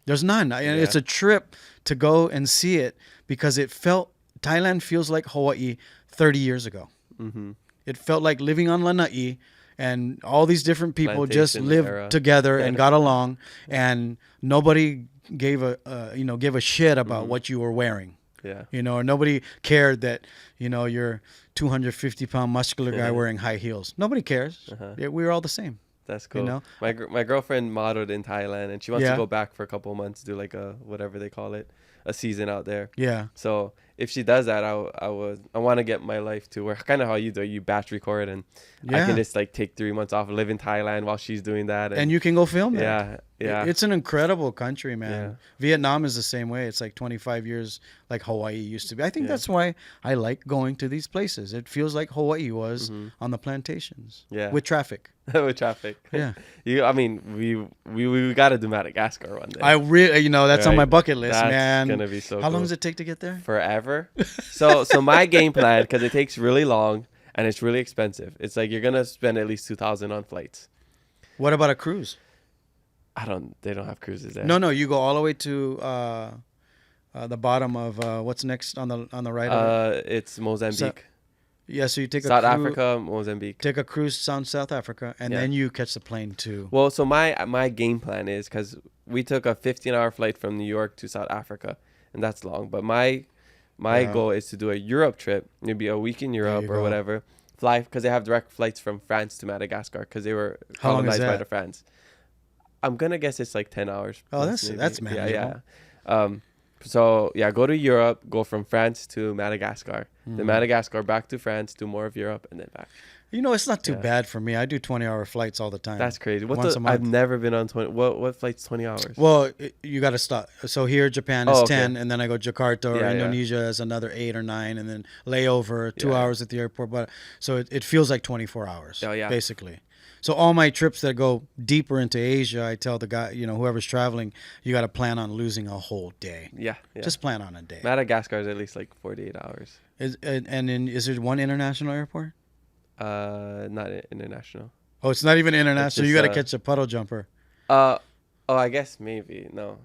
There's none. And it's a trip to go and see it because Thailand feels like Hawaii 30 years ago. Mm-hmm. It felt like living on Lānaʻi, and all these different people just lived together and got along, and nobody gave a shit about what you were wearing. Yeah. Or nobody cared that, you're 250-pound muscular guy wearing high heels. Nobody cares. We were all the same. That's cool. My girlfriend modeled in Thailand, and she wants to go back for a couple of months, do like a whatever they call it, a season out there. Yeah. So if she does that, I want to get my life to where kind of how you do. You batch record, and I can just like take 3 months off, live in Thailand while she's doing that, and you can go film there. Yeah. It's an incredible country, man. Yeah. Vietnam is the same way. It's like 25 years like Hawaii used to be. I think that's why I like going to these places. It feels like Hawaii was on the plantations. Yeah. With traffic. With traffic. Yeah. We got to do Madagascar one day. I really, that's on my bucket list, that's man. That's going to be so How long does it take to get there? Forever. So my game plan, because it takes really long and it's really expensive. It's like you're going to spend at least $2,000 on flights. What about a cruise? They don't have cruises there. No, you go all the way to the bottom of what's next on the right. It's Mozambique. So you take South Africa, Mozambique. Take a cruise to South Africa, and then you catch the plane to. Well, so my game plan is, because we took a 15-hour flight from New York to South Africa, and that's long. But my goal is to do a Europe trip, maybe a week in Europe or whatever. Fly, because they have direct flights from France to Madagascar, because they were colonized by the France. I'm gonna guess it's like 10 hours. Oh, that's manageable. Yeah. Go to Europe, go from France to Madagascar, then Madagascar back to France, do more of Europe, and then back. It's not too bad for me. I do 20-hour flights all the time. That's crazy. I've never been on 20. What flight's 20 hours? Well, you got to stop. So here, Japan is 10, and then I go Jakarta or Indonesia is another 8 or 9, and then layover 2 hours at the airport. But so it feels like 24 hours. Basically. So all my trips that go deeper into Asia, I tell the guy, whoever's traveling, you got to plan on losing a whole day. Yeah. Just plan on a day. Madagascar is at least like 48 hours. Is there one international airport? Not international. Oh, it's not even international. You got to catch a puddle jumper. I guess maybe. No.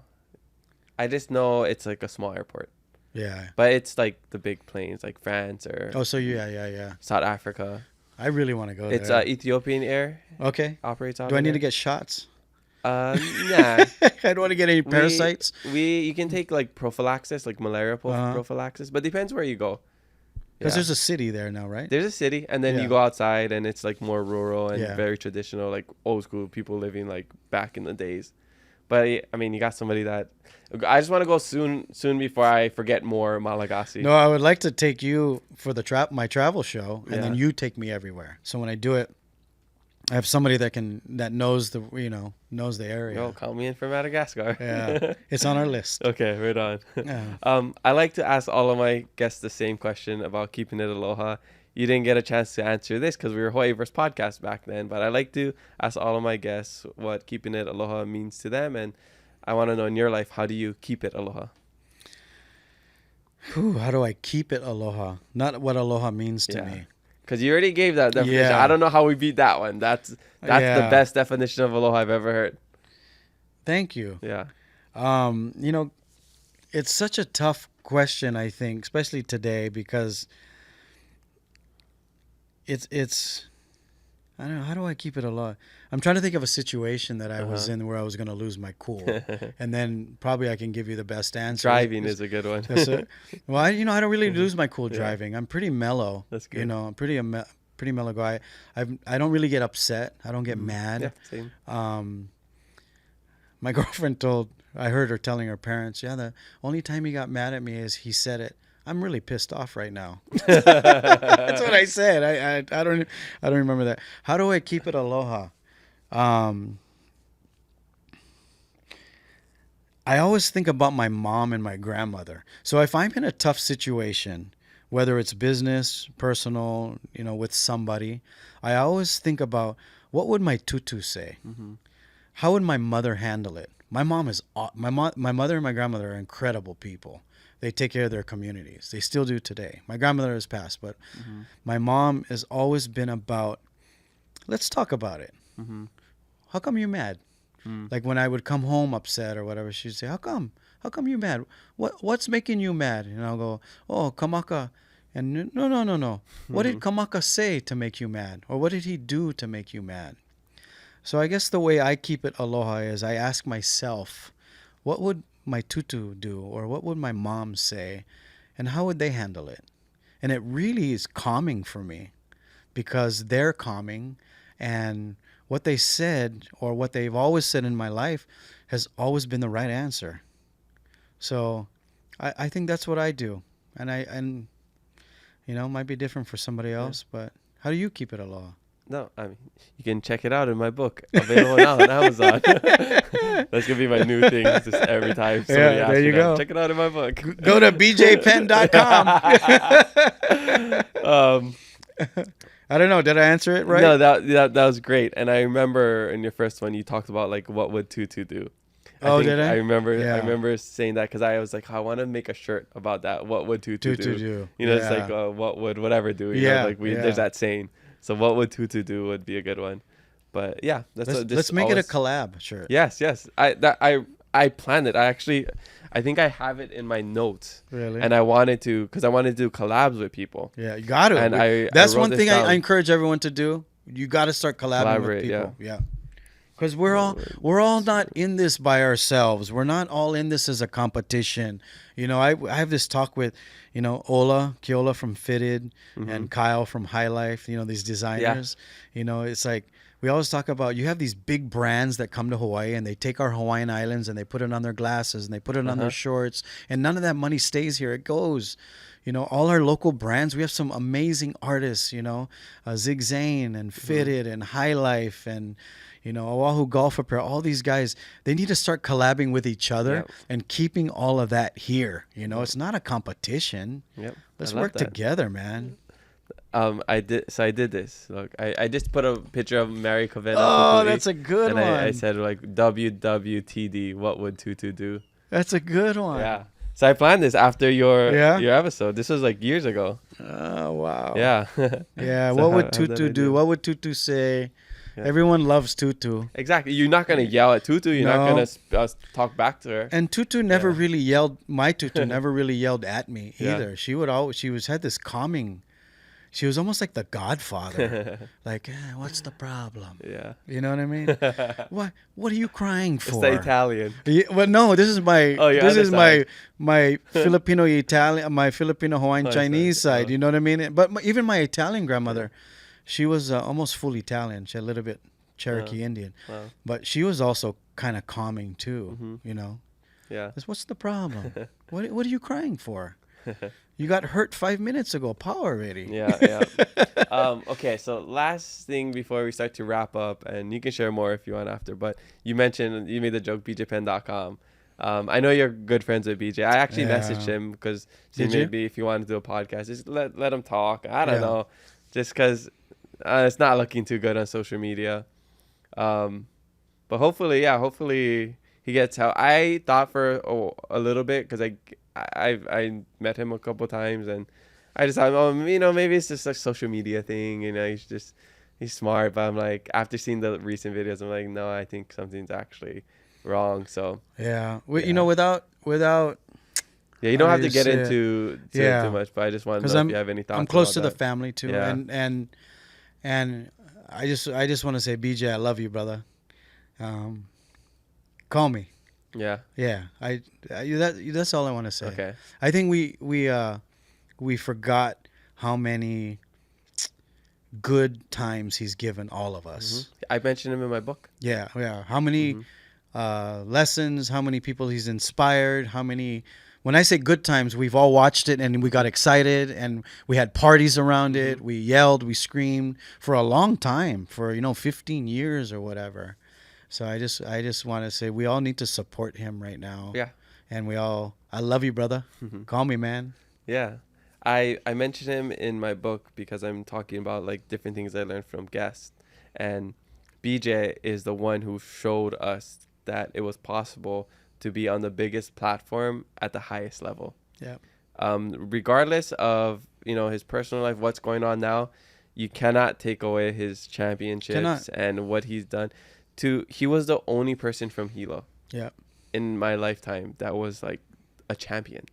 I just know it's like a small airport. Yeah. But it's like the big planes, like France or. Oh, so yeah. South Africa. I really want to go there. It's Ethiopian Air. Okay. Operates out. Do I need to get shots? Nah. I don't want to get any parasites. You can take like prophylaxis, like malaria prophylaxis, but depends where you go. Because there's a city there now, right? There's a city, and then you go outside, and it's like more rural and very traditional, like old school people living like back in the days. But I mean, you got somebody that I just want to go soon before I forget more Malagasy. No, I would like to take you for my travel show, and then you take me everywhere. So when I do it, I have somebody that knows the area. No, call me in for Madagascar. Yeah, it's on our list. Okay, right on. Yeah. I like to ask all of my guests the same question about keeping it aloha. You didn't get a chance to answer this because we were Hawaiiverse Podcast back then, but I like to ask all of my guests what keeping it aloha means to them, and I want to know in your life, how do you keep it aloha? How do I keep it aloha? Not what aloha means to me. Because you already gave that definition. Yeah. I don't know how we beat that one. That's the best definition of aloha I've ever heard. Thank you. Yeah. It's such a tough question, I think, especially today, because it's I don't know, how do I keep it aloha? I'm trying to think of a situation that I was in where I was going to lose my cool, and then probably I can give you the best answer. Driving is a good one. Well, I don't really lose my cool driving. I'm pretty mellow. That's good. I'm pretty mellow guy. I don't really get upset. I don't get mad. Yeah, same. My girlfriend I heard her telling her parents, the only time he got mad at me is he said it, I'm really pissed off right now. That's what I said. I don't remember that. How do I keep it aloha? I always think about my mom and my grandmother. So if I'm in a tough situation, whether it's business, personal, with somebody, I always think about, what would my tutu say? Mm-hmm. How would my mother handle it? My mother and my grandmother are incredible people. they take care of their communities. They still do today. My grandmother has passed, but my mom has always been about, let's talk about it. How come you mad? Like when I would come home upset or whatever, she'd say, how come? How come you mad? What's making you mad? And I'll go, oh, Kamaka. And no. What did Kamaka say to make you mad? Or what did he do to make you mad? So I guess the way I keep it aloha is I ask myself, what would my tutu do? Or what would my mom say? And how would they handle it? And it really is calming for me because they're calming, and what they said or what they've always said in my life has always been the right answer. So I think that's what I do. And you know, it might be different for somebody else, but how do you keep it aloha? No, I mean, you can check it out in my book, available now on Amazon. That's going to be my new thing, just every time somebody asks there you me go. that, check it out in my book. Go to bjpenn.com. I don't know. Did I answer it right? No, that was great. And I remember in your first one, you talked about, like, what would Tutu do? Did I? I remember saying that because I was like, I want to make a shirt about that. What would Tutu do? You know, it's like, what would whatever do? You know, like there's that saying. So what would Tutu do would be a good one. But yeah, let's make it a collab shirt. Yes. I planned it. I think I have it in my notes. Really? And I wanted to, because I wanted to do collabs with people. Yeah, you got to. And that's one thing I encourage everyone to do. You got to start collaborating with people. Yeah. Because we're all not in this by ourselves. We're not all in this as a competition. You know, I have this talk with, you know, Keola from Fitted and Kyle from High Life, you know, these designers. Yeah. You know, it's like we always talk about, you have these big brands that come to Hawaii and they take our Hawaiian Islands and they put it on their glasses and they put it on their shorts, and none of that money stays here. It goes. You know, all our local brands, we have some amazing artists, you know, Zig Zane and Fitted and High Life and, you know, Oahu Golf Apparel, all these guys, they need to start collabing with each other and keeping all of that here. You know, it's not a competition. Yep. Let's work together, man. I did this. Look, I just put a picture of Mary Covena. Oh, that's a good one. And I said, like, WWTD, what would Tutu do? That's a good one. Yeah. So I planned this after your episode. This was like years ago. Oh, wow. Yeah. Yeah. So what would Tutu do? What would Tutu say? Yeah. Everyone loves Tutu. Exactly. You're not going to yell at Tutu. You're not going to talk back to her. And Tutu never really yelled. My Tutu never really yelled at me either. She would always. Had this calming. She was almost like the Godfather. Like, what's the problem? Yeah. You know what I mean? What are you crying for? It's the Italian. Yeah, well, no, this is my my Filipino Italian, my Filipino Hawaiian Chinese side. You know what I mean? But even my Italian grandmother, she was almost full Italian. She had a little bit Cherokee Indian. Wow. But she was also kind of calming too, you know? Yeah. What's the problem? What are you crying for? You got hurt 5 minutes ago. Power already. Yeah. Okay, so last thing before we start to wrap up, and you can share more if you want after, but you made the joke, bjpenn.com. I know you're good friends with BJ. I actually messaged him because maybe if you want to do a podcast, just let him talk. I don't know. Just because it's not looking too good on social media. But hopefully he gets help. I thought for a little bit because I met him a couple times and I just thought, maybe it's just a social media thing. You know, he's smart. But I'm like, after seeing the recent videos, I'm like, no, I think something's actually wrong. So you know, without you don't have to get into too much. But I just want to know if you have any thoughts. I'm close to the family too, and I just want to say, BJ, I love you, brother. Call me. Yeah. That's all I want to say. Okay. I think we forgot how many good times he's given all of us. I mentioned him in my book. Yeah. How many lessons? How many people he's inspired? How many? When I say good times, we've all watched it and we got excited and we had parties around it. We yelled, we screamed for a long time, for 15 years or whatever. So I just want to say we all need to support him right now. Yeah. And I love you, brother. Call me, man. Yeah. I mentioned him in my book because I'm talking about like different things I learned from guests. And BJ is the one who showed us that it was possible to be on the biggest platform at the highest level. Yeah. Regardless of, his personal life, what's going on now, you cannot take away his championships and what he's done. He was the only person from Hilo in my lifetime that was like a champion,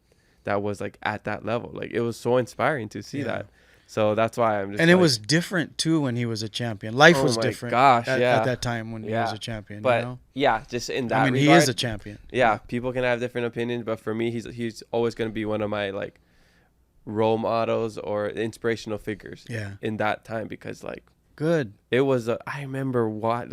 that was like at that level. Like, it was so inspiring to see that. So that's why I'm just. And it was different too when he was a champion. Life was different. Gosh, at that time when he was a champion. But just in that. I mean, regard, he is a champion. Yeah, people can have different opinions, but for me, he's always going to be one of my like role models or inspirational figures. Yeah. In that time, because like. Good. It was I remember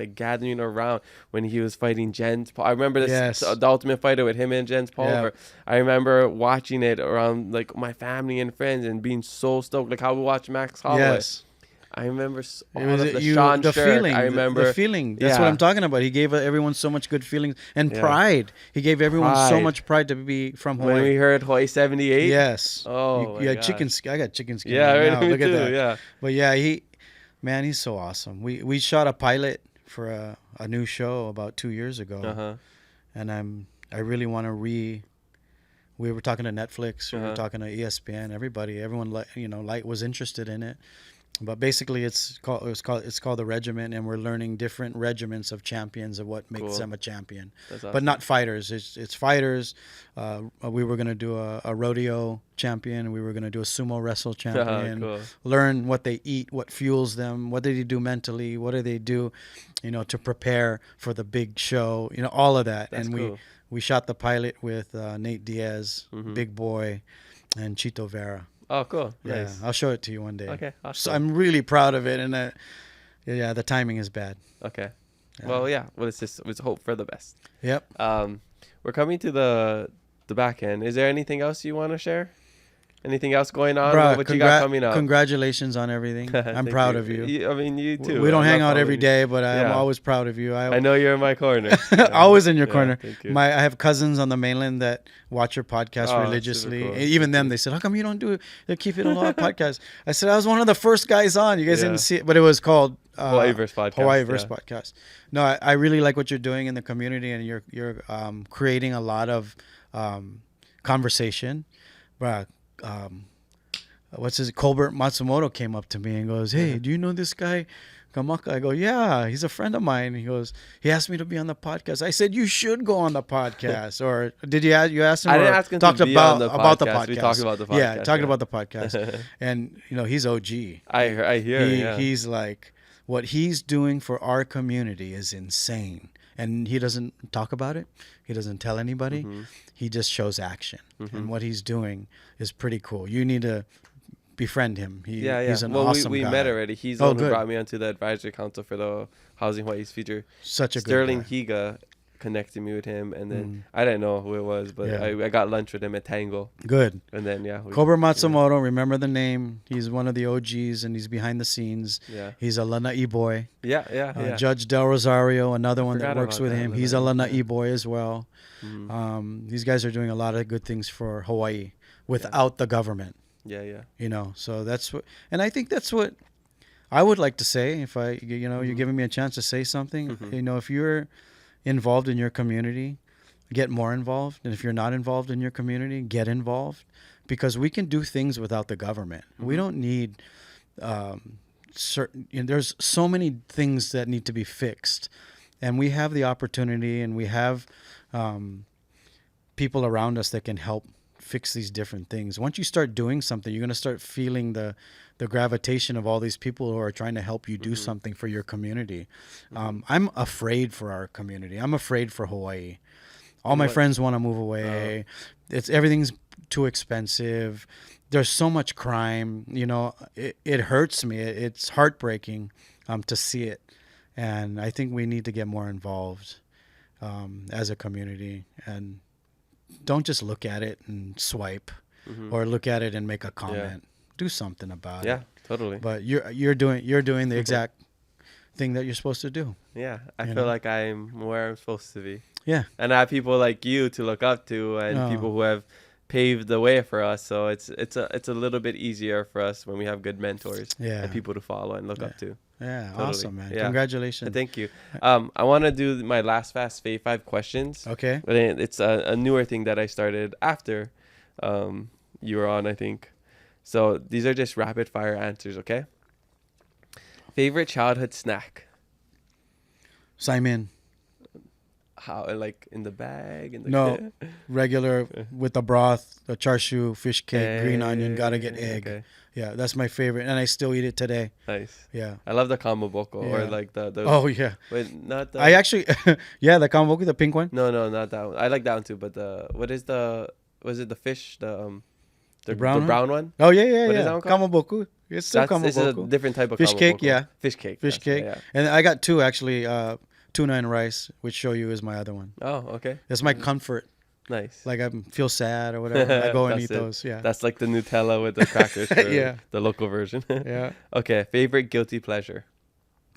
gathering around when he was fighting Jens Paul. I remember the Ultimate Fighter with him and Jens Paul. I remember watching it around like my family and friends and being so stoked, like how we watched Max Holloway. Yes. I remember the feeling. I remember the feeling. That's what I'm talking about. He gave everyone so much good feelings and pride. He gave everyone so much pride to be from Hawaii. When we heard Hawaii 78. Yes. Oh, you had chicken skin. I got chicken skin. Yeah, right now. Me Look too, at that. Yeah. But man, he's so awesome. We shot a pilot for a new show about 2 years ago, and I really want to We were talking to Netflix, we were talking to ESPN, everyone was interested in it. But basically, it's called the regiment, and we're learning different regiments of champions of what makes them a champion. Awesome. But not fighters. It's fighters. We were gonna do a rodeo champion. We were gonna do a sumo wrestle champion. Cool. Learn what they eat, what fuels them, what do they do mentally, what do they do, to prepare for the big show. All of that. That's cool. We shot the pilot with Nate Diaz, Big Boy, and Chito Vera. Oh, cool. Yeah, nice. I'll show it to you one day. Okay, awesome. So I'm really proud of it, and the timing is bad. Okay. Well, it's hope for the best. Yep. We're coming to the back end. Is there anything else you want to share? Anything else going on? Bro, what you got coming up? Congratulations on everything. I'm proud of you. You too. We don't hang out every day, but I'm always proud of you. I know you're in my corner. Always in your corner. Thank you. I have cousins on the mainland that watch your podcast religiously. Cool. Even them, they said, "How come you don't do the Keep It Aloha podcast?" I said, "I was one of the first guys on. You guys didn't see it, but it was called Hawaiiverse Podcast." Hawaiiverse Podcast. No, I really like what you're doing in the community, and you're creating a lot of conversation. Colbert Matsumoto came up to me and goes, "Hey, do you know this guy, Kamaka?" I go, "Yeah, he's a friend of mine." He goes, "He asked me to be on the podcast." I said, "You should go on the podcast." Or did you ask him? I didn't ask him talked to be about on the about podcast. the podcast. We talked about the podcast. Yeah, talking about the podcast. And he's OG. I hear. He's like, what he's doing for our community is insane. And he doesn't talk about it. He doesn't tell anybody. He just shows action. And what he's doing is pretty cool. You need to befriend him. He's an awesome guy. We met already. He's the one who brought me onto the advisory council for the Housing Hawaii's future. Such a Sterling good guy. Higa connected me with him, and then I didn't know who it was, but I got lunch with him at Tango. Good. And then Cobra Matsumoto, remember the name. He's one of the OGs, and he's behind the scenes. Yeah. He's a Lānaʻi boy. Yeah. Judge Del Rosario, another one that works with him. He's a Lānaʻi boy as well. These guys are doing a lot of good things for Hawaii without the government. Yeah. So that's what, and I think that's what I would like to say. If you're giving me a chance to say something, if you're involved in your community, get more involved. And if you're not involved in your community, get involved, because we can do things without the government. We don't need there's so many things that need to be fixed, and we have the opportunity, and we have people around us that can help fix these different things. Once you start doing something, you're going to start feeling the gravitation of all these people who are trying to help you do something for your community. I'm afraid for our community. I'm afraid for Hawaii. All my friends want to move away. Everything's too expensive. There's so much crime. It hurts me. It's heartbreaking to see it. And I think we need to get more involved as a community, and don't just look at it and swipe or look at it and make a comment. Do something about it. Yeah, totally. But you're doing the exact thing that you're supposed to do. Yeah, I feel like I'm where I'm supposed to be. Yeah. And I have people like you to look up to, and people who have paved the way for us. So it's a little bit easier for us when we have good mentors and people to follow and look up to. Yeah, totally. Awesome, man. Yeah. Congratulations. Thank you. I want to do my last fast 5 questions. Okay. But it's a newer thing that I started after you were on, I think. So these are just rapid fire answers, okay? Favorite childhood snack? Simon. How, like in the bag? No, regular with the broth, the char siu, fish cake, green onion, gotta get egg. Okay. Yeah, that's my favorite, and I still eat it today. Nice. Yeah. I love the combo boko or Yeah. like the Oh yeah. wait, not the I actually, yeah, the kamboku, the pink one. No, not that one. I like that one too, but was it the fish, the brown one? Oh yeah, What yeah. is that one called? Kamboku. It's still This is a kamboku. different type of Fish cake, kamaboko. yeah. Fish cake. Fish that's cake. it, yeah. And I got two actually. Tuna and rice, which show you is my other one. Oh, okay. It's my comfort. Nice. Like I feel sad or whatever. I go and That's eat it. those. Yeah. That's like the Nutella with the crackers for Yeah. the local version. Yeah. Okay, favorite guilty pleasure?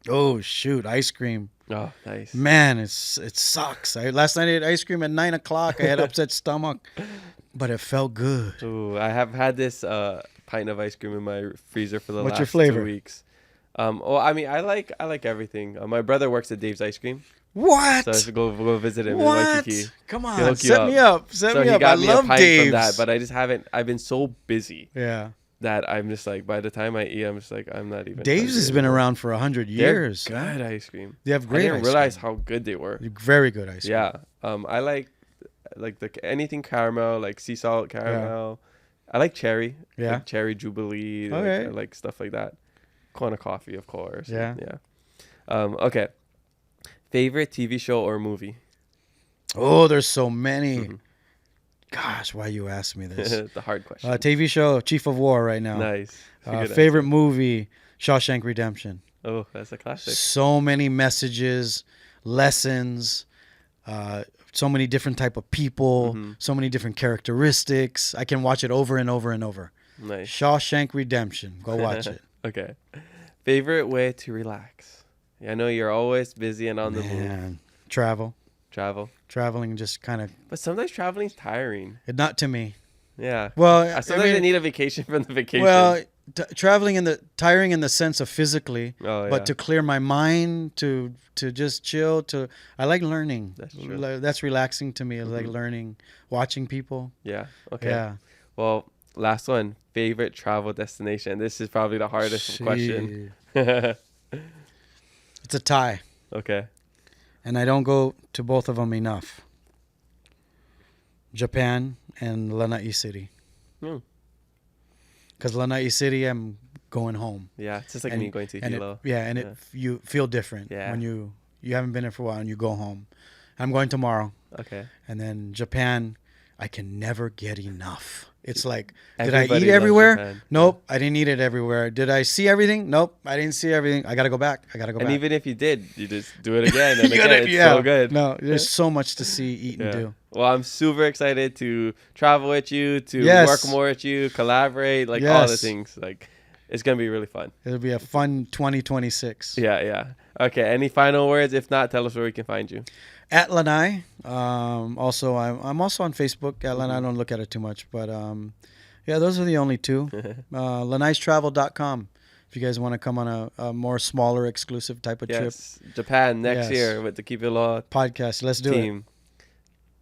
Oh shoot, ice cream. Oh, nice. Man, it sucks. Last night I ate ice cream at 9 o'clock. I had upset stomach, but it felt good. Ooh, I have had this pint of ice cream in my freezer for the What's your last flavor? 2 weeks. Well, I mean, I like everything. My brother works at Dave's Ice Cream, What? so I should go visit him in What? Waikiki. Come He'll on, hook you set up. me up. Set So me he up. I got me a love pint Dave's. from that, but I just haven't. I've been so busy Yeah. that I'm just like, by the time I eat, I'm just like, I'm not even. Dave's has been around for 100 years. They're good ice cream. They have I great didn't ice realize cream. how good they were. Very good ice cream. Yeah. I like anything caramel, like sea salt caramel. I like cherry. Yeah. Like cherry jubilee. Like, Okay. I like stuff like that. Kona coffee, of course. Yeah. Yeah. Okay. Favorite TV show or movie? Oh, there's so many. Mhm. Gosh, why you ask me this? The hard question. TV show, Chief of War right now. Nice. It's a good Favorite movie, Shawshank Redemption. answer. Oh, that's a classic. So many messages, lessons, so many different type of people, Mhm. so many different characteristics. I can watch it over and over and over. Nice. Shawshank Redemption. Go watch it. Okay. Favorite way to relax? Yeah, I know you're always busy and on the move. Man, travel. Traveling just kind of, But sometimes traveling's tiring. not to me. Yeah. Well, Sometimes I need a vacation from the vacation. well, traveling tiring in the sense of physically, Oh, but yeah. to clear my mind, to just chill. I like learning. That's true. That's relaxing to me. I like Mhm. learning, watching people. Yeah. Okay. Yeah. Well, last one. Favorite travel destination. This is probably the hardest question. It's a tie, Okay. and I don't go to both of them enough. Japan and Lānaʻi City. Hmm. Because Lānaʻi City, I'm going home. Yeah. It's just like And- me going to and Hilo. you feel different Yeah. when you haven't been there for a while and you go home. I'm going tomorrow, Okay. and then Japan, I can never get enough. It's like, did Everybody I eat loves everywhere? Japan. Nope, I didn't eat it everywhere. Did I see everything? Nope, I didn't see everything. I gotta go back. And back. even if you did, you just do it again and You again. gotta- It's yeah. so good. No, there's so much to see, eat, and Yeah. do. Well, I'm super excited to travel with you, to Yes. work more with you, collaborate, like all the Yes. things. Like, it's gonna be really fun. It'll be a fun 2026. Yeah. Okay. Any final words? If not, tell us where we can find you. At Lanai. Also, I'm also on Facebook. At Lanai, I don't look at it too much, but yeah, those are the only two. Lanai'sTravel.com. If you guys want to come on a more smaller, exclusive type of trip Yes. Japan next Yes. year with the Keep It Law podcast, let's do it. team.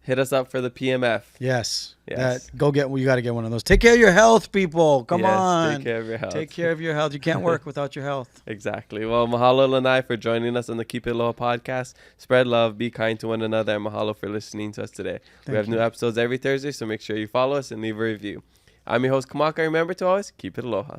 Hit us up for the PMF. Yes. Yes. You got to get one of those. Take care of your health, people. Come Yes, on. Take care of your health. Take care of your health. You can't work without your health. Exactly. Well, mahalo Lanai for joining us on the Keep It Low podcast. Spread love, be kind to one another, and mahalo for listening to us today. We Thank have you. new episodes every Thursday, so make sure you follow us and leave a review. I'm your host, Kamaka. Remember to always keep it aloha.